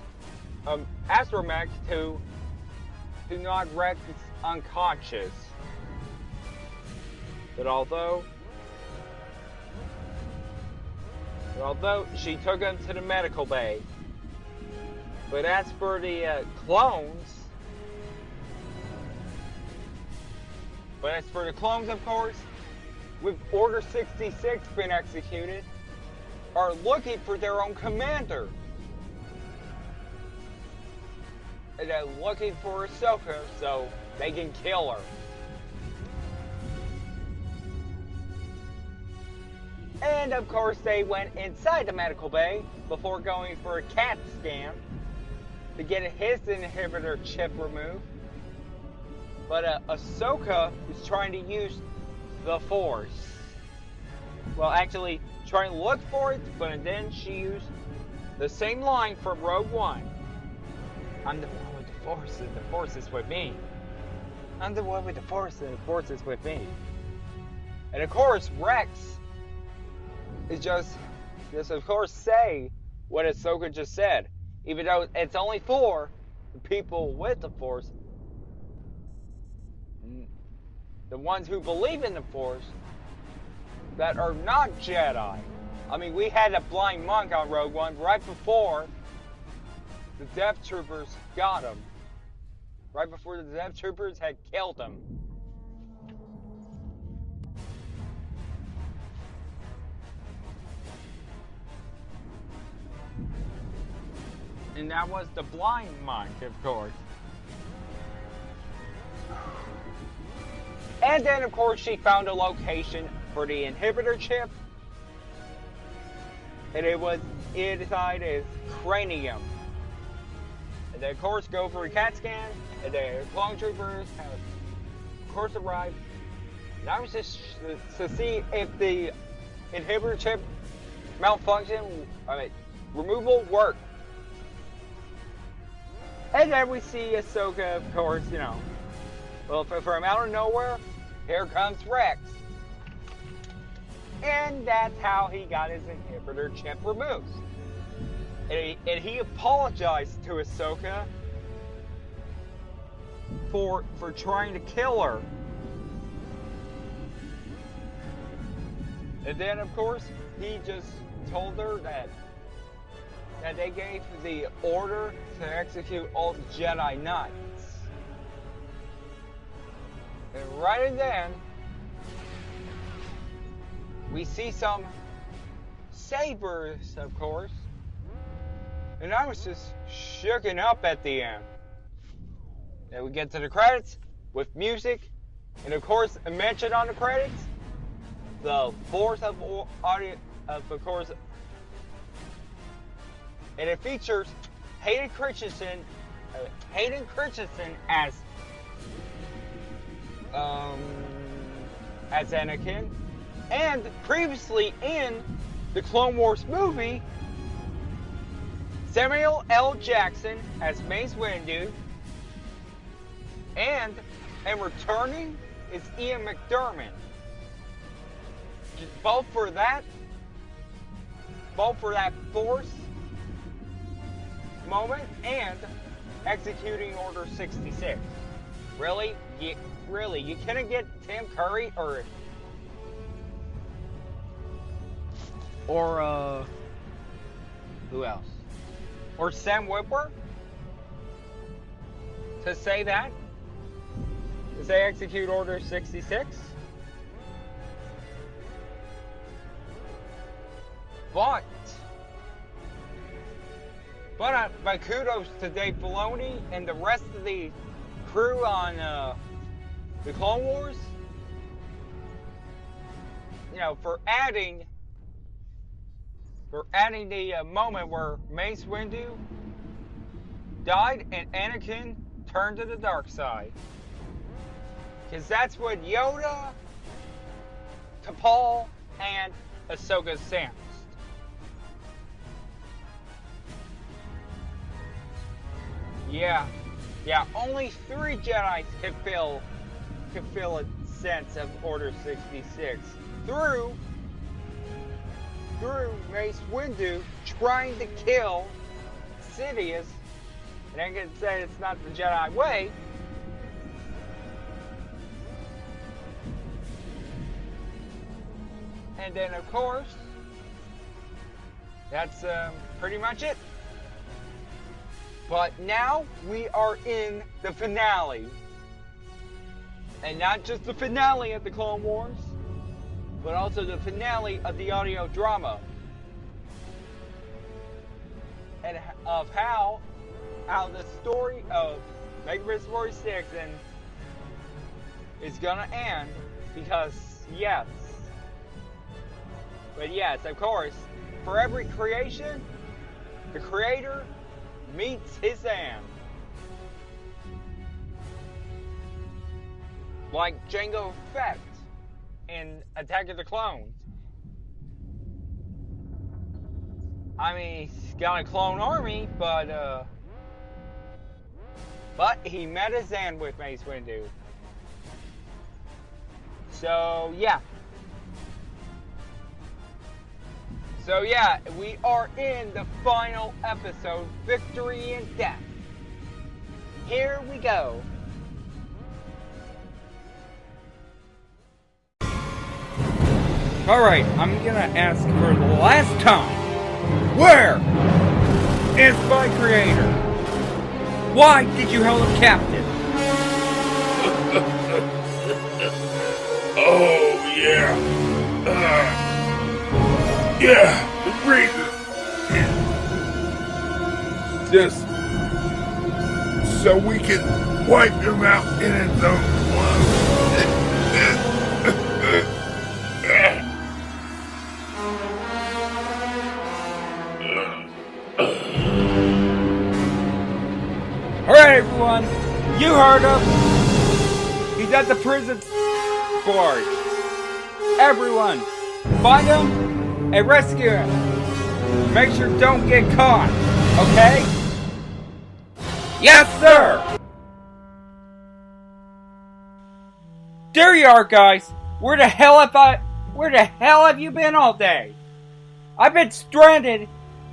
astromech to knock Rex unconscious. But although she took him to the medical bay, but as for the clones, of course, with Order 66 been executed, are looking for their own commander. And they're looking for Ahsoka so they can kill her. And of course they went inside the medical bay before going for a CAT scan to get his inhibitor chip removed. But Ahsoka is trying to use the Force. Well, actually, trying to look for it, but then she used the same line from Rogue One. I'm the one with the Force, and the Force is with me. I'm the one with the Force, and the Force is with me. And of course, Rex is just of course say what Ahsoka just said. Even though it's only for the people with the Force, the ones who believe in the Force, that are not Jedi. I mean, we had a blind monk on Rogue One right before the Death Troopers got him. Right before the Death Troopers had killed him. And that was the blind monk, of course. And then, of course, she found a location for the inhibitor chip. And it was inside his cranium. And then, of course, go for a CAT scan. And the clone troopers have, of course, arrived. And I was just to see if the inhibitor chip malfunction, removal worked. And then we see Ahsoka, of course, well, from out of nowhere, here comes Rex. And that's how he got his inhibitor chip removed. And he apologized to Ahsoka for trying to kill her. And then, of course, he just told her that they gave the order to execute all the Jedi Knights. And right then, we see some sabers, of course. And I was just shooken up at the end. Then we get to the credits with music. And of course, a mention on the credits, the Force of audio, of course. And it features Hayden Christensen as Anakin, and previously in the Clone Wars movie, Samuel L. Jackson as Mace Windu, and returning is Ian McDiarmid. Both for that Force moment and executing Order 66. Really? You couldn't get Tim Curry or who else? Or Sam Witwer to say that? as they execute Order 66. But kudos to Dave Filoni and the rest of the crew on the Clone Wars, for adding the moment where Mace Windu died and Anakin turned to the dark side. Because that's what Yoda, T'Pol, and Ahsoka sensed. Yeah, only 3 Jedi could feel a sense of Order 66 through Mace Windu trying to kill Sidious, and I can say it's not the Jedi way. And then, of course, that's pretty much it. But now we are in the finale. And not just the finale of the Clone Wars, but also the finale of the audio drama. And of how the story of Megaverse 46 is gonna end. Because, yes. But yes, of course, for every creation, the creator meets his end. Like Jango Fett in Attack of the Clones. I mean, he's got a clone army, but he met his end with Mace Windu. So yeah, we are in the final episode, Victory in Death. Here we go. Alright, I'm gonna ask for the last time. Where is my creator? Why did you hold him captive? Oh, yeah. Yeah, the reason is just so we can wipe him out in his own blood. Alright, everyone, you heard him. He's at the prison forge. Everyone, find him and rescue him. Make sure don't get caught, okay? Yes, sir! There you are, guys. Where the hell have you been all day? I've been stranded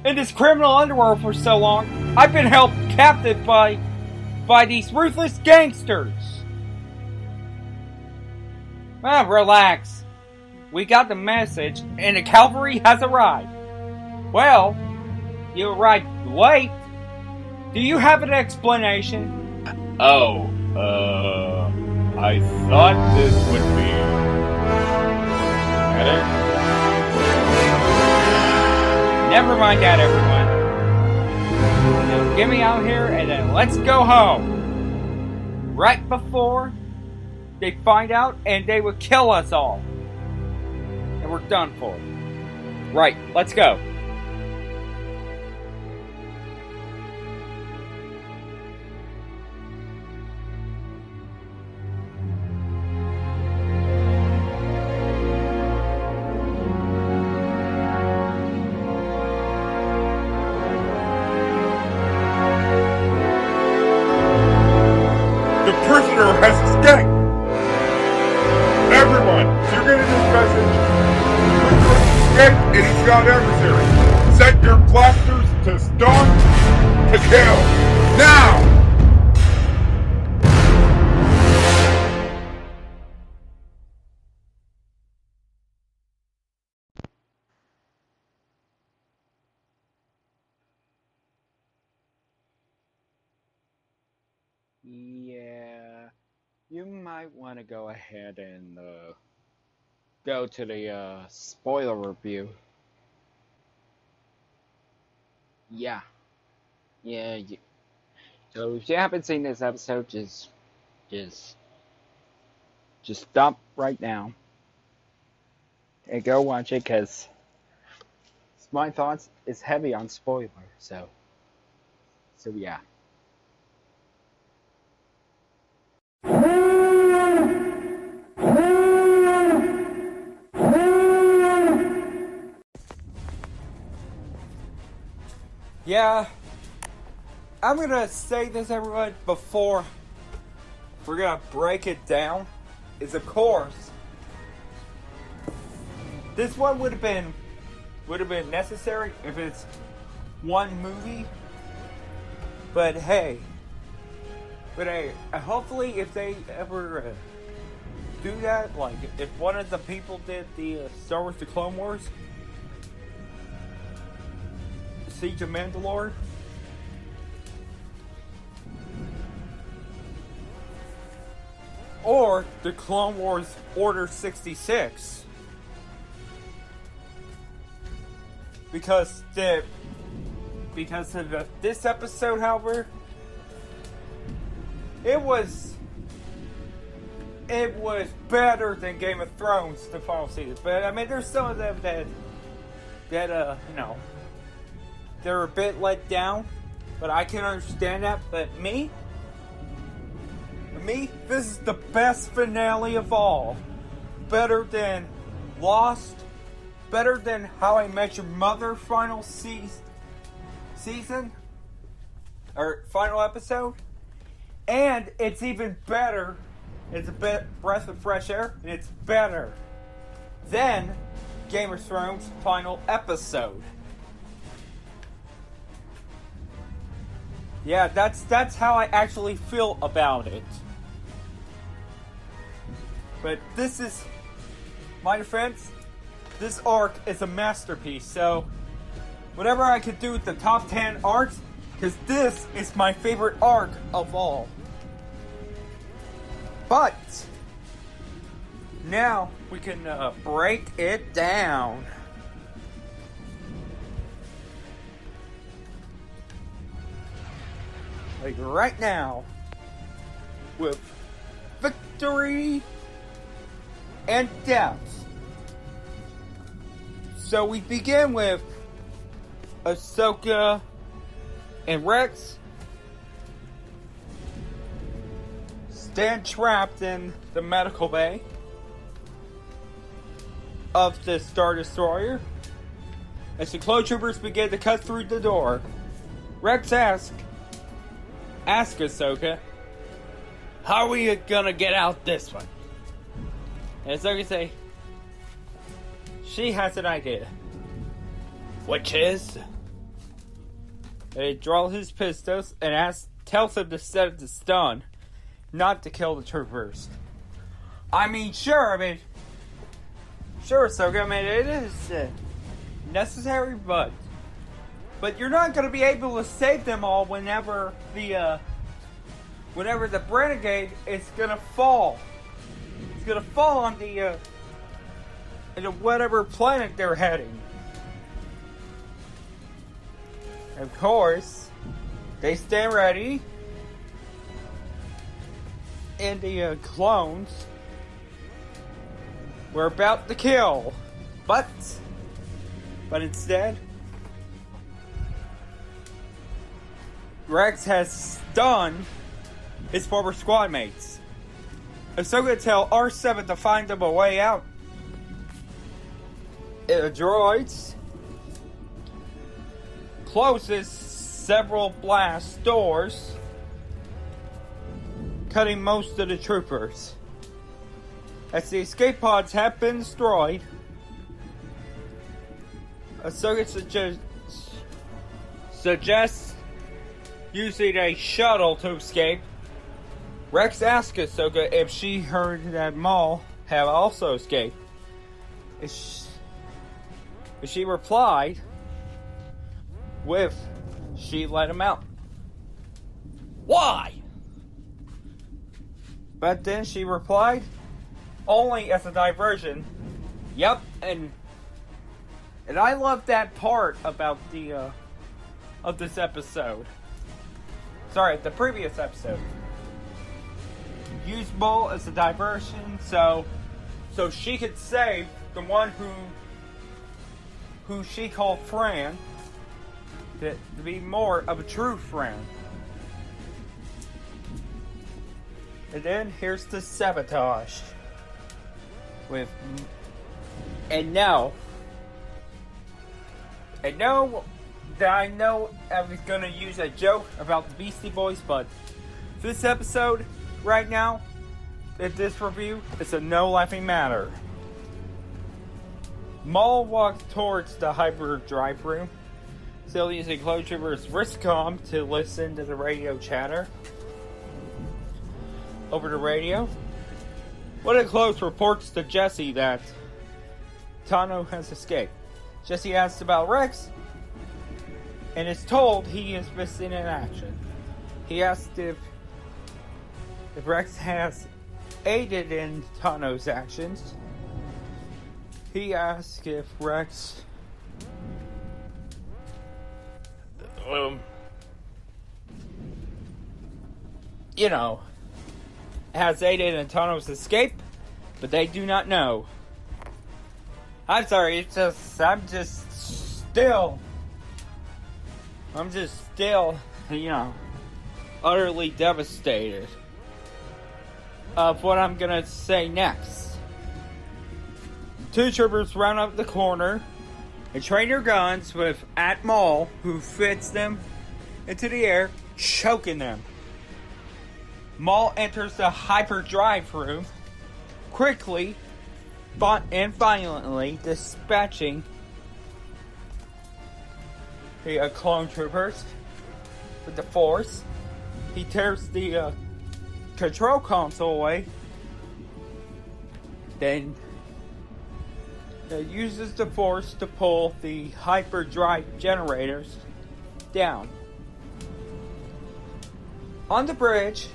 in this criminal underworld for so long. I've been held captive by these ruthless gangsters. Relax. We got the message, and the cavalry has arrived. Well, you arrived late. Do you have an explanation? Oh, I thought this would be better. Never mind that, everyone. Now get me out here and then let's go home. Right before they find out and they would kill us all. And we're done for. Right, let's go. The prisoner has escaped! Everyone, you're getting this message. The prisoner has escaped and he's got adversaries. Set your blasters to start to kill. Now! Yeah. you might want to go ahead and go to the spoiler review. Yeah. Yeah. So if you haven't seen this episode, just stop right now and go watch it, because my thoughts is heavy on spoiler. So yeah. Yeah, I'm gonna say this, everyone, before we're gonna break it down, is of course, this one would have been necessary if it's one movie, but hey, hopefully if they ever do that, like if one of the people did the Star Wars: The Clone Wars, Siege of Mandalore, or the Clone Wars Order 66, because of this episode, however, it was better than Game of Thrones, the final season. But I mean, there's some of them that they're a bit let down, but I can understand that. But me, this is the best finale of all. Better than Lost, better than How I Met Your Mother final season, or final episode, and it's even better. It's a breath of fresh air, and it's better than Game of Thrones final episode. Yeah, that's how I actually feel about it. But this is my defense. This arc is a masterpiece. So whatever I could do with the top 10 arcs, because this is my favorite arc of all. But now we can break it down. Like right now, with victory and death. So we begin with Ahsoka and Rex stand trapped in the medical bay of the Star Destroyer as the clone troopers begin to cut through the door. Rex asks Ahsoka, how are we gonna get out this one? And Ahsoka say, she has an idea. Which is? And he draws his pistols and tells him to set it to stun, not to kill the troopers. Sure, Ahsoka, it is necessary, but you're not going to be able to save them all whenever the renegade is going to fall. It's going to fall on the into whatever planet they're heading. Of course, they stand ready, and the clones were about to kill, but instead, Rex has stunned his former squad mates. Ahsoka tell R7 to find them a way out. The droids closes several blast doors, cutting most of the troopers. As the escape pods have been destroyed, Ahsoka suggests using a shuttle to escape. Rex asks Ahsoka if she heard that Maul have also escaped. She replied with, she let him out. Why? But then she replied, only as a diversion. Yep, and I love that part about the of this episode. Sorry, the previous episode. Use Maul as a diversion, so she could save the one who she called friend to be more of a true friend. And then here's the sabotage. And now that I know I was gonna use a joke about the Beastie Boys, but this episode, right now, in this review, it's a no laughing matter. Maul walks towards the hyperdrive room, still using Clone Trooper's wristcom to listen to the radio chatter. Over the radio, one of the clones reports to Jesse that Tano has escaped. Jesse asks about Rex, and is told he is missing in action. He asks if Rex has aided in Tano's actions. He asks if Rex has aided in Tano's escape, but they do not know. I'm sorry, I'm just still, utterly devastated of what I'm gonna say next. Two troopers round up the corner and train their guns at Maul, who fits them into the air, choking them. Maul enters the hyperdrive room, quickly and violently dispatching the clone troopers with the Force. He tears the control console away, then uses the Force to pull the hyperdrive generators down. On the bridge,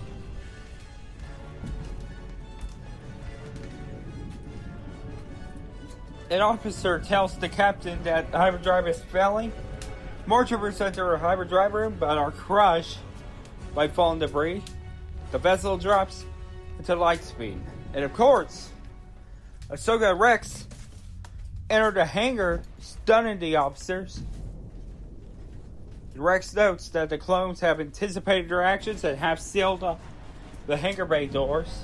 an officer tells the captain that the hyperdrive is failing. More troopers enter a hyperdrive room but are crushed by falling debris. The vessel drops into light speed. And of course, Ahsoka and Rex enter the hangar, stunning the officers. Rex notes that the clones have anticipated their actions and have sealed up the hangar bay doors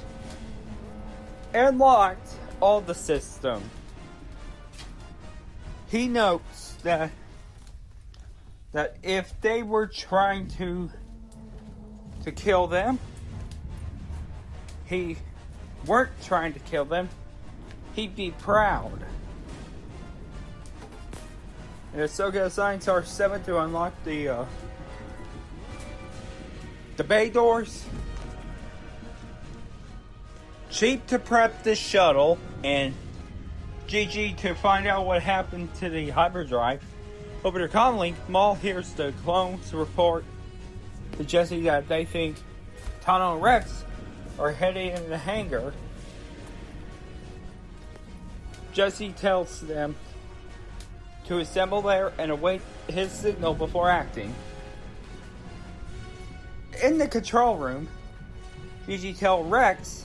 and locked all the systems. He notes that if they were trying to kill them, he weren't trying to kill them, he'd be proud. And Ahsoka assigns R7 to unlock the bay doors. Cheap to prep the shuttle, and GG to find out what happened to the hyperdrive. Over to comlink, Maul hears the clones report to Jesse that they think Tano and Rex are heading in the hangar. Jesse tells them to assemble there and await his signal before acting. In the control room, GG tells Rex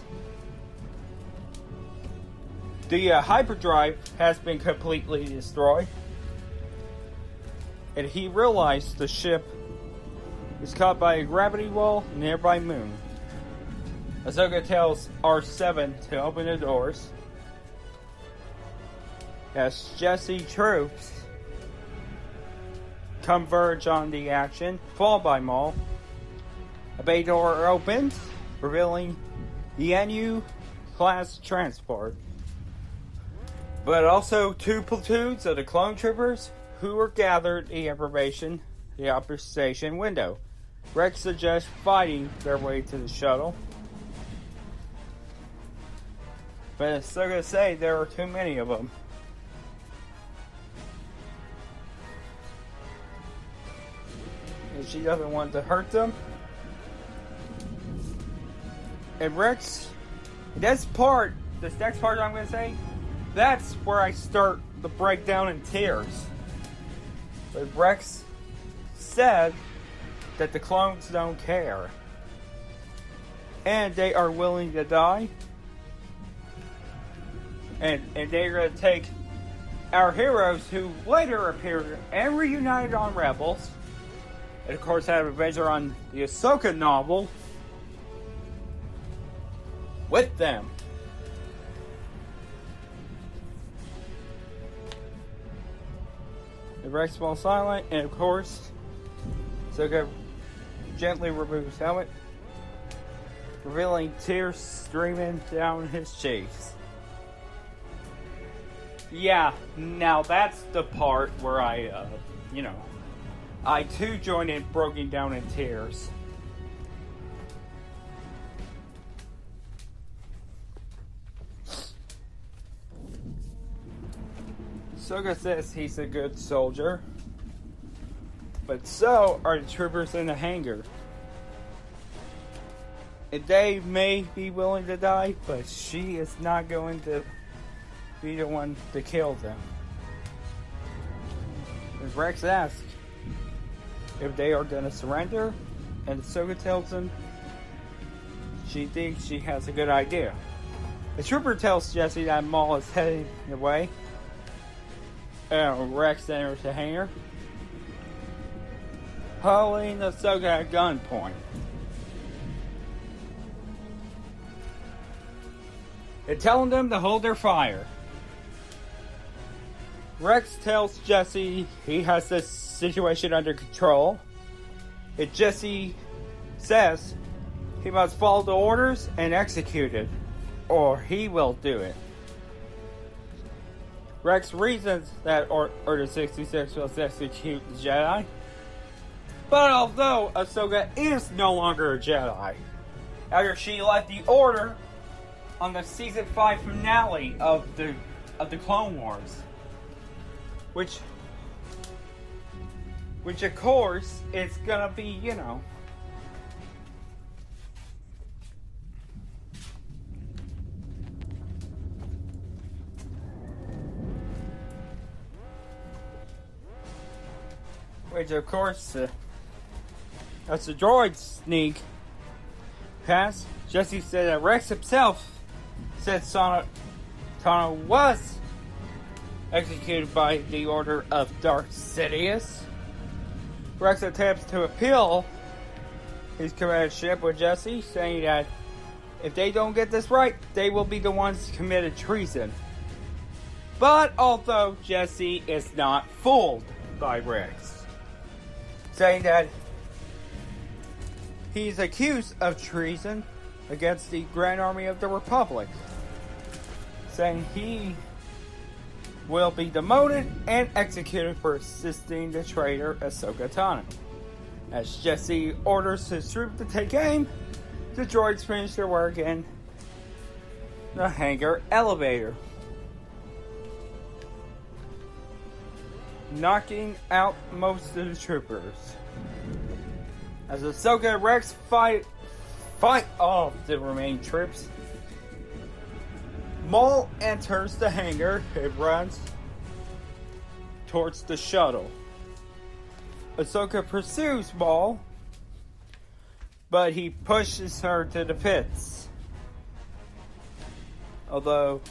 the hyperdrive has been completely destroyed, and he realized the ship is caught by a gravity well nearby moon. Ahsoka tells R7 to open the doors. As Jesse troops converge on the action, followed by Maul, a bay door opens, revealing the NU-class transport, but also two platoons of the clone troopers who were gathered in information the upper station window. Rex suggests fighting their way to the shuttle, but Ahsoka say there are too many of them. And she doesn't want to hurt them. And Rex, this next part I'm going to say, that's where I start the breakdown in tears. But Rex said that the clones don't care. And they are willing to die. And they're going to take our heroes who later appeared and reunited on Rebels. And of course had an adventure on the Ahsoka novel with them. The Rex falls silent, and of course, Ahsoka gently removes his helmet, revealing tears streaming down his cheeks. Yeah, now that's the part where I too joined in, broken down in tears. Ahsoka says he's a good soldier, but so are the troopers in the hangar. And they may be willing to die, but she is not going to be the one to kill them. And Rex asks if they are going to surrender, and Ahsoka tells him she thinks she has a good idea. The trooper tells Jesse that Maul is heading away. Rex enters the hangar, holding Ahsoka at gunpoint. And telling them to hold their fire. Rex tells Jesse he has this situation under control. And Jesse says he must follow the orders and execute it, or he will do it. Rex reasons that Order 66 will execute the Jedi. But although Ahsoka is no longer a Jedi, after she left the Order on the season 5 finale of the Clone Wars, which of course it's gonna be, which of course, as the droid sneak past, Jesse said that Rex himself said Tano was executed by the order of Darth Sidious. Rex attempts to appeal his comradeship with Jesse, saying that if they don't get this right, they will be the ones committed treason. But although Jesse is not fooled by Rex, saying that he's accused of treason against the Grand Army of the Republic, saying he will be demoted and executed for assisting the traitor Ahsoka Tano. As Jesse orders his troop to take aim, the droids finish their work in the hangar elevator, knocking out most of the troopers. As Ahsoka and Rex fight off the remaining troops, Maul enters the hangar and runs towards the shuttle. Ahsoka pursues Maul, but he pushes her to the pits. Although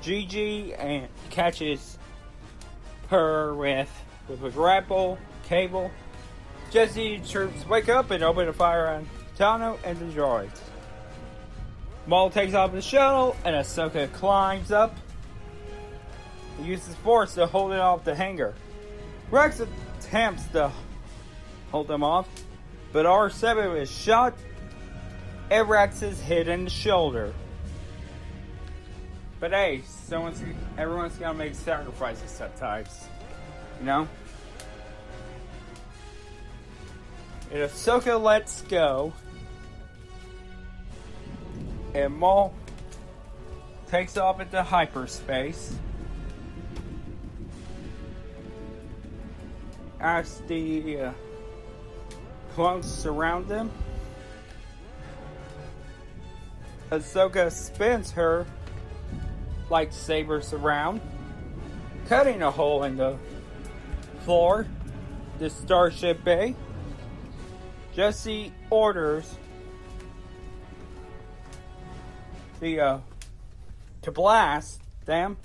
Gigi catches her with a grapple cable, Jesse troops wake up and open a fire on Tano and the droids. Maul takes off the shuttle, and Ahsoka climbs up and uses force to hold it off the hangar. Rex attempts to hold them off, but R7 is shot, and Rex is hit in the shoulder. But hey, everyone's gotta make sacrifices sometimes, And Ahsoka lets go, and Maul takes off into hyperspace as the clones surround them. Ahsoka spins her lightsabers around, cutting a hole in the floor, the starship bay. Jesse orders to blast them,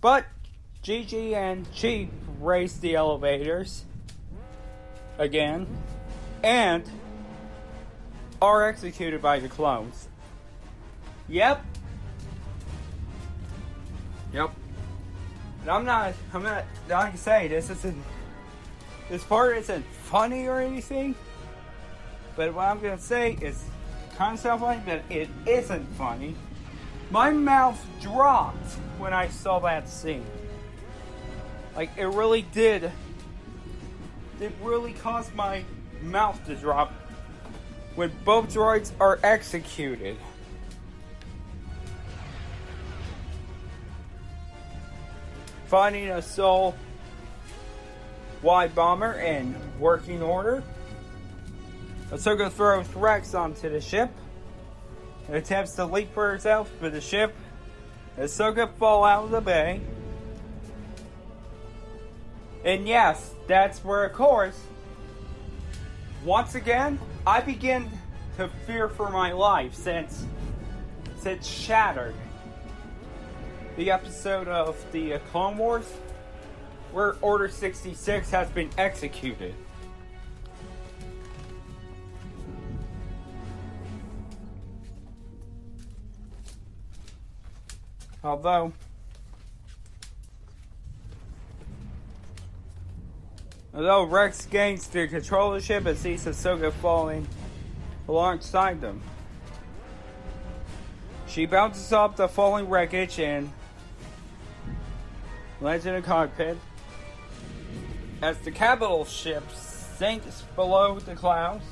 but Gigi and Chief race the elevators again and are executed by the clones. Yep. And I'm not gonna say this part isn't funny or anything, but what I'm gonna say is kind of so funny, but it isn't funny. My mouth dropped when I saw that scene. Like, it really did. It really caused my mouth to drop when both droids are executed. Finding a Soul-wide bomber in working order, Ahsoka throws Rex onto the ship and attempts to leap for herself, but the ship and Ahsoka fall out of the bay. And yes, that's where, of course, once again, I begin to fear for my life since Shattered, the episode of the Clone Wars where Order 66 has been executed. Although Rex gains the control of the ship and sees Ahsoka falling alongside them. She bounces off the falling wreckage and lands in a cockpit. As the capital ship sinks below the clouds,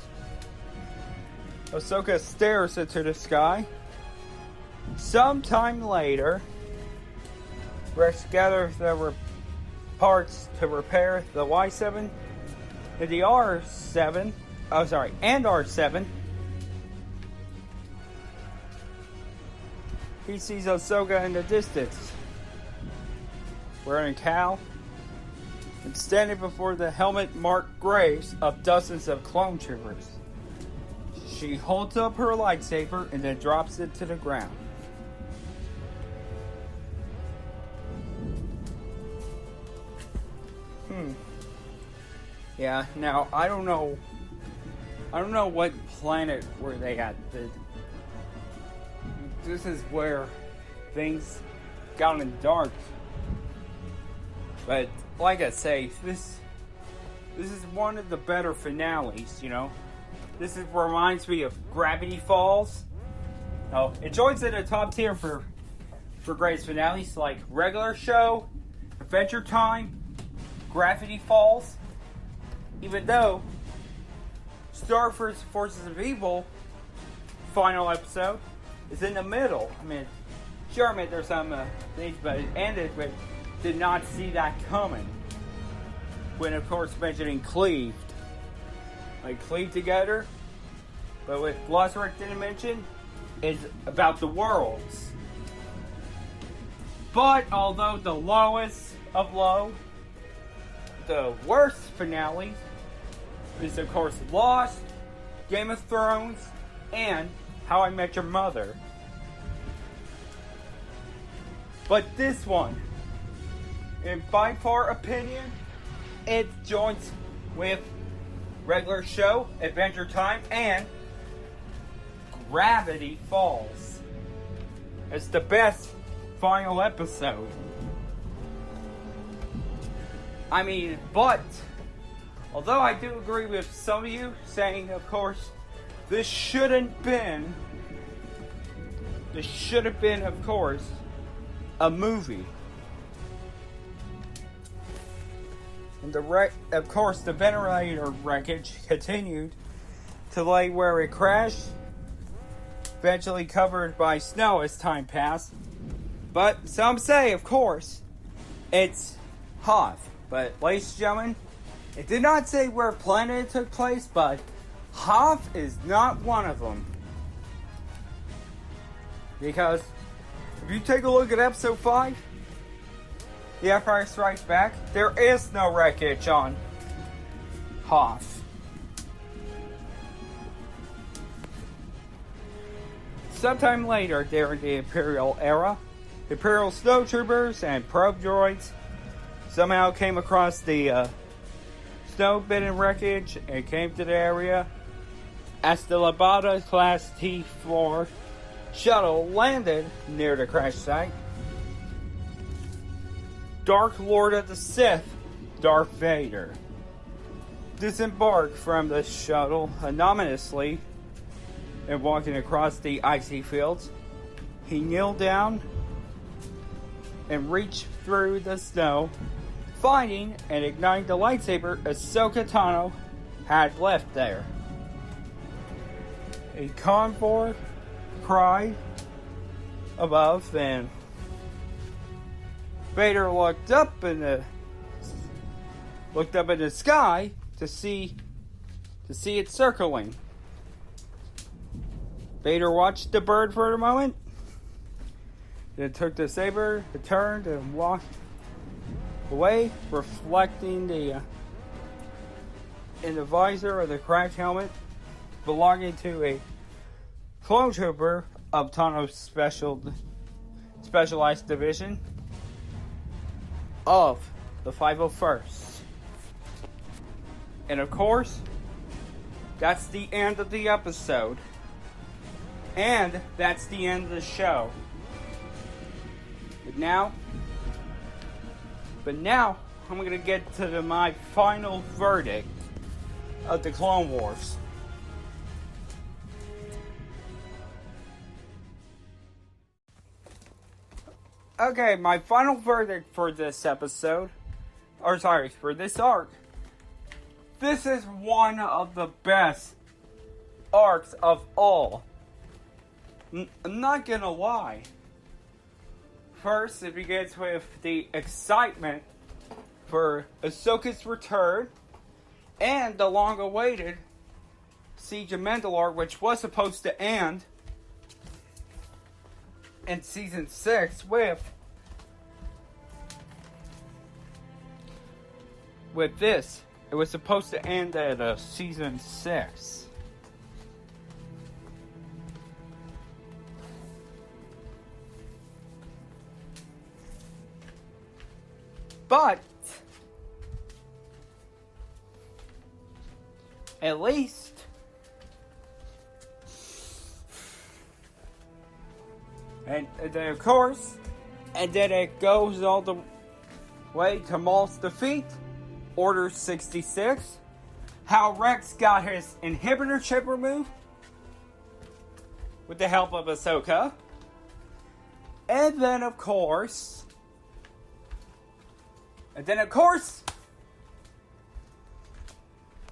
Ahsoka stares into the sky. Sometime later, Rex gathers the parts to repair the Y7 and the R7. And R7. He sees Ahsoka in the distance, wearing a cowl and standing before the helmet-marked graves of dozens of clone troopers. She holds up her lightsaber and then drops it to the ground. Yeah, now I don't know what planet were they at. This is where things got in dark. But like I say, this is one of the better finales, you know. This reminds me of Gravity Falls. Oh, it joins in the top tier for greatest finales like Regular Show, Adventure Time, Gravity Falls. Even though Star Forces of Evil final episode is in the middle. I mean, sure, there's some things, but it ended with did not see that coming. When, of course, mentioning cleaved. Like, cleaved together. But what Lost Rick didn't mention is about the worlds. But, although the lowest of low, the worst finale is, of course, Lost, Game of Thrones, and How I Met Your Mother. But this one, in by far opinion, it joins with Regular Show, Adventure Time, and Gravity Falls. It's the best final episode. I mean, but although I do agree with some of you saying, of course, this should have been, of course, a movie. And of course, the ventilator wreckage continued to lay where it crashed, eventually covered by snow as time passed. But some say, of course, it's Hoth. But, ladies and gentlemen, it did not say where planet it took place, but Hoth is not one of them. Because if you take a look at episode 5, The Empire Strikes Back, there is no wreckage on Hoth. Sometime later, during the Imperial era, Imperial snowtroopers and probe droids somehow came across the snow-bitten wreckage and came to the area. As the Labada Class T-4 shuttle landed near the crash site, Dark Lord of the Sith, Darth Vader, disembarked from the shuttle anonymously and walking across the icy fields. He kneeled down and reached through the snow, finding and igniting the lightsaber Ahsoka Tano had left there. A convoy cried above, and Vader looked up in the sky to see it circling. Vader watched the bird for a moment, then took the saber, turned, and walked away, reflecting in the visor of the cracked helmet belonging to a clone trooper of Tano's specialized division of the 501st. And of course, that's the end of the episode. And that's the end of the show. But now, I'm going to get to my final verdict of the Clone Wars. Okay, my final verdict for this episode, for this arc. This is one of the best arcs of all. I'm not gonna lie. First, it begins with the excitement for Ahsoka's return and the long-awaited Siege of Mandalore, which was supposed to end in Season 6 with this. It was supposed to end at Season 6. But at least and then of course, and then it goes all the way to Maul's defeat, Order 66, how Rex got his inhibitor chip removed with the help of Ahsoka, and then of course,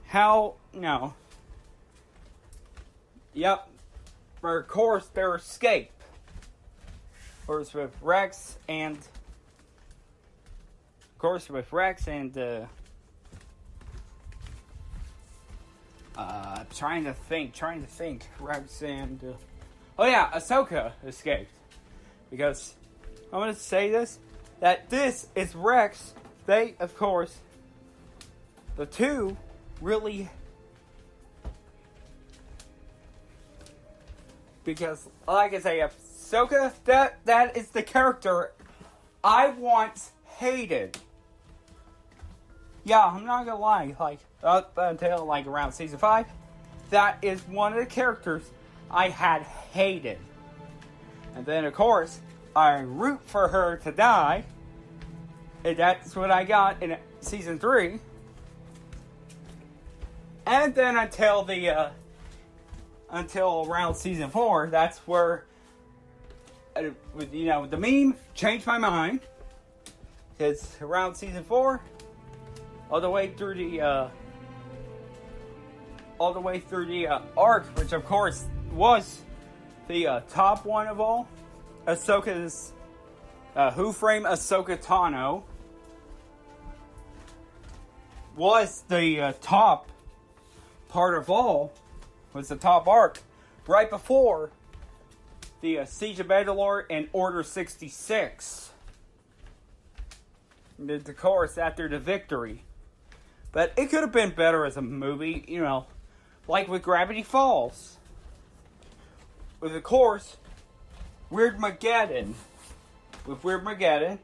how, no. Yep. For of course, their escape. Of course, with Rex and trying to think. Rex and, Ahsoka escaped. Because, I'm going to say this, that this is Rex. They, of course, the two really, because, like I say, Ahsoka, that is the character I once hated. Yeah, I'm not gonna lie, up until, around Season 5, that is one of the characters I had hated. And then, of course, I root for her to die, and that's what I got in Season 3. And then until around Season 4, that's where, the meme changed my mind. Because around Season 4, all the way through the arc, which of course was the top one of all, Ahsoka's Who Framed Ahsoka Tano, was the top part of all, was the top arc, right before the Siege of Mandalore and Order 66. Of course, after the victory. But it could have been better as a movie, you know, like with Gravity Falls. With, of course, Weirdmageddon. With Weirdmageddon,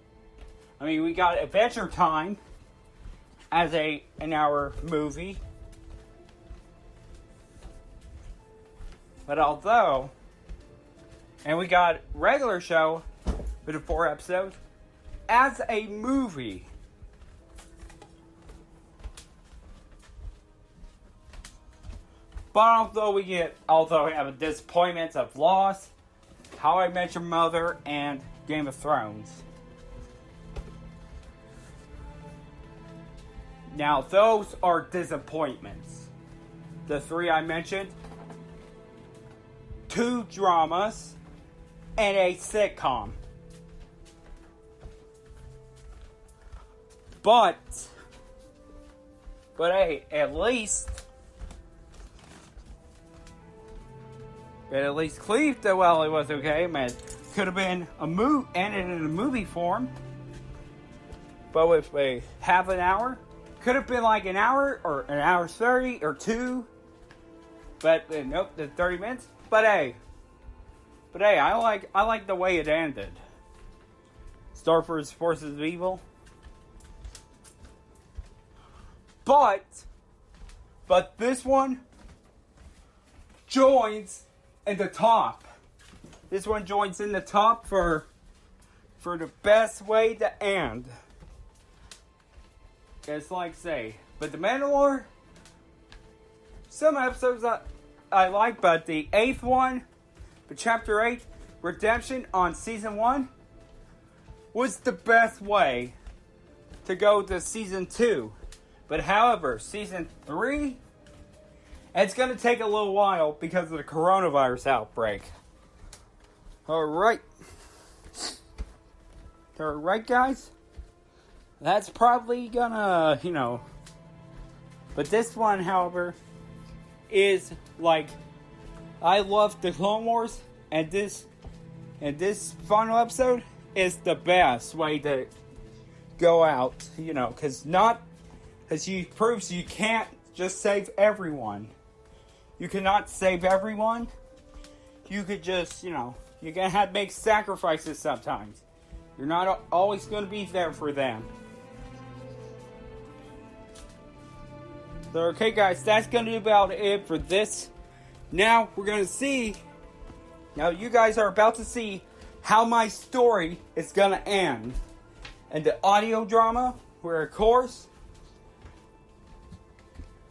I mean, we got Adventure Time as an hour movie. But although, and we got regular show with the 4 episodes as a movie. But although we have a disappointment of Lost, How I Met Your Mother, and Game of Thrones. Now, those are disappointments. The 3 I mentioned, 2 dramas, and a sitcom. But hey, at least Cleve did well. It was okay, man. Could have been ended in a movie form, but with a half an hour, could have been like an hour or an hour 30 or 2. But nope, the 30 minutes. But hey, I like the way it ended. Star Wars Forces of Evil. But this one joins in the top. This one joins in the top for the best way to end. It's like say, but the Mandalore, some episodes I like, but the 8th one, the chapter 8, Redemption on season 1, was the best way to go to season 2. But however, season 3, it's going to take a little while because of the coronavirus outbreak. Alright, guys. That's probably gonna, But this one, however, is like, I love the Clone Wars, and this final episode is the best way to go out, because he proves you can't just save everyone. You cannot save everyone. You could just, you're gonna have to make sacrifices sometimes. You're not always gonna be there for them. So, okay, guys, that's gonna be about it for this. Now, we're gonna see. Now, you guys are about to see how my story is gonna end. And the audio drama, where, of course,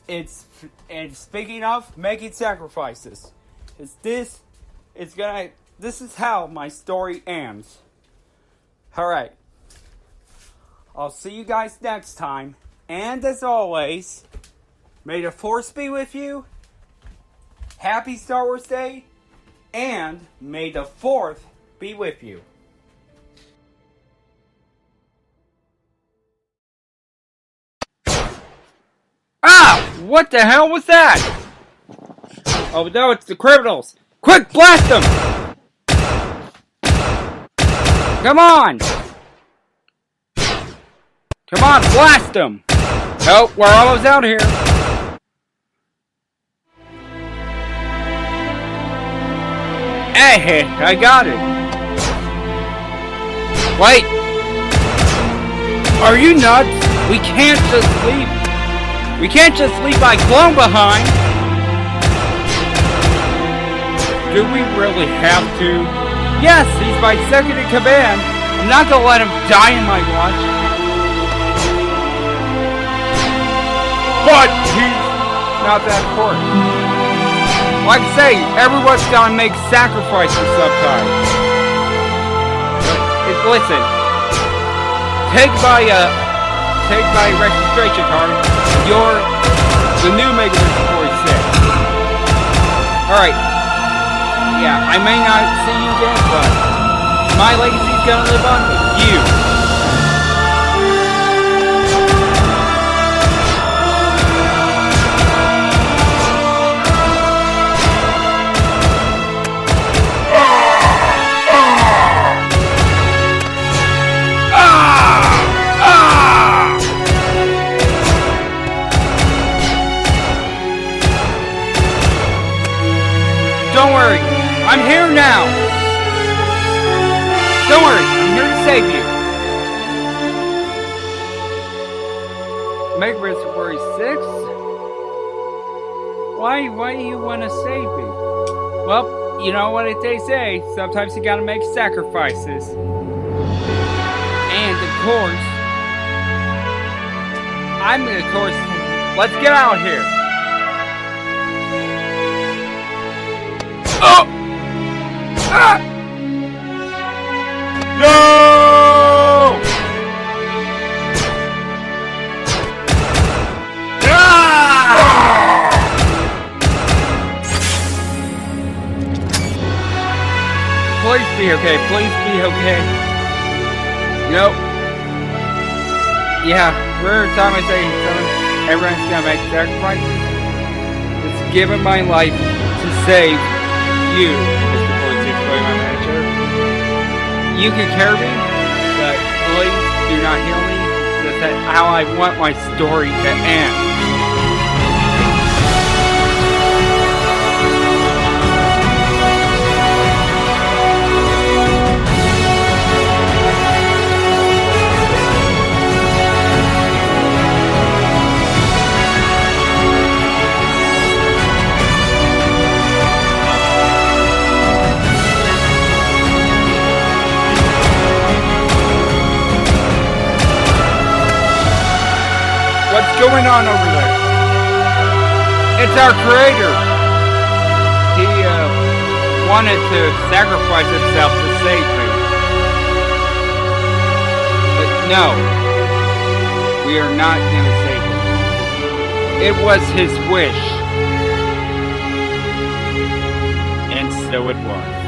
and speaking of making sacrifices, this is how my story ends. Alright. I'll see you guys next time. And as always, may the Force be with you. Happy Star Wars Day. And may the 4th be with you. Ah! What the hell was that? Oh no, it's the criminals! Quick, blast them! Come on! Come on, blast them! Oh, we're almost out here. Hey, I got it. Wait! Are you nuts? We can't just leave. We can't just leave my clone behind! Do we really have to? Yes, he's my second in command. I'm not gonna let him die in my watch. But he's not that important. Like I say, everyone's gotta make sacrifices sometimes. Listen, take my registration card. You're the new Mega 46. Alright. Yeah, I may not see you again, but my legacy's gonna live on with you. Omega Story 6? Why do you want to save me? Well, you know what they say. Sometimes you gotta make sacrifices. And, of course, let's get out of here. Oh! Ah! No! Ah! Please be okay. Please be okay. Nope. Yeah, every time I say something, everyone's gonna make sacrifices. It's giving my life to save you, Mr. 46 Boy, my manager. You can carry me, but please do not heal me. That's how I want my story to end. What's going on over there? It's our creator. He wanted to sacrifice himself to save me. But no, we are not going to save him. It was his wish. And so it was.